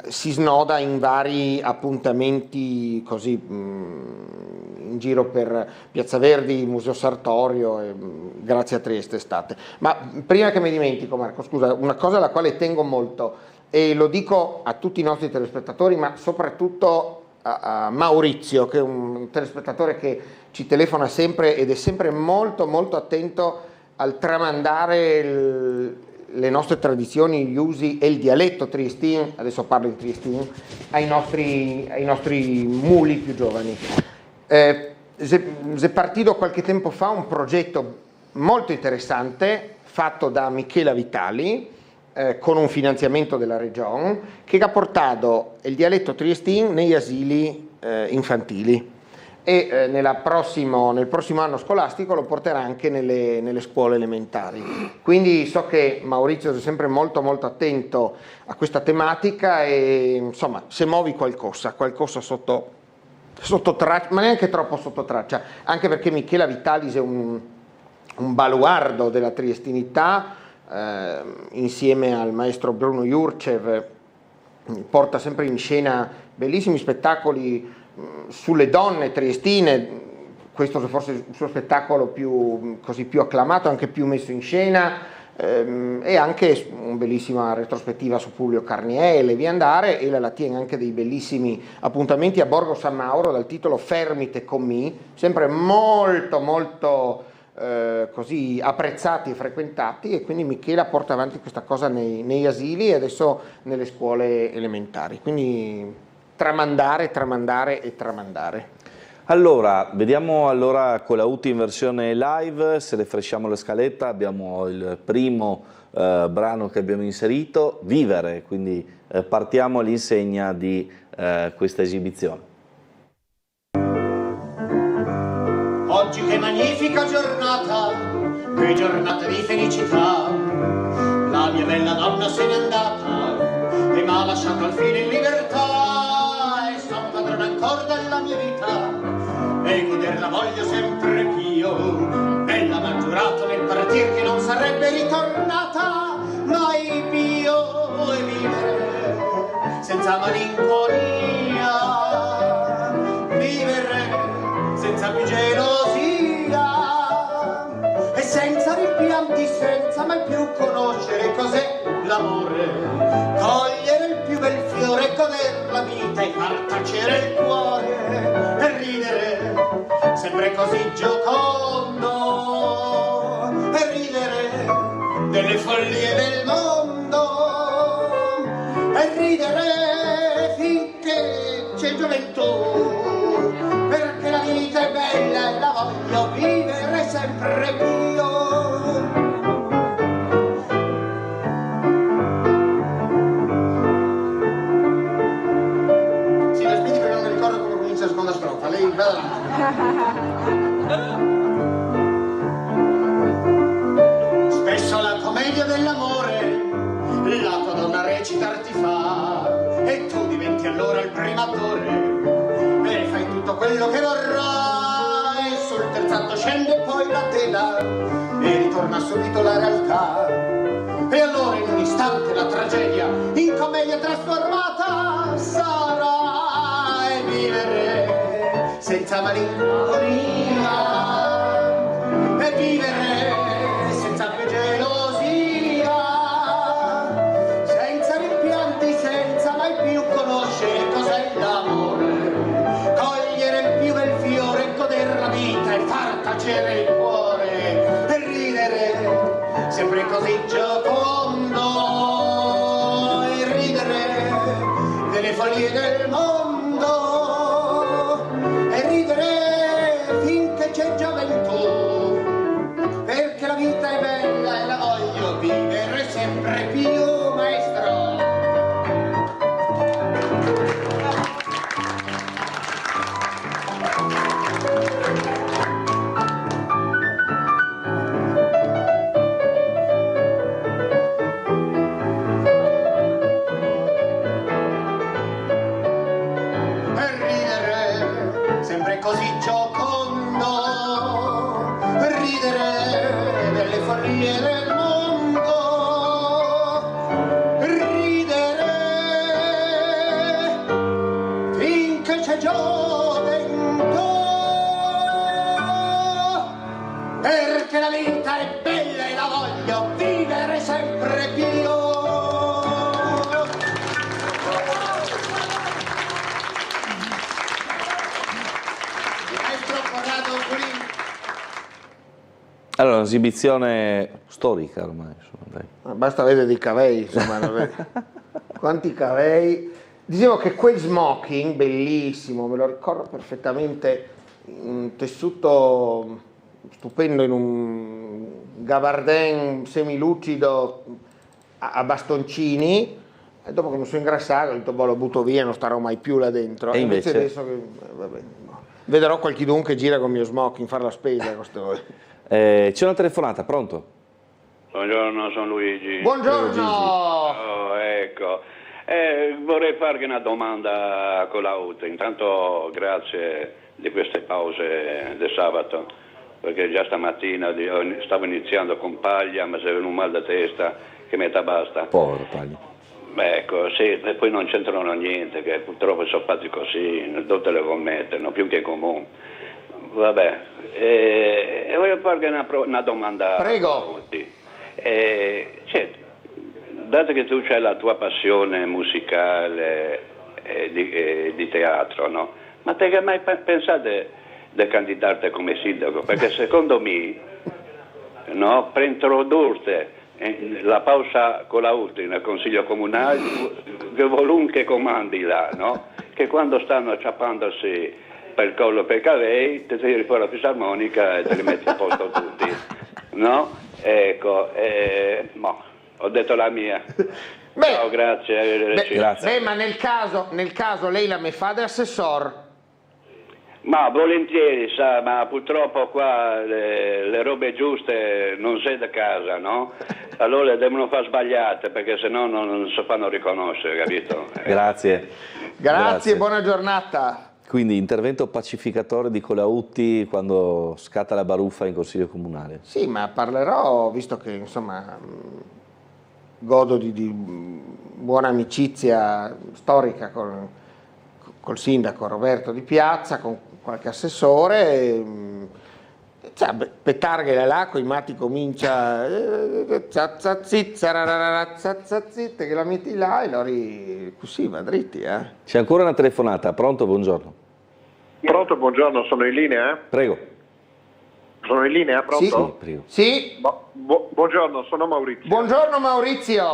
si snoda in vari appuntamenti così in giro per Piazza Verdi, Museo Sartorio, grazie a Trieste Estate. Ma prima che mi dimentico, Marco, scusa, una cosa alla quale tengo molto, e lo dico a tutti i nostri telespettatori, ma soprattutto a Maurizio, che è un telespettatore che ci telefona sempre ed è sempre molto molto attento al tramandare le nostre tradizioni, gli usi e il dialetto triestino, adesso parlo in triestino, ai nostri muli più giovani. È partito qualche tempo fa un progetto molto interessante fatto da Michela Vitali, con un finanziamento della Regione, che ha portato il dialetto triestino negli asili infantili, e nel prossimo anno scolastico lo porterà anche nelle scuole elementari. Quindi so che Maurizio è sempre molto molto attento a questa tematica, e insomma, se muovi qualcosa sotto traccia, ma neanche troppo sotto traccia, anche perché Michela Vitalis è un baluardo della triestinità, insieme al maestro Bruno Jurcev porta sempre in scena bellissimi spettacoli sulle donne triestine. Questo è forse il suo spettacolo più acclamato, anche più messo in scena, e anche una bellissima retrospettiva su Publio Carniele, via andare, e la tiene anche dei bellissimi appuntamenti a Borgo San Mauro dal titolo Fermite con me, sempre molto molto così apprezzati e frequentati, e quindi Michela porta avanti questa cosa negli asili e adesso nelle scuole elementari, quindi tramandare. Allora, vediamo con la UTI in versione live, se refresciamo la scaletta abbiamo il primo brano che abbiamo inserito, Vivere, quindi partiamo all'insegna di questa esibizione. Oggi che magnifica giornata, che giornata di felicità, la mia bella donna se n'è andata e m'ha lasciato al fine in libertà, e son padrona ancora della mia vita e goderla voglio sempre più. Bella m'ha giurato nel partir che non sarebbe ritornata mai più, e vivere senza malinconia, vivere senza più gelosia e senza rimpianti, senza mai più conoscere cos'è l'amore, cogliere il più bel fiore, goder la vita e far tacere il cuore e ridere sempre così giocondo, e ridere delle follie del mondo, e ridere finché c'è gioventù, perché la vita è bella e la voglio vivere sempre più. Sì, lo spingi perché non mi ricordo come comincia la seconda strofa, lei vada là. Spesso la commedia dell'amore la tua donna recitarti fa, metti allora il primatore e fai tutto quello che vorrai. Sul terzo atto scende poi la tela e ritorna subito la realtà. E allora in un istante la tragedia in commedia trasformata sarà, e vivere senza malinconia, e vivere senza più gelosia, senza rimpianti, senza mai più conoscere cos'è l'amore, cogliere il più bel fiore, goder la vita e far tacere il cuore, e ridere sempre così giocondo, e ridere delle follie del mondo, e ridere finché c'è gioventù, perché la vita è bella e la voglio vivere sempre più, maestro. Sempre così giocondo, ridere delle follie del mondo, ridere finché c'è gioventù, perché la vita è bella e la voglio vivere sempre più. Allora, un'esibizione storica ormai. Insomma, dai. Basta vedere dei cavei, insomma. Quanti cavei. Dicevo che quel smoking, bellissimo, me lo ricordo perfettamente, un tessuto stupendo in un gabardin semilucido a bastoncini, e dopo che mi sono ingrassato ho detto, boh, lo butto via, non starò mai più là dentro. E invece adesso che, vabbè, vedrò qualchidun che gira con il mio smoking, fare la spesa. C'è una telefonata, pronto? Buongiorno, sono Luigi. Buongiorno! Oh, ecco, vorrei farvi una domanda a Colautti. Intanto grazie di queste pause del sabato, perché già stamattina stavo iniziando con Paglia, ma se avevo un mal da testa che metà basta. Povero Paglia. Beh, ecco, sì, e poi non c'entrano niente, che purtroppo sono fatti così, tutte le commette, no? Più che comune. Vabbè, voglio farvi una domanda. Prego. Dato che tu c'hai la tua passione musicale di teatro, no? Ma te che mai pensate di candidarti come sindaco? Perché secondo me, no, per introdurre la pausa con la ultima nel consiglio comunale, che volunque comandi là, no? Che quando stanno acciappandosi per il collo per cavei, ti tiri fuori la fisarmonica e te li metti a posto tutti, no? Ecco, ho detto la mia. Ciao, grazie. Grazie. Ma nel caso lei la me fa da assessor? Ma volentieri, sa, ma purtroppo qua le robe giuste non sei da casa, no? Allora le devono far sbagliate, perché sennò non si fanno riconoscere, capito? Grazie, buona giornata. Quindi intervento pacificatore di Colautti quando scatta la baruffa in consiglio comunale. Sì, ma parlerò, visto che insomma godo di buona amicizia storica col sindaco Roberto Di Piazza, con qualche assessore, petarghela là, coi matti comincia che la metti là e loro così va dritti. C'è ancora una telefonata, pronto? Buongiorno. Pronto, buongiorno, sono in linea? Prego. Sono in linea, pronto? Sì, prego. Sì. Buongiorno, sono Maurizio. Buongiorno Maurizio.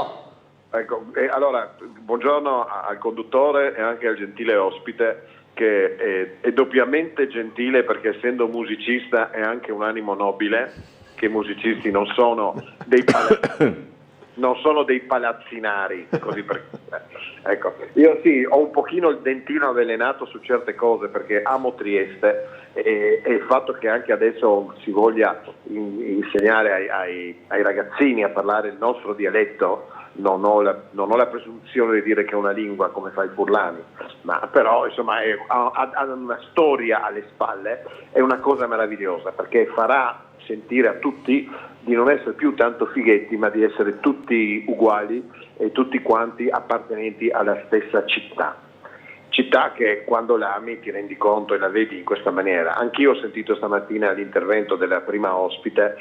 Ecco, allora, buongiorno al conduttore e anche al gentile ospite, che è doppiamente gentile perché essendo musicista è anche un animo nobile, che i musicisti non sono dei non sono dei palazzinari, così per ecco, io sì, ho un pochino il dentino avvelenato su certe cose perché amo Trieste e il fatto che anche adesso si voglia insegnare ai ragazzini a parlare il nostro dialetto, non ho la presunzione di dire che è una lingua come fa il Furlani, ma però insomma ha una storia alle spalle, è una cosa meravigliosa perché farà sentire a tutti di non essere più tanto fighetti, ma di essere tutti uguali e tutti quanti appartenenti alla stessa città che quando la ami ti rendi conto e la vedi in questa maniera. Anch'io ho sentito stamattina l'intervento della prima ospite,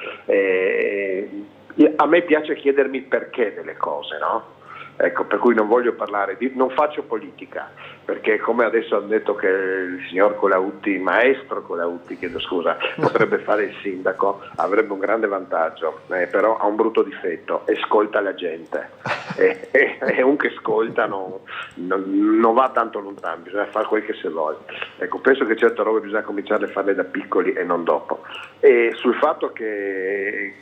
a me piace chiedermi perché delle cose, no? Ecco, per cui non voglio parlare non faccio politica, perché come adesso hanno detto che il signor Colautti, il maestro Colautti, chiedo scusa, potrebbe fare il sindaco, avrebbe un grande vantaggio, però ha un brutto difetto, ascolta la gente, e un che ascolta non va tanto lontano, bisogna fare quel che si vuole. Ecco, penso che certe robe bisogna cominciare a farle da piccoli e non dopo. E sul fatto che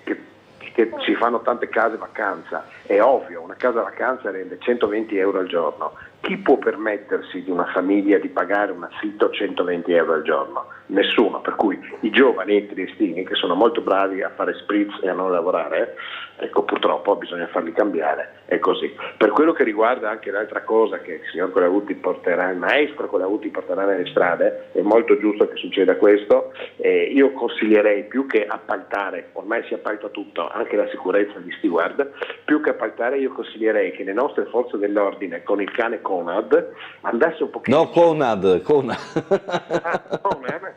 si fanno tante case vacanza, è ovvio, una casa vacanza rende 120 euro al giorno. Chi può permettersi di una famiglia di pagare un affitto 120 euro al giorno? Nessuno, per cui i giovani triestini che sono molto bravi a fare spritz e a non lavorare, ecco, purtroppo bisogna farli cambiare, è così. Per quello che riguarda anche l'altra cosa che il signor Colautti porterà, il maestro Colautti porterà nelle strade, è molto giusto che succeda questo, io consiglierei più che appaltare, ormai si appalta tutto, anche la sicurezza di steward, più che appaltare io consiglierei che le nostre forze dell'ordine con il cane Conad andasse un pochino... No, Conad.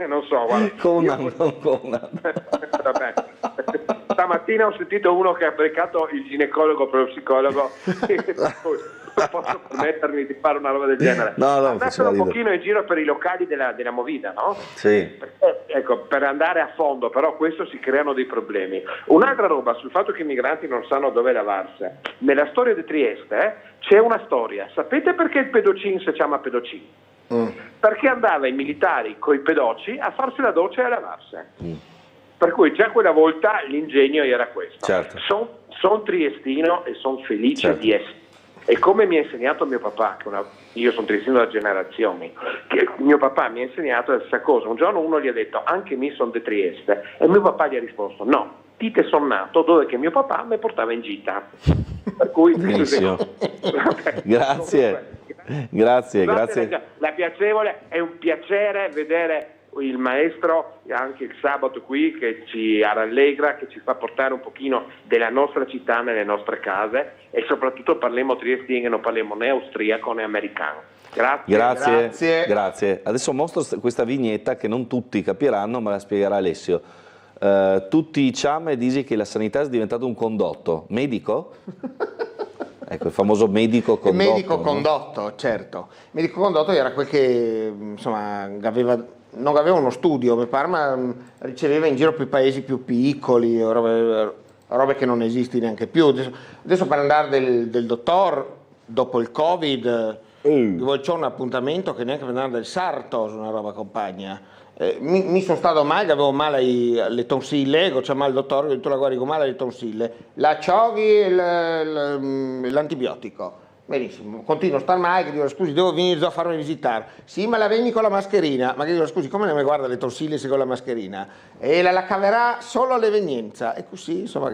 Non so, guarda. Conad. Vabbè. Stamattina ho sentito uno che ha beccato il ginecologo per lo psicologo non posso permettermi di fare una roba del genere. Andassero un pochino in giro per i locali della Movida, no? Sì. Ecco, per andare a fondo, però questo si creano dei problemi. Un'altra roba sul fatto che i migranti non sanno dove lavarsi. Nella storia di Trieste c'è una storia. Sapete perché il pedocin si chiama pedocin? Perché andava i militari coi pedoci a farsi la doccia e a lavarsi. Per cui già quella volta l'ingegno era questo. Certo. Sono triestino e sono felice di essere. E come mi ha insegnato mio papà, io sono triestino da generazioni, che mio papà mi ha insegnato la stessa cosa. Un giorno uno gli ha detto anche mi sono di Trieste e mio papà gli ha risposto no, dite son nato dove che mio papà mi portava in gita. Per cui benissimo. Grazie. La piacevole, è un piacere vedere il maestro anche il sabato qui che ci rallegra, che ci fa portare un pochino della nostra città nelle nostre case e soprattutto parliamo triestino, non parliamo né austriaco né americano. Grazie. Adesso mostro questa vignetta che non tutti capiranno, ma la spiegherà Alessio. Tutti diciamo e dici che la sanità è diventato un condotto medico? Ecco, il famoso medico condotto. Medico condotto, certo. Medico condotto era quel che insomma non aveva uno studio, mi pare, ma riceveva in giro per i paesi più piccoli, robe che non esistono neanche più. Adesso per andare del dottor, dopo il Covid, c'ho un appuntamento che neanche per andare del Sartos, una roba compagna. Mi sono stato male, avevo male le tonsille, c'è male il dottore, ho detto la guarda, male le tonsille, la cioghi e l'antibiotico. Benissimo, continuo a star male, che dico scusi devo venire a farmi visitare. Sì, ma la vieni con la mascherina, ma che dico scusi come non mi guarda le tonsille se con la mascherina? E la caverà solo all'evenienza. E così insomma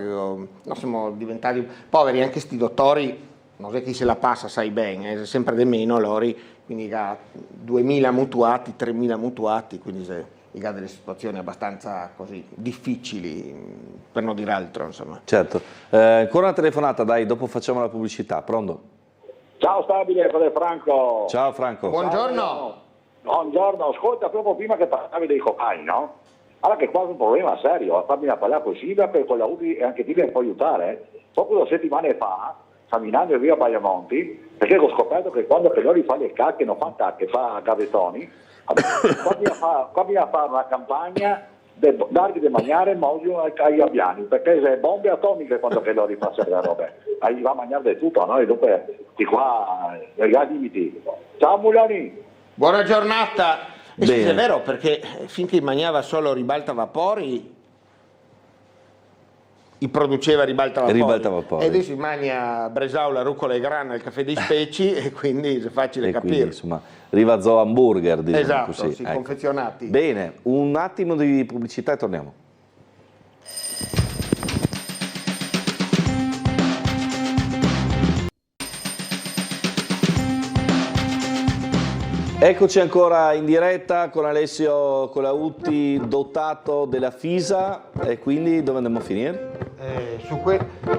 siamo diventati poveri, anche sti dottori, non so chi se la passa, sai bene, è sempre di meno loro. Quindi ha 2.000 mutuati, 3.000 mutuati, quindi ha delle situazioni abbastanza così difficili, per non dire altro, insomma. Certo. Ancora una telefonata, dai, dopo facciamo la pubblicità. Pronto? Ciao Stabile, sono Franco. Ciao Franco. Buongiorno. Buongiorno, ascolta, proprio prima che parlavi dei copai, no? Allora che qua è un problema serio, fammi a parlare con il sindaco e con la UDI e anche ti può aiutare. Proprio 2 settimane fa, camminando via Baiamonti, perché ho scoperto che quando Pelori fa le cacche non fa cacche, fa gavettoni, qua bisogna fare una campagna dargli da mangiare moglio ai gabbiani, perché se bombe atomiche quando Pelori fa le robe, gli va a mangiare di tutto, no? E dopo di qua ai limiti. Ciao Mulani! Buona giornata! E sì, è vero, perché finché mangiava solo ribalta vapori, produceva Ribalta Vapori. E adesso si mangia bresaola, rucola e grana, il caffè dei speci e quindi è facile capire. Quindi, insomma, Rivazzo hamburger, diciamo esatto, così. sì, confezionati. Bene, un attimo di pubblicità e torniamo. Eccoci ancora in diretta con Alessio Colautti, dotato della FISA, e quindi dove andiamo a finire?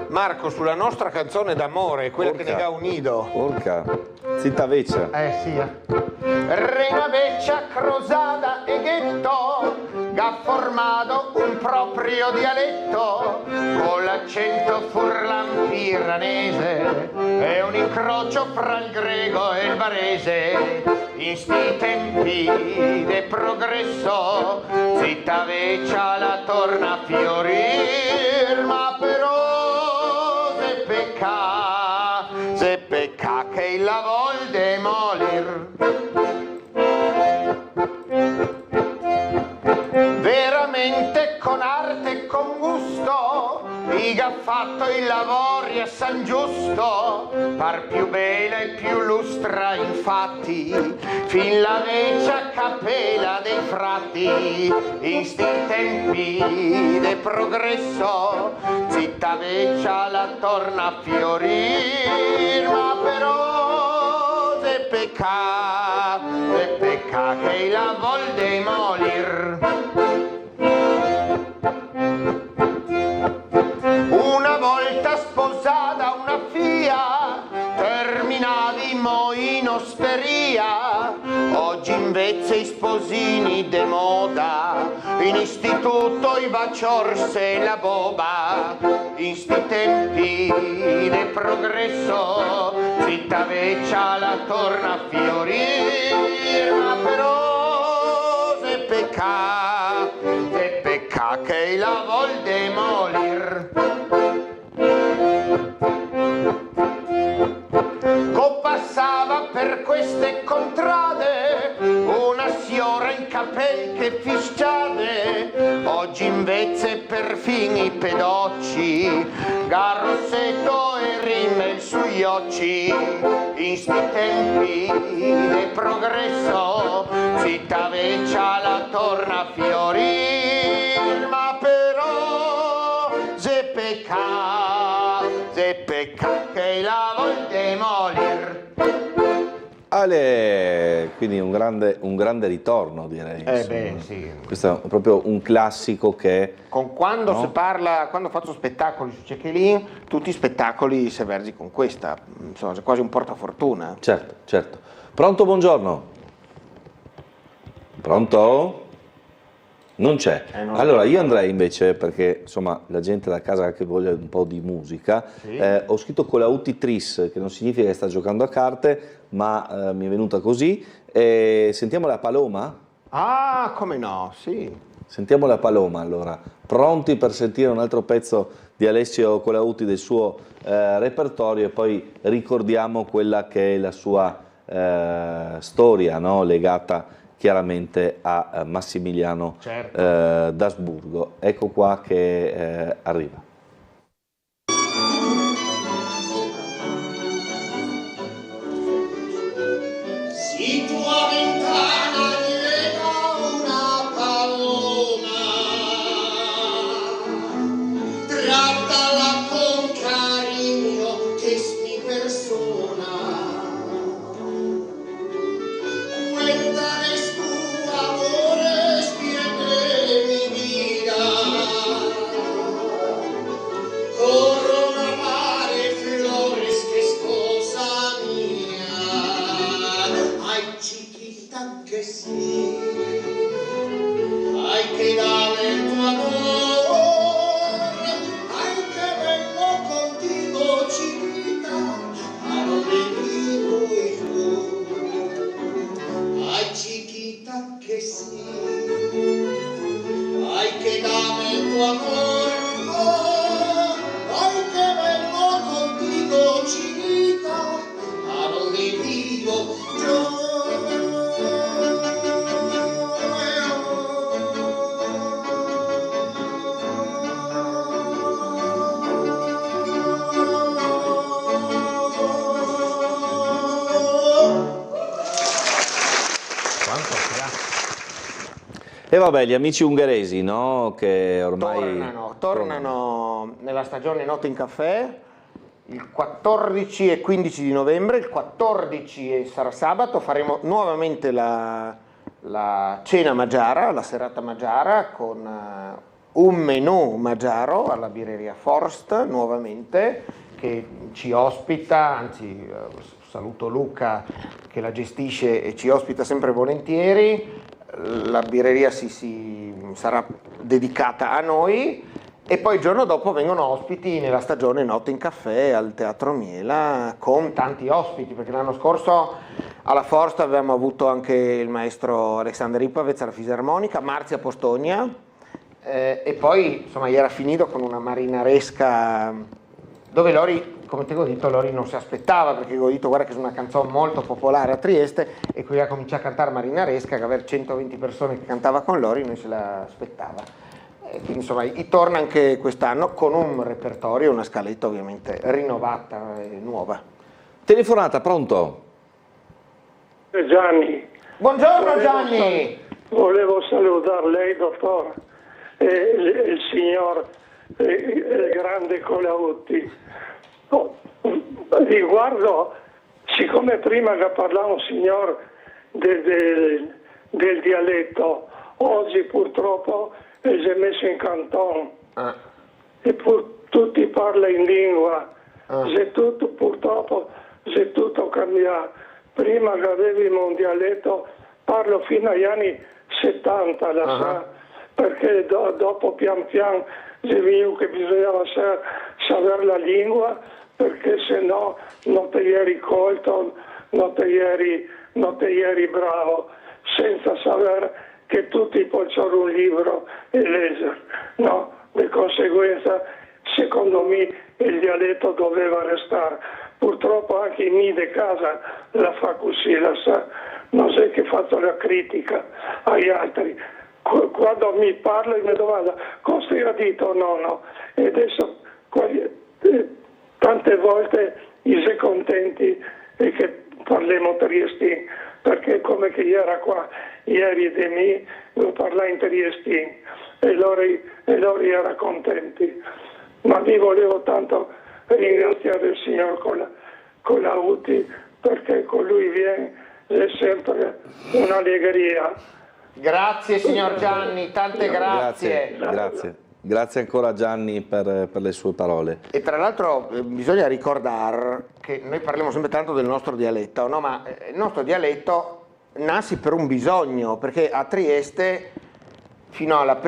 Marco, sulla nostra canzone d'amore, quella che ne dà un nido. Porca, zitta veccia. Sì. Reina veccia, crosada e ghetto, che ha formato un proprio dialetto, con l'accento furlan-piranese, è un incrocio fra il greco e il barese. In sti tempi de progresso, zitta veccia la torna a fiorir, ma però se pecca che la vol demolir. Veramente con arte e con gusto, che ha fatto i lavori a San Giusto, par più bella e più lustra infatti, fin la vecchia cappella dei frati. In sti tempi de progresso, zitta vecchia la torna a fiorir, ma però se pecca che la vol demolir. Una volta sposata una figlia, terminati mo in osteria, oggi invece i sposini de moda, in istituto i baciorse la boba. In sti tempi de progresso, zitta veccia la torna a fiorir, ma però se pecca che la vol demolir. Passava per queste contrade una signora in capelli che fischiade, oggi invece perfino i pedocci, garrossetto e rimel sugli occhi. In sti tempi di progresso, zitta veccia la torna a fiorir, ma però se pecca che la vol demolir. Ale, quindi un grande ritorno, direi. Sì. Questo è proprio un classico che... Quando si parla, quando faccio spettacoli su Cechelin, tutti i spettacoli si vergi con questa, insomma, è quasi un portafortuna. Certo. Pronto, buongiorno? Pronto? Non c'è. Allora io andrei invece, perché insomma la gente da casa che voglia un po' di musica, sì. Ho scritto Colautti Tris, che non significa che sta giocando a carte, ma mi è venuta così. Sentiamo la Paloma? Ah, come no, sì. Sentiamo la Paloma allora. Pronti per sentire un altro pezzo di Alessio Colautti del suo repertorio, e poi ricordiamo quella che è la sua storia, no? Legata chiaramente a Massimiliano d'Asburgo. Ecco qua che arriva. Si tua ventana lega una paloma, trattala con cariño che sti persona, cuéntale tu amore, spiegami mi vida, E vabbè, gli amici ungheresi, no? Che ormai tornano nella stagione Notte in Caffè il 14 e 15 di novembre. Il 14 sarà sabato, faremo nuovamente la cena magiara, la serata magiara, con un menù magiaro alla birreria Forst nuovamente, che ci ospita, anzi saluto Luca che la gestisce e ci ospita sempre volentieri. La birreria sarà dedicata a noi e poi il giorno dopo vengono ospiti nella stagione Notte in Caffè al Teatro Miela, con tanti ospiti, perché l'anno scorso alla Forst avevamo avuto anche il maestro Alexander Ipavez alla fisarmonica, Marzia Postonia, e poi insomma era finito con una marinaresca dove Lori, come ti ho detto, Lori non si aspettava, perché ho detto guarda che è una canzone molto popolare a Trieste, e qui ha cominciato a cantare marinaresca, che avere 120 persone che cantava con Lori non se l'aspettava. Quindi insomma torna anche quest'anno con un repertorio, una scaletta ovviamente rinnovata e nuova. Telefonata, pronto? Gianni. Buongiorno Gianni. Volevo salutare lei, dottore, e il signor il grande Colautti. Riguardo, siccome prima che parlavo, signor, del dialetto, oggi purtroppo si è messo in canton e tutti parlano in lingua, purtroppo è tutto cambiato. Prima che avevamo un dialetto, parlo fino agli anni 70, perché dopo pian piano si visto che bisognava sapere la lingua, perché se no non ti eri colto, non ti eri bravo, senza sapere che tutti possono un libro e leggere, no? Di conseguenza, secondo me, il dialetto doveva restare. Purtroppo anche in me di casa la fa così, la sa. Non so che faccio la critica agli altri. Quando mi parla e mi domanda cosa ha detto no, e adesso tante volte si è contenti e che parliamo triestino, perché come che era qua ieri di me, lo parlai in triestino e loro erano contenti. Ma mi volevo tanto ringraziare il signor Colautti, perché con lui viene è sempre un'allegria. Grazie signor Gianni, tante grazie. Grazie ancora Gianni per le sue parole. E tra l'altro bisogna ricordare che noi parliamo sempre tanto del nostro dialetto, no? Ma il nostro dialetto nasce per un bisogno, perché a Trieste fino al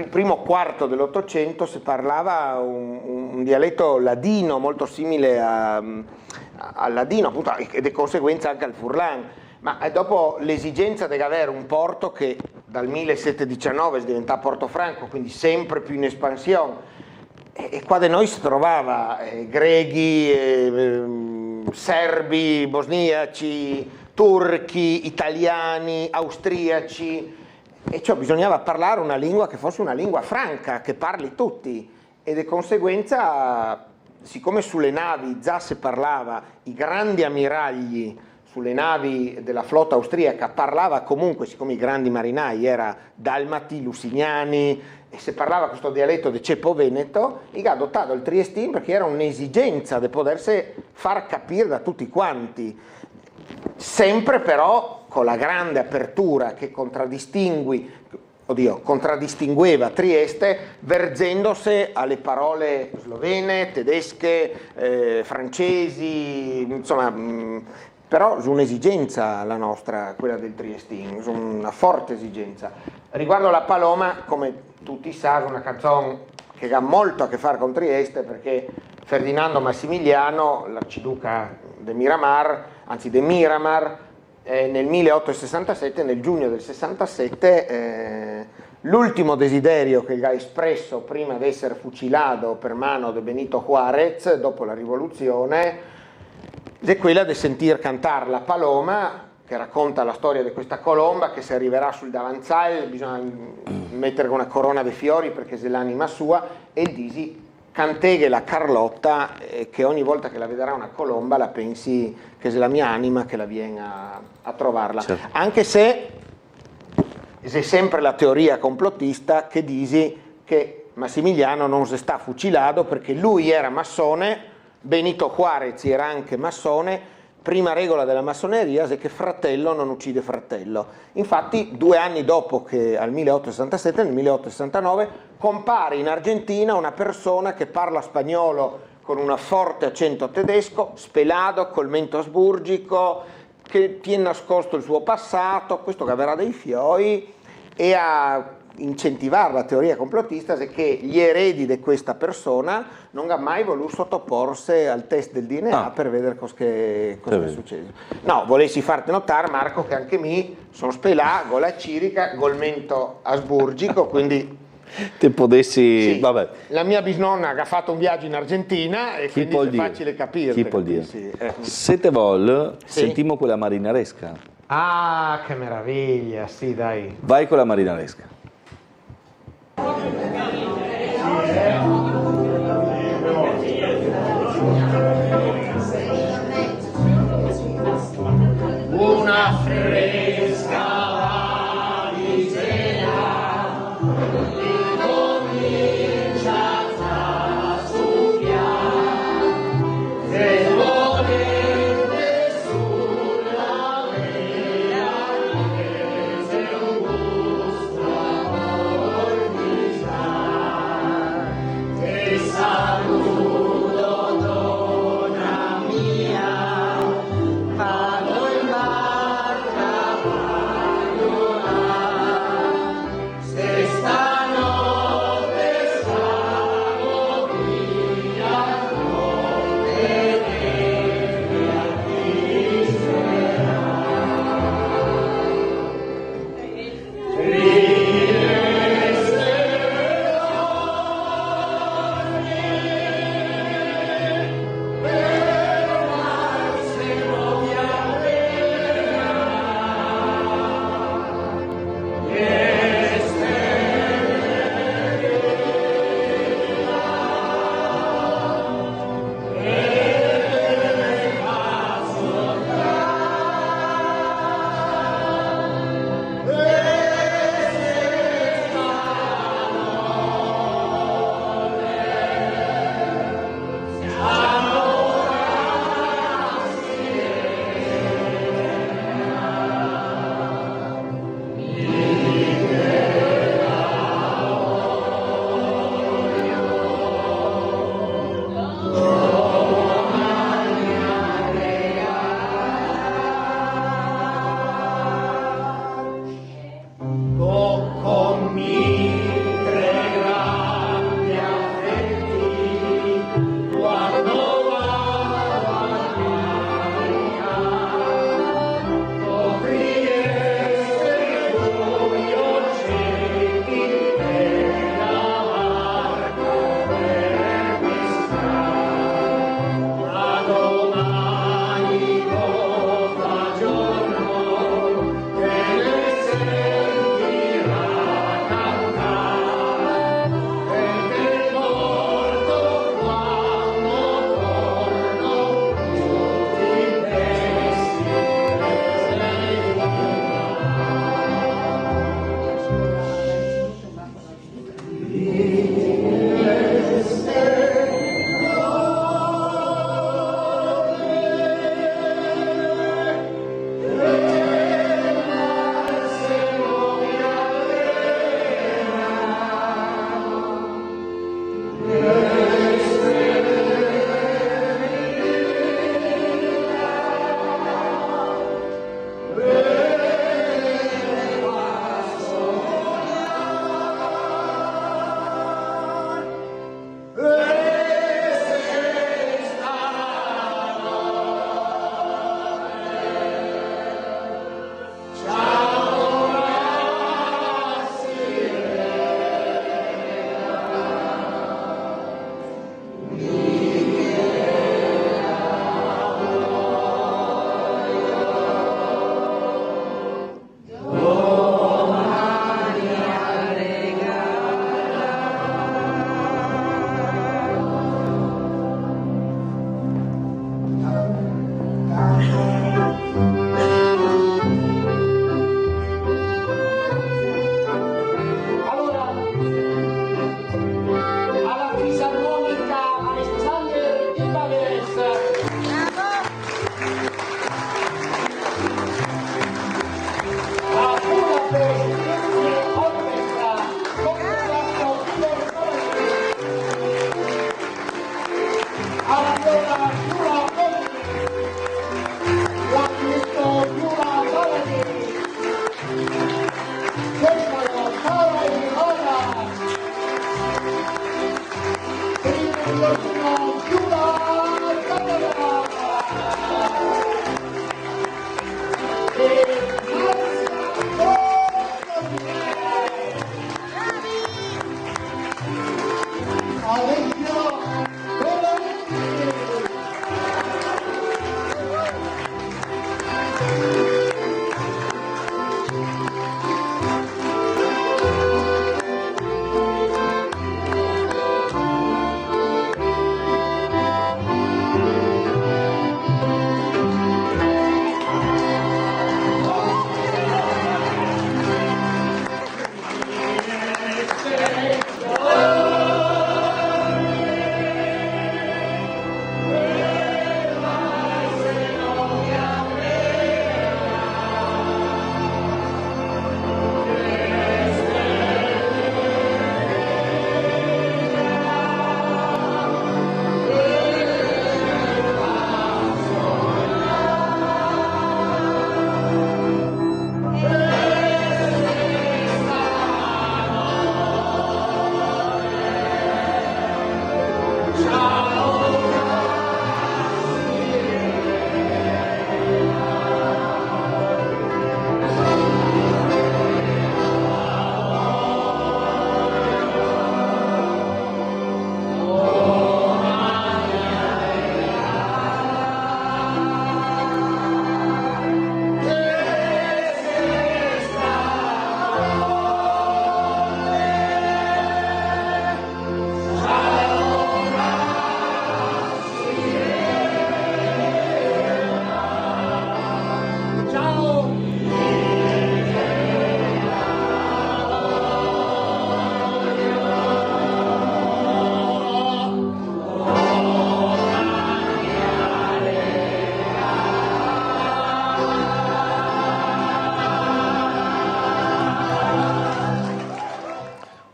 primo quarto dell'Ottocento si parlava un dialetto ladino molto simile al ladino, appunto, e di conseguenza anche al furlan. Ma dopo l'esigenza di avere un porto che dal 1719 è diventato Porto Franco, quindi sempre più in espansione, e qua da noi si trovava greghi, serbi, bosniaci, turchi, italiani, austriaci, e cioè bisognava parlare una lingua che fosse una lingua franca, che parli tutti, e di conseguenza, siccome sulle navi già si parlava, i grandi ammiragli sulle navi della flotta austriaca parlava comunque, siccome i grandi marinai erano dalmati, lusignani, e se parlava questo dialetto di ceppo veneto, gli ha adottato il triestino perché era un'esigenza di potersi far capire da tutti quanti, sempre però con la grande apertura che contraddistingueva Trieste, vergendosi alle parole slovene, tedesche, francesi, insomma. Però è un'esigenza la nostra, quella del triestino, è una forte esigenza. Riguardo la Paloma, come tutti sanno, è una canzone che ha molto a che fare con Trieste, perché Ferdinando Massimiliano, l'arciduca di Miramar, nel 1867, nel giugno del 67, l'ultimo desiderio che ha espresso prima di essere fucilato per mano di Benito Juárez dopo la rivoluzione, è quella di sentir cantare la Paloma, che racconta la storia di questa colomba che se arriverà sul davanzale bisogna mettere una corona di fiori perché è l'anima sua, e disi canteghe la Carlotta, che ogni volta che la vedrà una colomba la pensi che è la mia anima che la viene a trovarla. Certo. Anche se è sempre la teoria complottista che dice che Massimiliano non si sta fucilato perché lui era massone, Benito Juarez era anche massone, prima regola della massoneria è che fratello non uccide fratello. Infatti 2 anni dopo che al 1867, nel 1869, compare in Argentina una persona che parla spagnolo con un forte accento tedesco, spelato, col mento asburgico, che tiene nascosto il suo passato, questo che avrà dei fioi, e a incentivare la teoria complottista è che gli eredi di questa persona non ha mai voluto sottoporsi al test del DNA per vedere cosa è successo. No, volessi farti notare, Marco, che anche me sono spelato, con la cirica, col mento asburgico, quindi te potessi... sì, vabbè. La mia bisnonna ha fatto un viaggio in Argentina e quindi è facile capire. Chi può dire? Sì, Se te vol, sì. sentimo quella marinaresca. Ah, che meraviglia, sì dai. Vai con la marinaresca. Una fresca valigena incominciata a soffiare tremolente sulla via, che se un gusto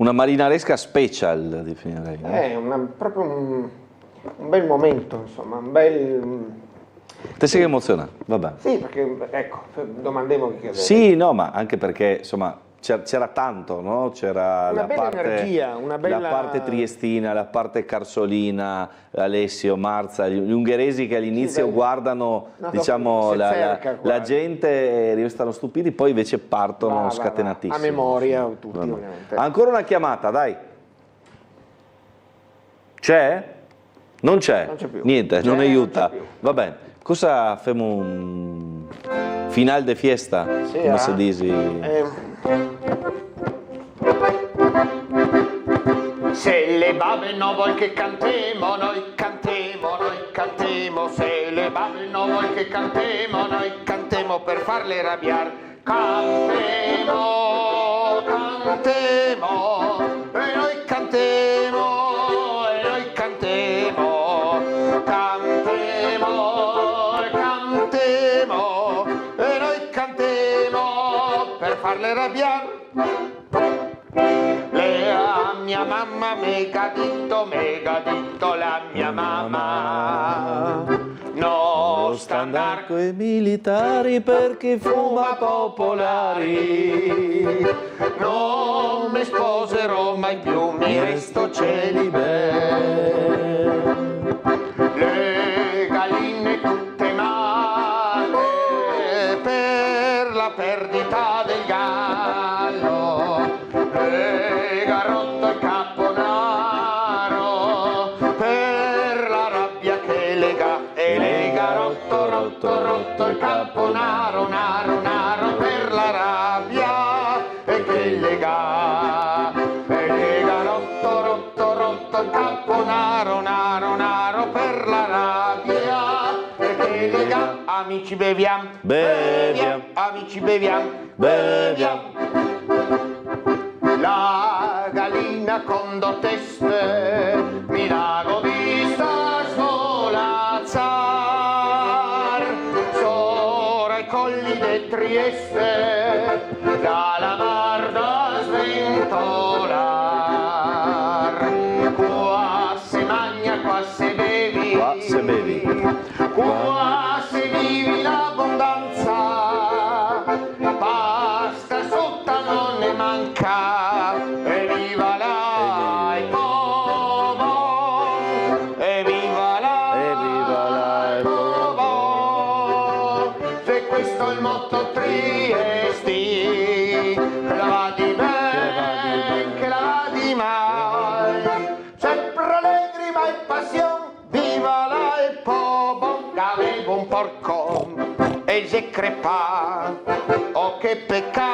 Una marinaresca special, definirei. È proprio un bel momento, insomma, un bel... Te sei emozionato? Vabbè. Sì, perché, ecco, domandemo che chiedere. Sì, no, ma anche perché, insomma, c'era tanto, no? C'era una la bella parte, energia, una bella... la parte triestina, la parte carsolina, Alessio, Marza, gli ungheresi che all'inizio guardano, diciamo, la gente e restano stupiti, poi invece partono scatenatissimi. A memoria tutti, ovviamente. Ancora una chiamata, dai. C'è? Non c'è? Non c'è più. Niente, non aiuta. Non c'è più. Va bene. Cosa facciamo un final de fiesta, sì, come si dice? Se le babe no vuoi che cantemo, noi cantemo, noi cantemo. Se le babe no vuoi che cantemo, noi cantemo per farle arrabbiare. Cantemo, cantemo, e noi cantemo, e noi cantemo. Cantemo, e cantemo, e noi cantemo per farle arrabbiare. La mia mamma mega detto la mia mamma non sta andare coi militari perché fuma popolari. Non mi sposerò mai più, mi resto celibe. Le galline tutte male per la perdita del gallo. Le garotto e caponaro per la rabbia che lega. E le garotto rotto il caponaro naro per la rabbia e che lega. E le garotto rotto il caponaro naro per la rabbia e che lega. Amici beviamo, amici beviamo. La gallina con do teste mi l'ago vista svolazzar sopra i colli de Trieste dalla barda sventolar. Qua se magna, qua se bevi, qua se vivi l'abbondanza, pasta sotto non ne manca. Evviva la il povo, evviva la il povo. Se questo è il motto Triesti, che la va di bene, che la va di male, sempre allegri ma in passione, viva la il povo. Avevo un porco e si crepà, oh che peccato,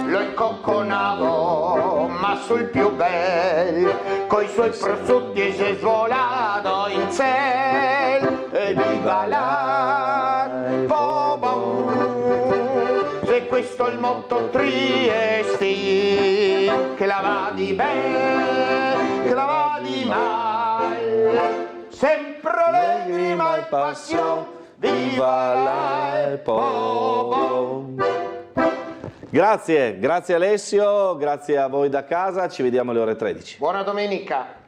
lo incocconavo, ma sul più bel, coi suoi prosciutti si è svolato in ciel, e viva la povo. Se questo è il motto Triesti, che la va di bene, che la va di male, sempre allegri ma in passione, viva la il povo. Grazie Alessio, grazie a voi da casa, ci vediamo alle ore 13. Buona domenica.